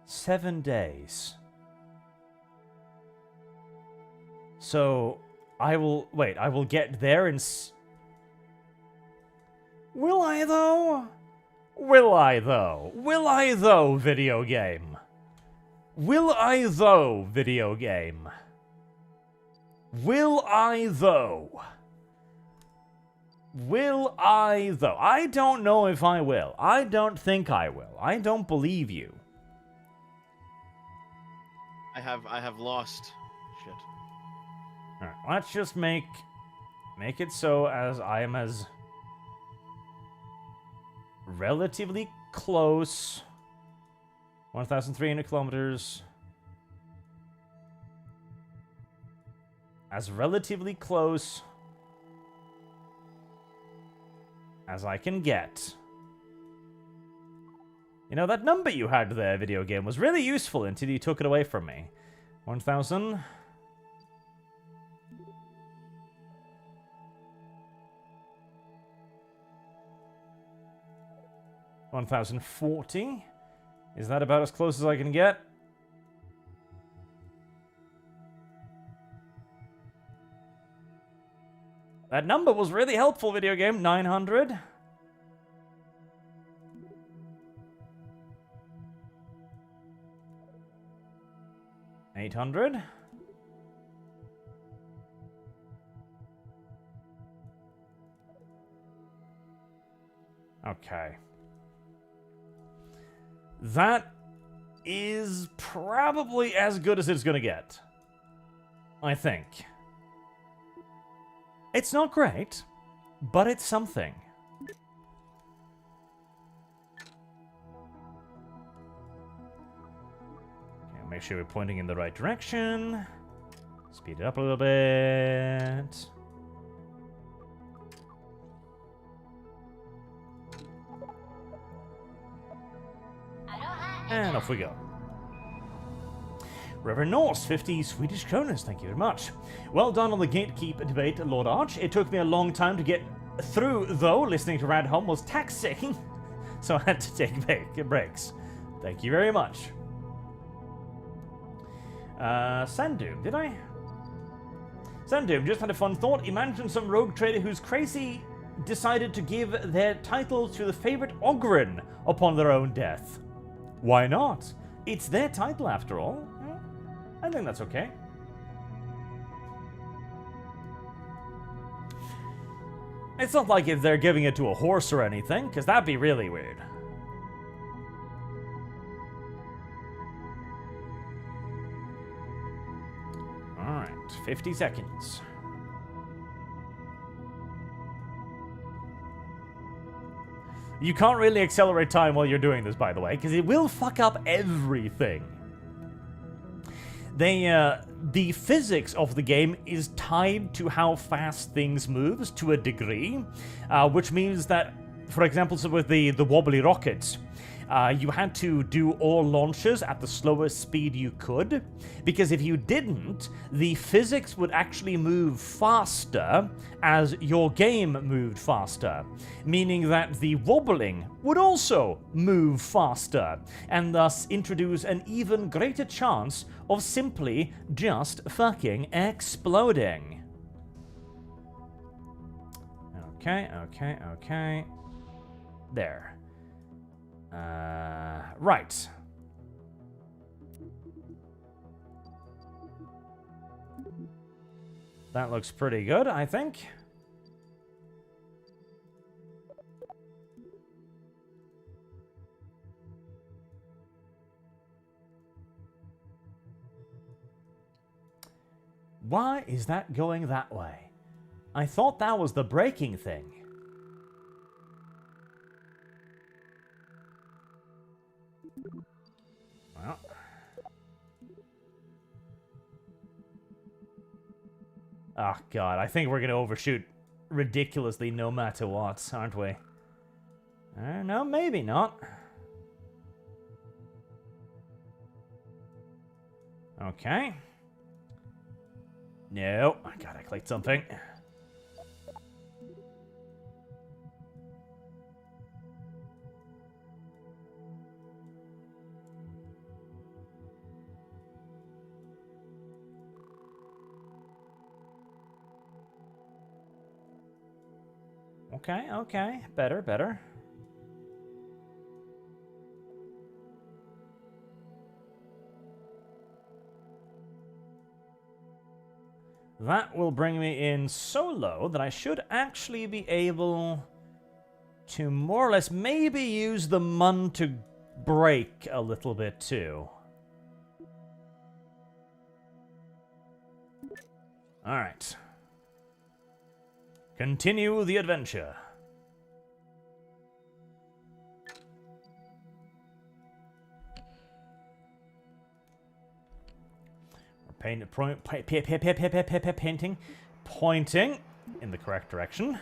7 days. So, I will get there in Will I though? Will I though? Will I though, video game? Will I though, video game? Will I though? Will I, though? I don't know if I will. I don't think I will. I don't believe you. I have lost. Shit. Alright, let's just make it so as I am as relatively close. 1,300 kilometers. As relatively close as I can get. You know, that number you had there, video game, was really useful until you took it away from me. 1,000. $1,040. Is that about as close as I can get? That number was really helpful, video game. 900. $800. Okay. That is probably as good as it's gonna get. I think. It's not great, but it's something. Okay, make sure we're pointing in the right direction. Speed it up a little bit. And off we go. Reverend Norse, 50 Swedish kroners, thank you very much. Well done on the gatekeep debate, Lord Arch. It took me a long time to get through, though. Listening to Radhom was taxing, so I had to take breaks. Thank you very much. Sandoom, did I? Sandoom, just had a fun thought. Imagine some rogue trader who's crazy decided to give their title to the favorite Ogryn upon their own death. Why not? It's their title after all. I think that's okay. It's not like if they're giving it to a horse or anything, because that'd be really weird. Alright, 50 seconds. You can't really accelerate time while you're doing this, by the way, because it will fuck up everything. The physics of the game is tied to how fast things moves to a degree, which means that, for example, so with the wobbly rockets, you had to do all launches at the slowest speed you could, because if you didn't, the physics would actually move faster as your game moved faster, meaning that the wobbling would also move faster, and thus introduce an even greater chance of simply just fucking exploding. Okay. There. Right. That looks pretty good, I think. Why is that going that way? I thought that was the braking thing. Well. Oh, God. I think we're going to overshoot ridiculously no matter what, aren't we? No, maybe not. Okay. No. God, I clicked something. Okay. Better. That will bring me in so low that I should actually be able to more or less maybe use the mun to brake a little bit too. Alright. Continue the adventure. Pointing in the correct direction.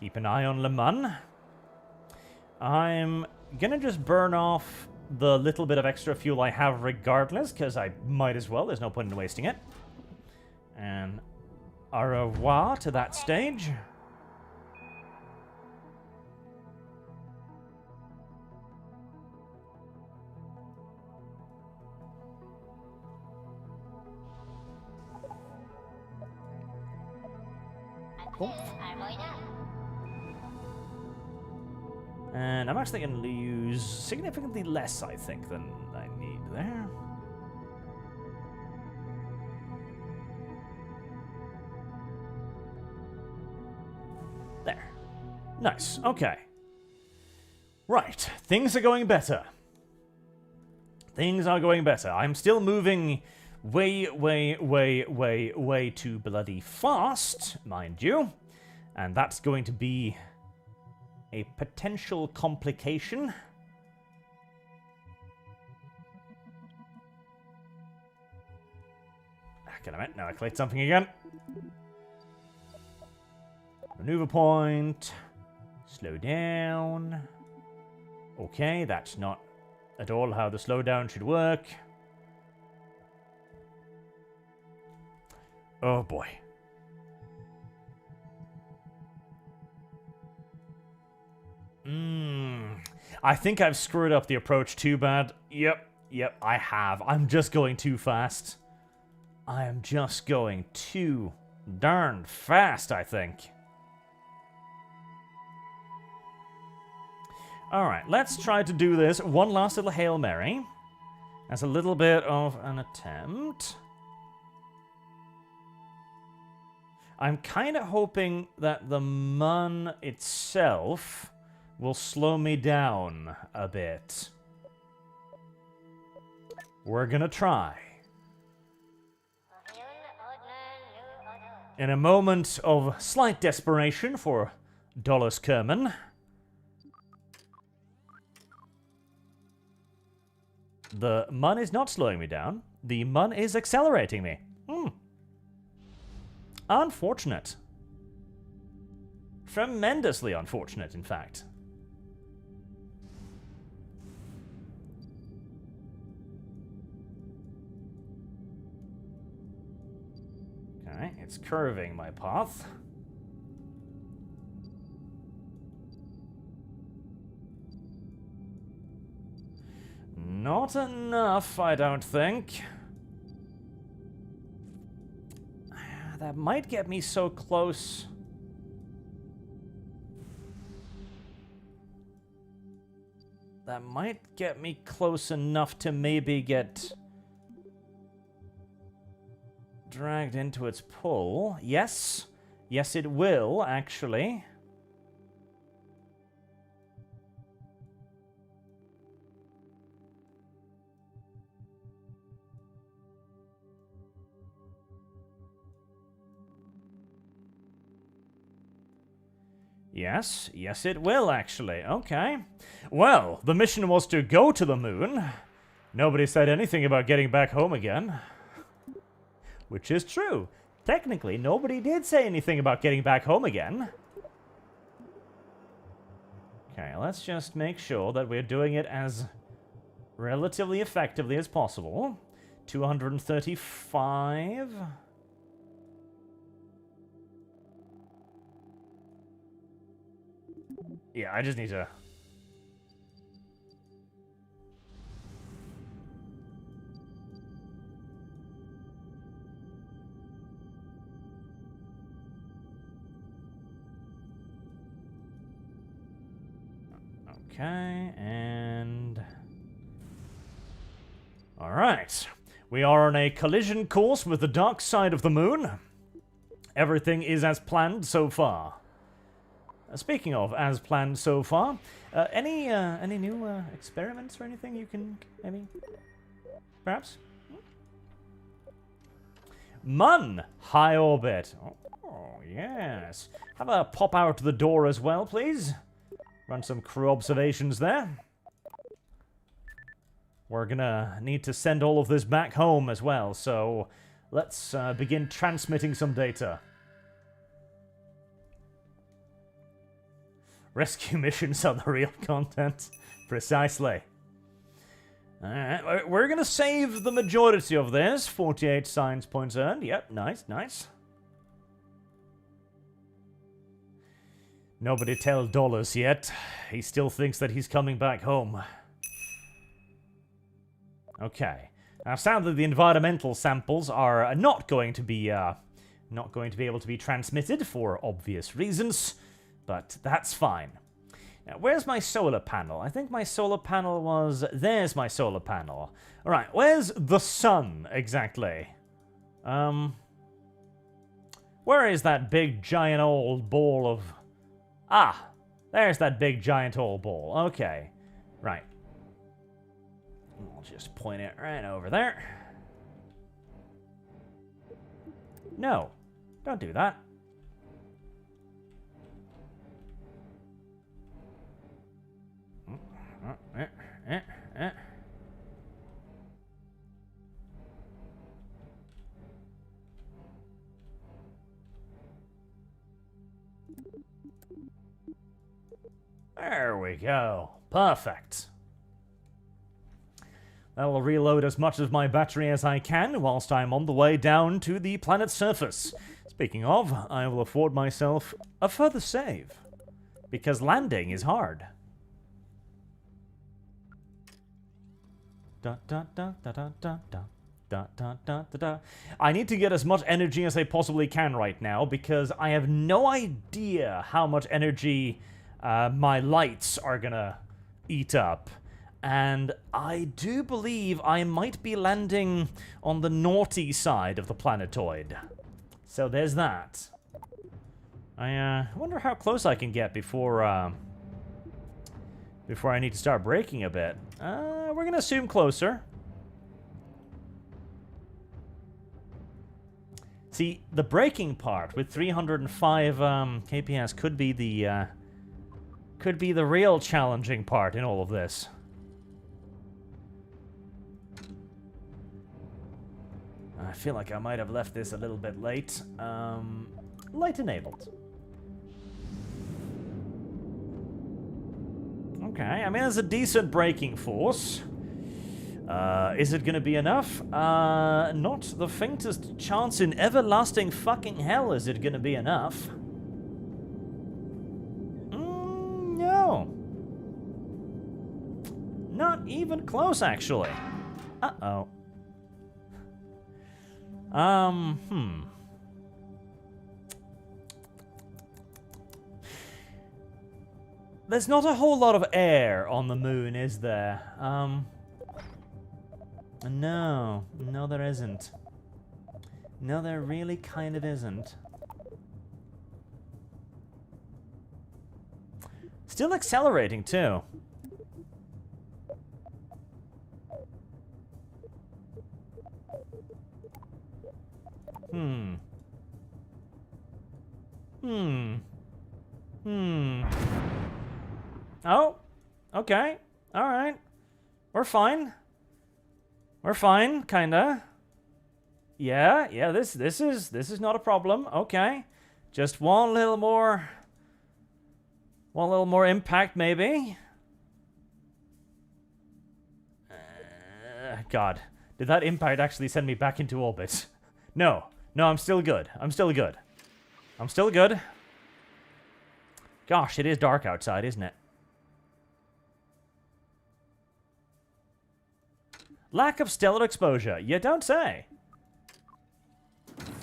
Keep an eye on Le Mans. I'm gonna just burn off the little bit of extra fuel I have regardless, because I might as well. There's no point in wasting it. And au revoir to that stage. Cool. And I'm actually going to use significantly less, I think, than I need there. There. Nice. Okay. Right. Things are going better. Things are going better. I'm still moving way too bloody fast, mind you. And that's going to be a potential complication. Back in a minute. Now I collect something again. Maneuver point. Slow down. Okay, that's not at all how the slowdown should work. Oh boy. I think I've screwed up the approach too bad. Yep, I have. I'm just going too fast. I am just going too darn fast, I think. Alright, let's try to do this one last little Hail Mary. As a little bit of an attempt. I'm kind of hoping that the mun itself will slow me down a bit. We're gonna try. In a moment of slight desperation for Dolus Kerman, the mun is not slowing me down. The mun is accelerating me. Unfortunate. Tremendously unfortunate, in fact. Okay, it's curving my path. Not enough, I don't think. That might get me so close. That might get me close enough to maybe get dragged into its pull. Yes. Yes, it will, actually. Yes, yes it will, actually. Okay. Well, the mission was to go to the moon. Nobody said anything about getting back home again. Which is true. Technically, nobody did say anything about getting back home again. Okay, let's just make sure that we're doing it as relatively effectively as possible. 235... Yeah, I just need to... Okay, and... Alright. We are on a collision course with the dark side of the moon. Everything is as planned so far. Speaking of as planned so far, any new experiments or anything you can maybe, perhaps? Mun, high orbit. Oh, yes. Have a pop out the door as well, please. Run some crew observations there. We're gonna need to send all of this back home as well, so let's begin transmitting some data. Rescue missions are the real content. Precisely. Alright, we're gonna save the majority of this. 48 science points earned. Yep, nice, nice. Nobody tell Dollars yet. He still thinks that he's coming back home. Okay. Now, sadly, the environmental samples are not going to be able to be transmitted for obvious reasons, but that's fine. Now, where's my solar panel? I think my solar panel was... There's my solar panel. Alright, where's the sun, exactly? Where is that big, giant, old ball of... Ah! There's that big, giant, old ball. Okay. Right. I'll just point it right over there. No. Don't do that. There we go. Perfect. That'll reload as much of my battery as I can whilst I'm on the way down to the planet's surface. Speaking of, I will afford myself a further save, because landing is hard. I need to get as much energy as I possibly can right now, because I have no idea how much energy my lights are gonna eat up. And I do believe I might be landing on the naughty side of the planetoid. So there's that. I wonder how close I can get before I need to start braking a bit. We're gonna assume closer. See, the braking part with 305 kps could be the real challenging part in all of this. I feel like I might have left this a little bit late. Light enabled. Okay, I mean, there's a decent braking force. Is it gonna be enough? Not the faintest chance in everlasting fucking hell is it gonna be enough. No. Not even close, actually. Uh-oh. There's not a whole lot of air on the moon, is there? No. No, there isn't. No, there really kind of isn't. Still accelerating, too. Oh, okay. All right. We're fine. We're fine, kinda. Yeah, this is not a problem. Okay. Just one little more impact, maybe. God. Did that impact actually send me back into orbit? No. No, I'm still good. I'm still good. I'm still good. Gosh, it is dark outside, isn't it? Lack of stellar exposure. You don't say.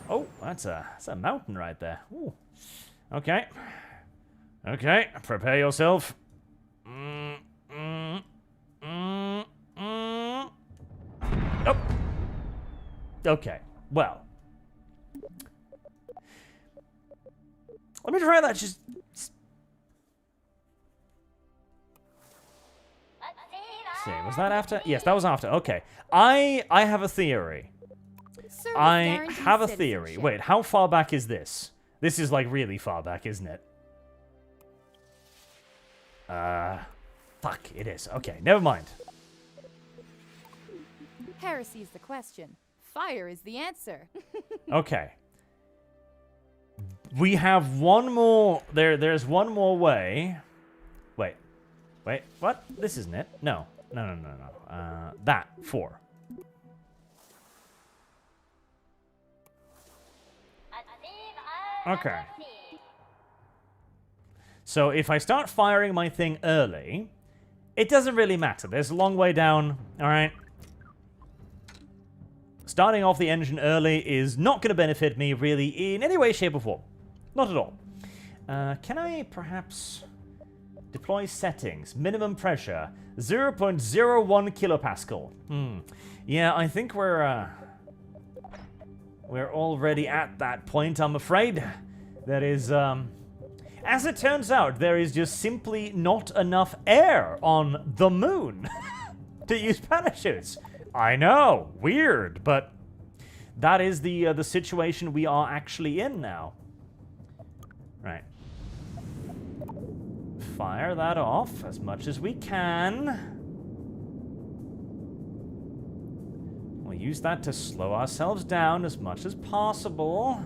Oh, that's a mountain right there. Ooh. Okay. Okay, prepare yourself. Oh. Okay, well. Let me try that. Just... See, was that after? Yes, that was after. Okay. I have a theory. Service I guarantees have a theory. citizenship. Wait, how far back is this? This is like really far back, isn't it? Fuck, it is. Okay, never mind. Heresy's the question. Fire is the answer. Okay. We have one more... There's one more way. Wait. Wait, what? This isn't it. No. No. That. 4. Okay. So if I start firing my thing early, it doesn't really matter. There's a long way down. Alright. Starting off the engine early is not going to benefit me really in any way, shape, or form. Not at all. Can I perhaps deploy settings? Minimum pressure, 0.01 kilopascal. Yeah, I think we're already at that point, I'm afraid. That is, as it turns out, there is just simply not enough air on the moon to use parachutes. I know, weird, but that is the situation we are actually in now. Right. Fire that off as much as we can. We'll use that to slow ourselves down as much as possible.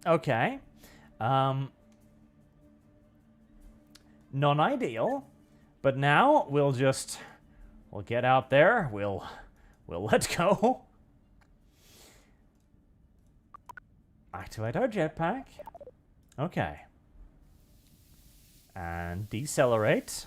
Okay. Non-ideal. But now we'll get out there. We'll let go. Activate our jetpack. Okay. And decelerate.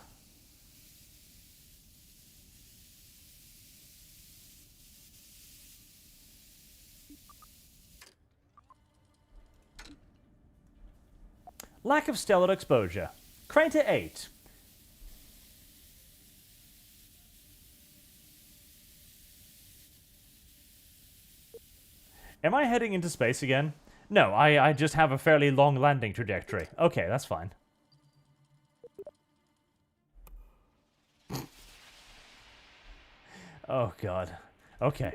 Lack of stellar exposure. Crater 8. Am I heading into space again? No, I just have a fairly long landing trajectory. Okay, that's fine. Oh, God. Okay.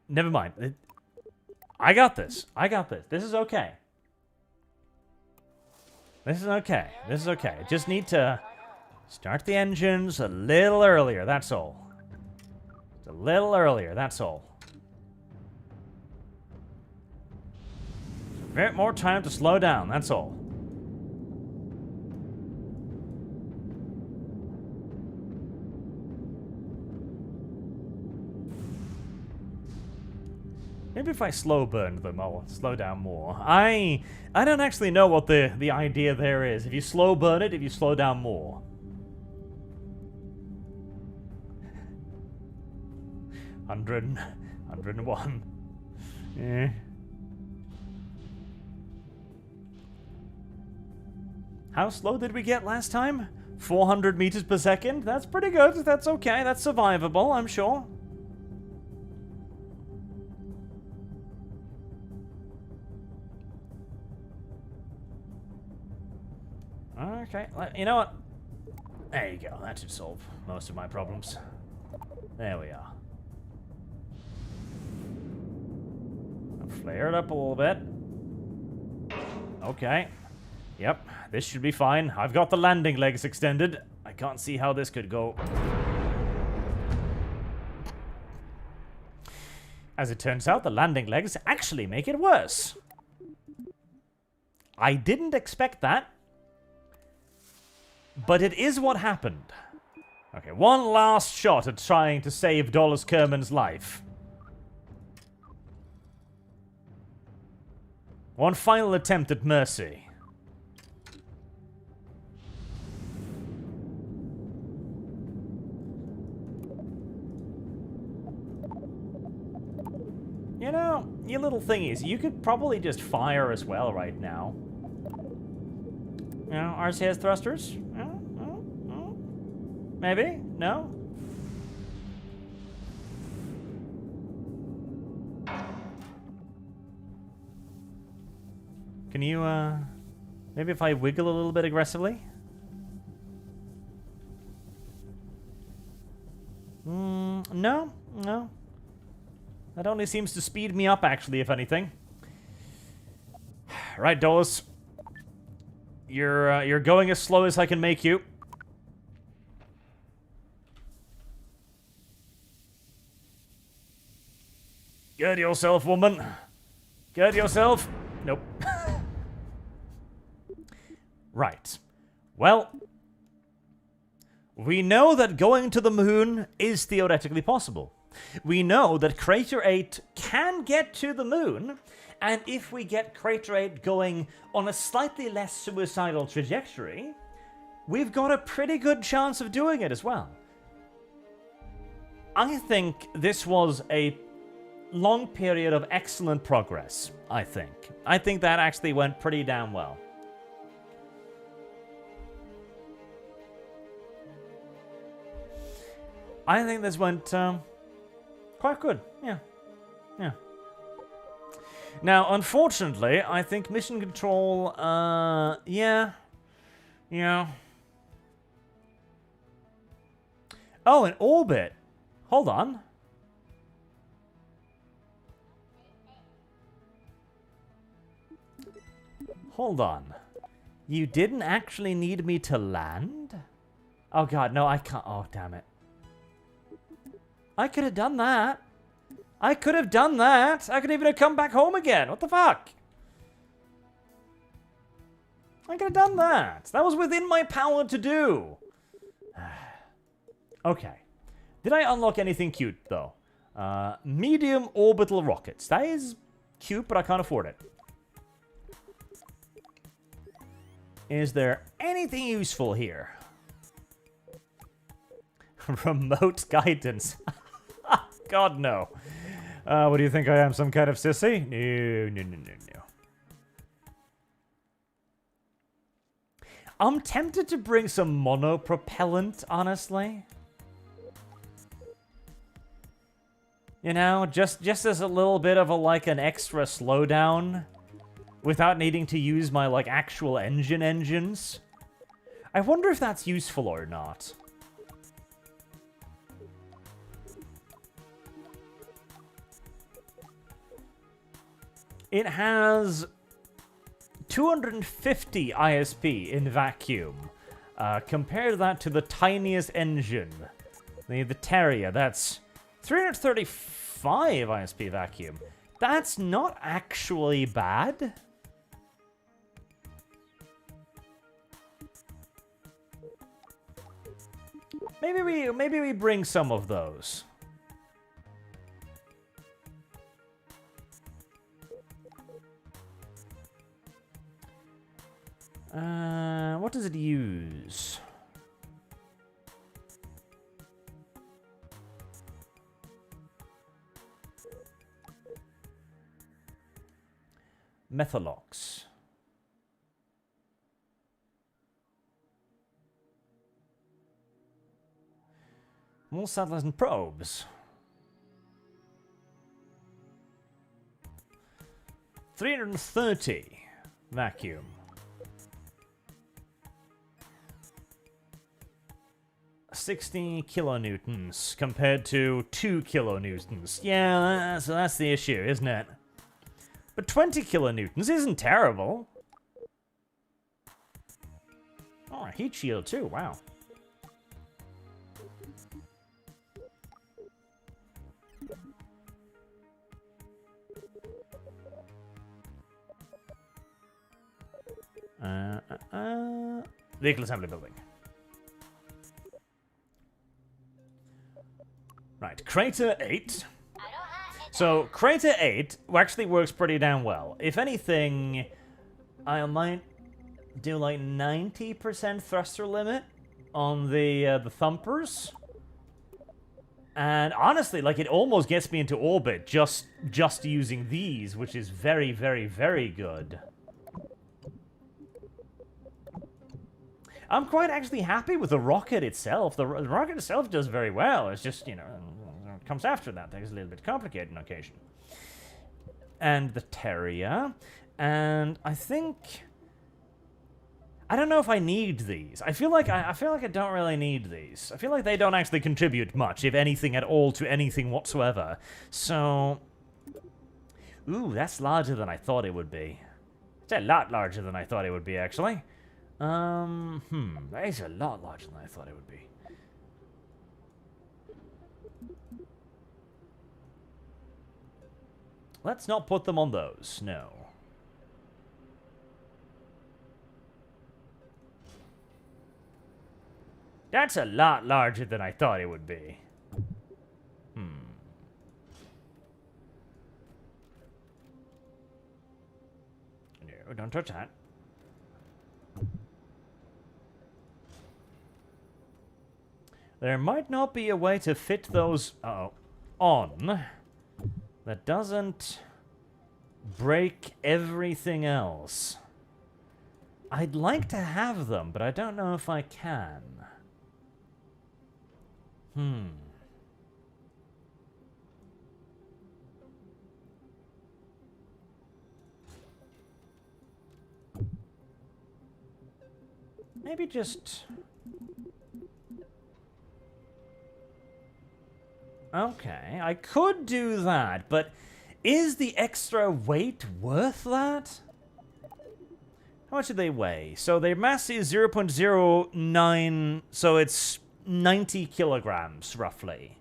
Never mind. I got this. I got this. This is okay. This is okay. This is okay. Just need to start the engines a little earlier, that's all. Just a little earlier, that's all. A bit more time to slow down, that's all. Maybe if I slow burn them, I'll slow down more. I don't actually know what the idea there is. If you slow burn it, if you slow down more. 101. Yeah. How slow did we get last time? 400 meters per second? That's pretty good. That's okay. That's survivable, I'm sure. Okay, you know what? There you go. That should solve most of my problems. There we are. I'll flare it up a little bit. Okay. Yep, this should be fine. I've got the landing legs extended. I can't see how this could go. As it turns out, the landing legs actually make it worse. I didn't expect that. But it is what happened. Okay, one last shot at trying to save Dolus Kerbin's life. One final attempt at mercy. You know, you little thingies, you could probably just fire as well right now. You know, RCS thrusters? Maybe? No? Can you, maybe if I wiggle a little bit aggressively? No, no. That only seems to speed me up, actually, if anything. Right, Dolus. You're going as slow as I can make you. Get yourself, woman. Get yourself. Nope. Right. Well, we know that going to the moon is theoretically possible. We know that Crater 8 can get to the moon, and if we get Crater 8 going on a slightly less suicidal trajectory, we've got a pretty good chance of doing it as well. I think this was a long period of excellent progress, I think. I think that actually went pretty damn well. I think this went quite good. Yeah. Yeah. Now, unfortunately, I think mission control, yeah. Yeah. Oh, an orbit. Hold on. Hold on. You didn't actually need me to land? Oh god, no, I can't. Oh, damn it. I could have done that. I could have done that. I could even have come back home again. What the fuck? I could have done that. That was within my power to do. Okay. Did I unlock anything cute, though? Medium orbital rockets. That is cute, but I can't afford it. Is there anything useful here? Remote guidance. God, no. What do you think I am, some kind of sissy? No, no, no, no, no. I'm tempted to bring some monopropellant, honestly. You know, just as a little bit of a, like, an extra slowdown. Without needing to use my, like, actual engines. I wonder if that's useful or not. It has 250 ISP in vacuum. Compare that to the tiniest engine. The Terrier, that's 335 ISP vacuum. That's not actually bad. Maybe we bring some of those. What does it use? Methalox. More satellites and probes. 330 vacuum. 60 kilonewtons compared to 2 kilonewtons. Yeah, so that's the issue, isn't it? But 20 kilonewtons isn't terrible. Oh, a heat shield too, wow. Vehicle assembly building. Right, Crater 8. So, Crater 8 actually works pretty damn well. If anything, I might do like 90% thruster limit on the thumpers. And honestly, like, it almost gets me into orbit just using these, which is very, very, very good. I'm quite actually happy with the rocket itself. The rocket itself does very well. It's just, you know, it comes after that. Things a little bit complicated on occasion. And the Terrier. And I think I don't know if I need these. I feel like I don't really need these. I feel like they don't actually contribute much, if anything at all, to anything whatsoever. So, ooh, that's larger than I thought it would be. It's a lot larger than I thought it would be, actually. That is a lot larger than I thought it would be. Let's not put them on those, no. That's a lot larger than I thought it would be. No, don't touch that. There might not be a way to fit those on that doesn't break everything else. I'd like to have them, but I don't know if I can. Maybe just... Okay, I could do that, but is the extra weight worth that? How much do they weigh? So their mass is 0.09, so it's 90 kilograms, roughly.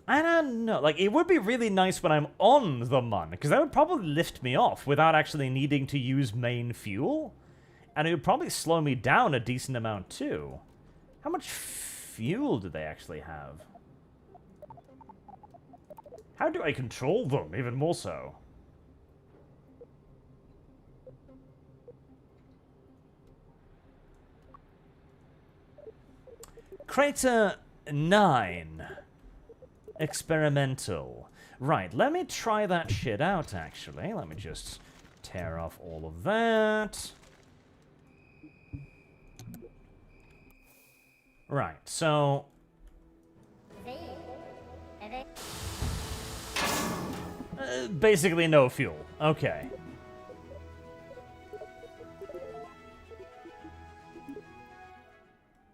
I don't know. Like, it would be really nice when I'm on the Mun, because that would probably lift me off without actually needing to use main fuel. And it would probably slow me down a decent amount, too. How much fuel do they actually have? How do I control them, even more so? Crater 9. Experimental. Right, let me try that shit out, actually. Let me just tear off all of that. Right, so... basically no fuel. Okay.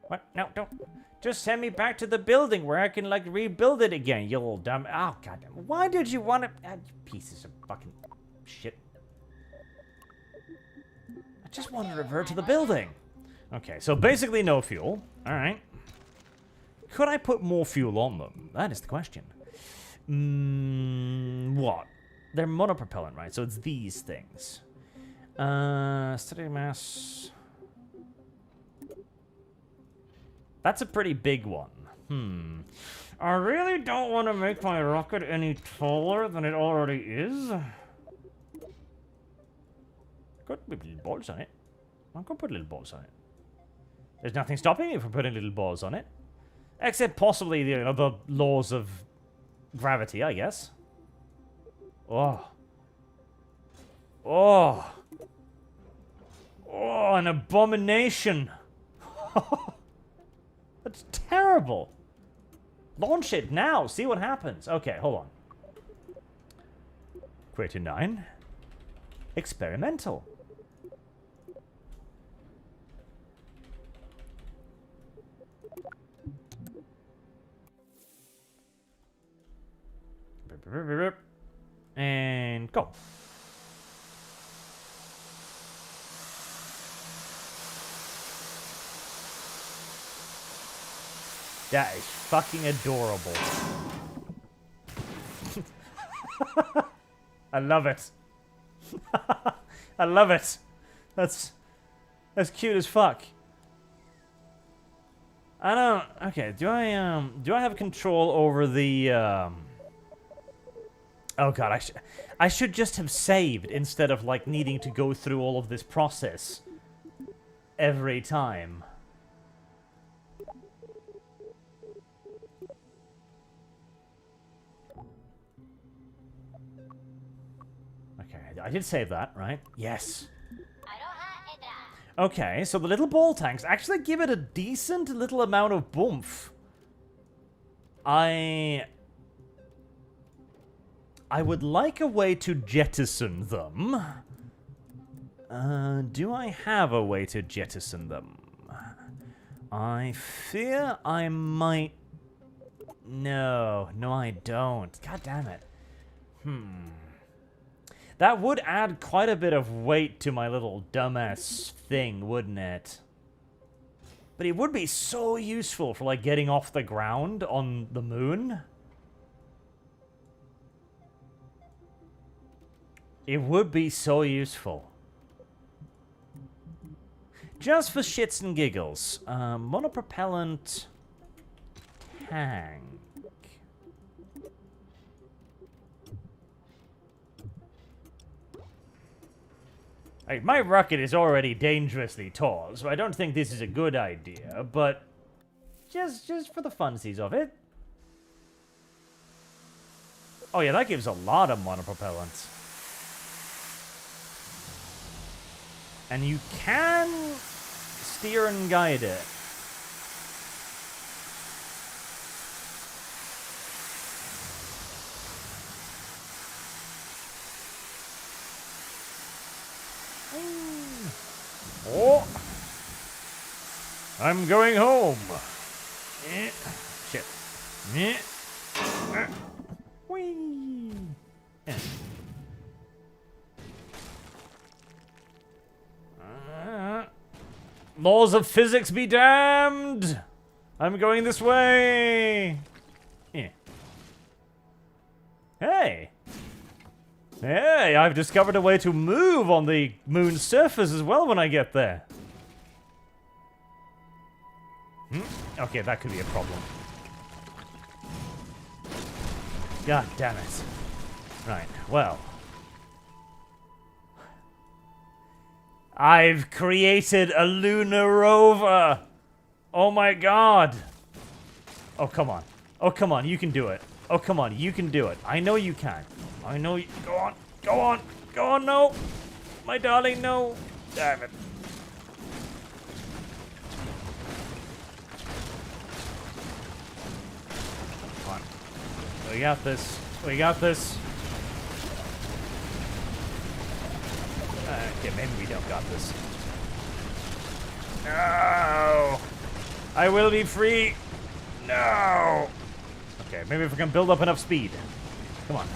What? No, don't. Just send me back to the building where I can, like, rebuild it again, you little dumb... Oh, goddamn. Why did you want to... pieces of fucking shit. I just want to revert to the building. Okay, so basically no fuel. Alright. Could I put more fuel on them? That is the question. What? They're monopropellant, right? So it's these things. Steady mass... That's a pretty big one. I really don't want to make my rocket any taller than it already is. Could put little balls on it. I could put little balls on it. There's nothing stopping me from putting little balls on it. Except possibly, you know, the laws of gravity, I guess. Oh. Oh. Oh, an abomination. That's terrible. Launch it now. See what happens. Okay, hold on. Crater 9. Experimental. And go. That is fucking adorable. I love it. I love it. That's cute as fuck. I don't... Okay, do I have control over the, Oh god, I should just have saved instead of, like, needing to go through all of this process every time. Okay, I did save that, right? Yes. Okay, so the little ball tanks actually give it a decent little amount of boomph. I would like a way to jettison them. Do I have a way to jettison them? I fear I might... No, I don't. God damn it. That would add quite a bit of weight to my little dumbass thing, wouldn't it? But it would be so useful for, like, getting off the ground on the moon. It would be so useful. Just for shits and giggles. Monopropellant tank. My rocket is already dangerously tall, so I don't think this is a good idea, but just for the funsies of it. Oh yeah, that gives a lot of monopropellant. And you can steer and guide it. Oh! I'm going home. Shit. Whee! Laws of physics be damned! I'm going this way! Yeah. Hey! Hey, I've discovered a way to move on the moon's surface as well when I get there. Okay, that could be a problem. God damn it. Right, well. I've created a lunar rover! Oh my god! Oh, come on. Oh, come on, you can do it. Oh, come on, you can do it. I know you can. I know you... Go on, go on, go on, no! My darling, no! Damn it. Come on. We got this. We got this. Okay, maybe we don't got this. No! I will be free! No! Okay, maybe if we can build up enough speed. Come on.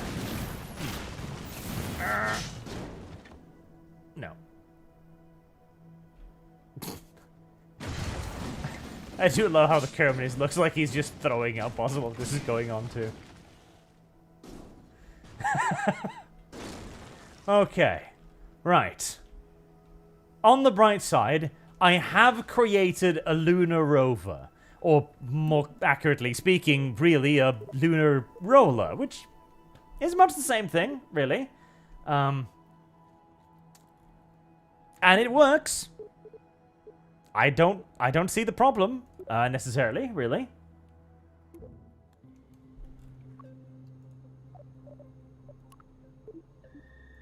No. I do love how the Kerbin looks like he's just throwing up possible this is going on too. Okay. Right. On the bright side, I have created a lunar rover. Or, more accurately speaking, really a lunar roller, which is much the same thing, really. And it works. I don't see the problem, necessarily, really.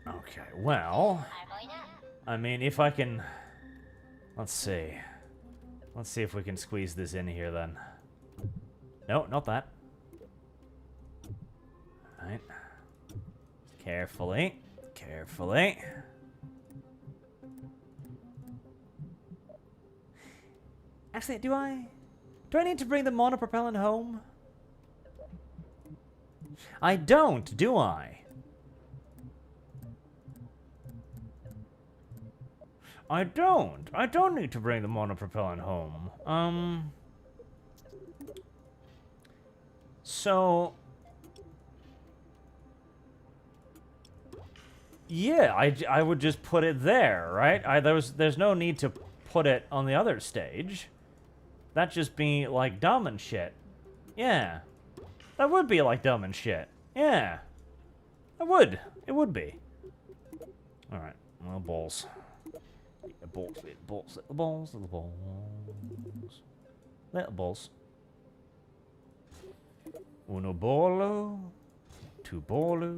Okay, well... I mean, if I can... Let's see. Let's see if we can squeeze this in here, then. No, not that. Alright. Carefully. Carefully. Actually, do I need to bring the monopropellant home? I don't, do I? I don't need to bring the monopropellant home. So... Yeah, I would just put it there, right? There's no need to put it on the other stage. That'd just be, like, dumb and shit. Yeah. That would be, like, dumb and shit. Yeah. It would. It would be. Alright. Well, balls. Balls, little balls, little balls, little balls. Little balls. Uno bolo. Two bolo.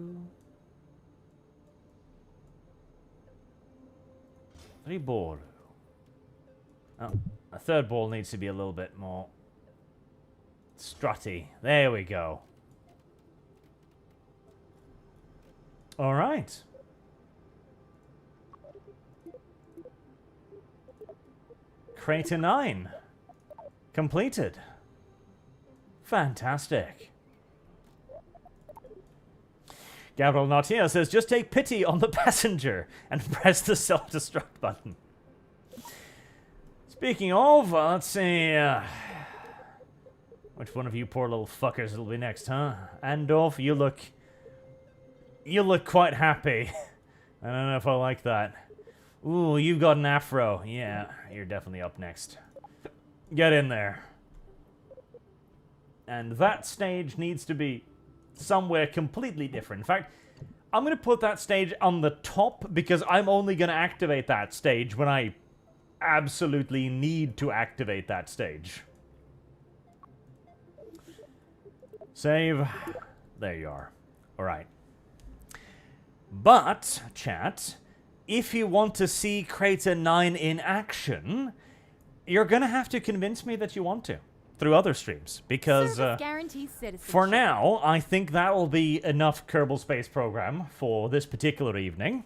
Three bolo. Oh, a third ball needs to be a little bit more strutty. There we go. All right. Crater 9. Completed. Fantastic. Gabriel not here says, just take pity on the passenger and press the self-destruct button. Speaking of, let's see, which one of you poor little fuckers will be next, huh? Andorf, you look quite happy. I don't know if I like that. Ooh, you've got an afro. Yeah, you're definitely up next. Get in there. And that stage needs to be somewhere completely different. In fact, I'm going to put that stage on the top because I'm only going to activate that stage when I absolutely need to activate that stage. Save. There you are. Alright. But, chat, if you want to see Crater 9 in action, you're going to have to convince me that you want to. Through other streams, because for now, I think that will be enough Kerbal Space Program for this particular evening.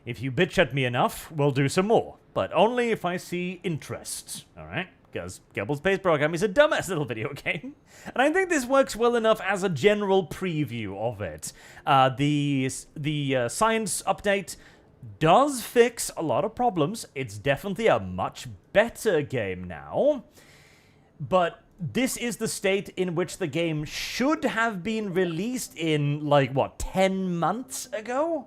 If you bitch at me enough, we'll do some more, but only if I see interest, alright? Because Kerbal Space Program is a dumbass little video game, and I think this works well enough as a general preview of it. The science update does fix a lot of problems. It's definitely a much better game now, but this is the state in which the game should have been released in, like, what, 10 months ago?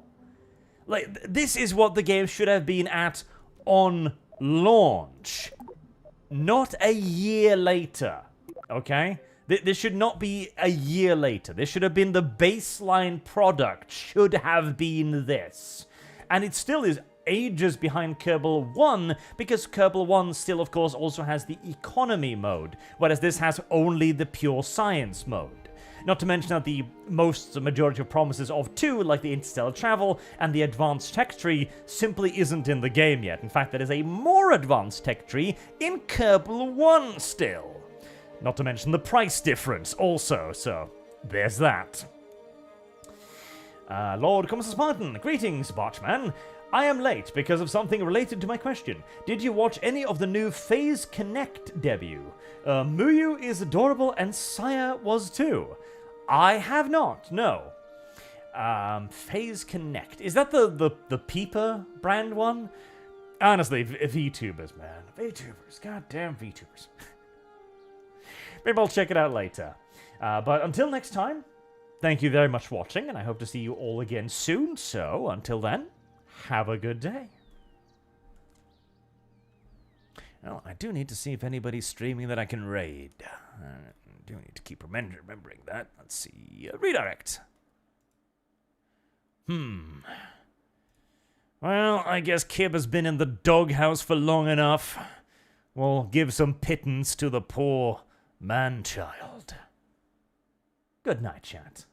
Like, this is what the game should have been at on launch. Not a year later, okay? This should not be a year later. This should have been the baseline product, should have been this. And it still is ages behind Kerbal 1, because Kerbal 1 still, of course, also has the economy mode, whereas this has only the pure science mode. Not to mention that the majority of promises of 2, like the interstellar travel and the advanced tech tree, simply isn't in the game yet. In fact, there is a more advanced tech tree in Kerbal 1 still. Not to mention the price difference also, so there's that. Lord Commissar Spartan, greetings, Barchman. I am late because of something related to my question. Did you watch any of the new Phase Connect debut? Muyu is adorable and Saya was too. I have not, no. Phase Connect. Is that the Peeper brand one? Honestly, VTubers, man. VTubers. Goddamn VTubers. Maybe I'll check it out later. But until next time, thank you very much for watching, and I hope to see you all again soon. So, until then, have a good day. Well, I do need to see if anybody's streaming that I can raid. I do need to keep remembering that. Let's see. Redirect. Well, I guess Kib has been in the doghouse for long enough. We'll give some pittance to the poor man-child. Good night, chat.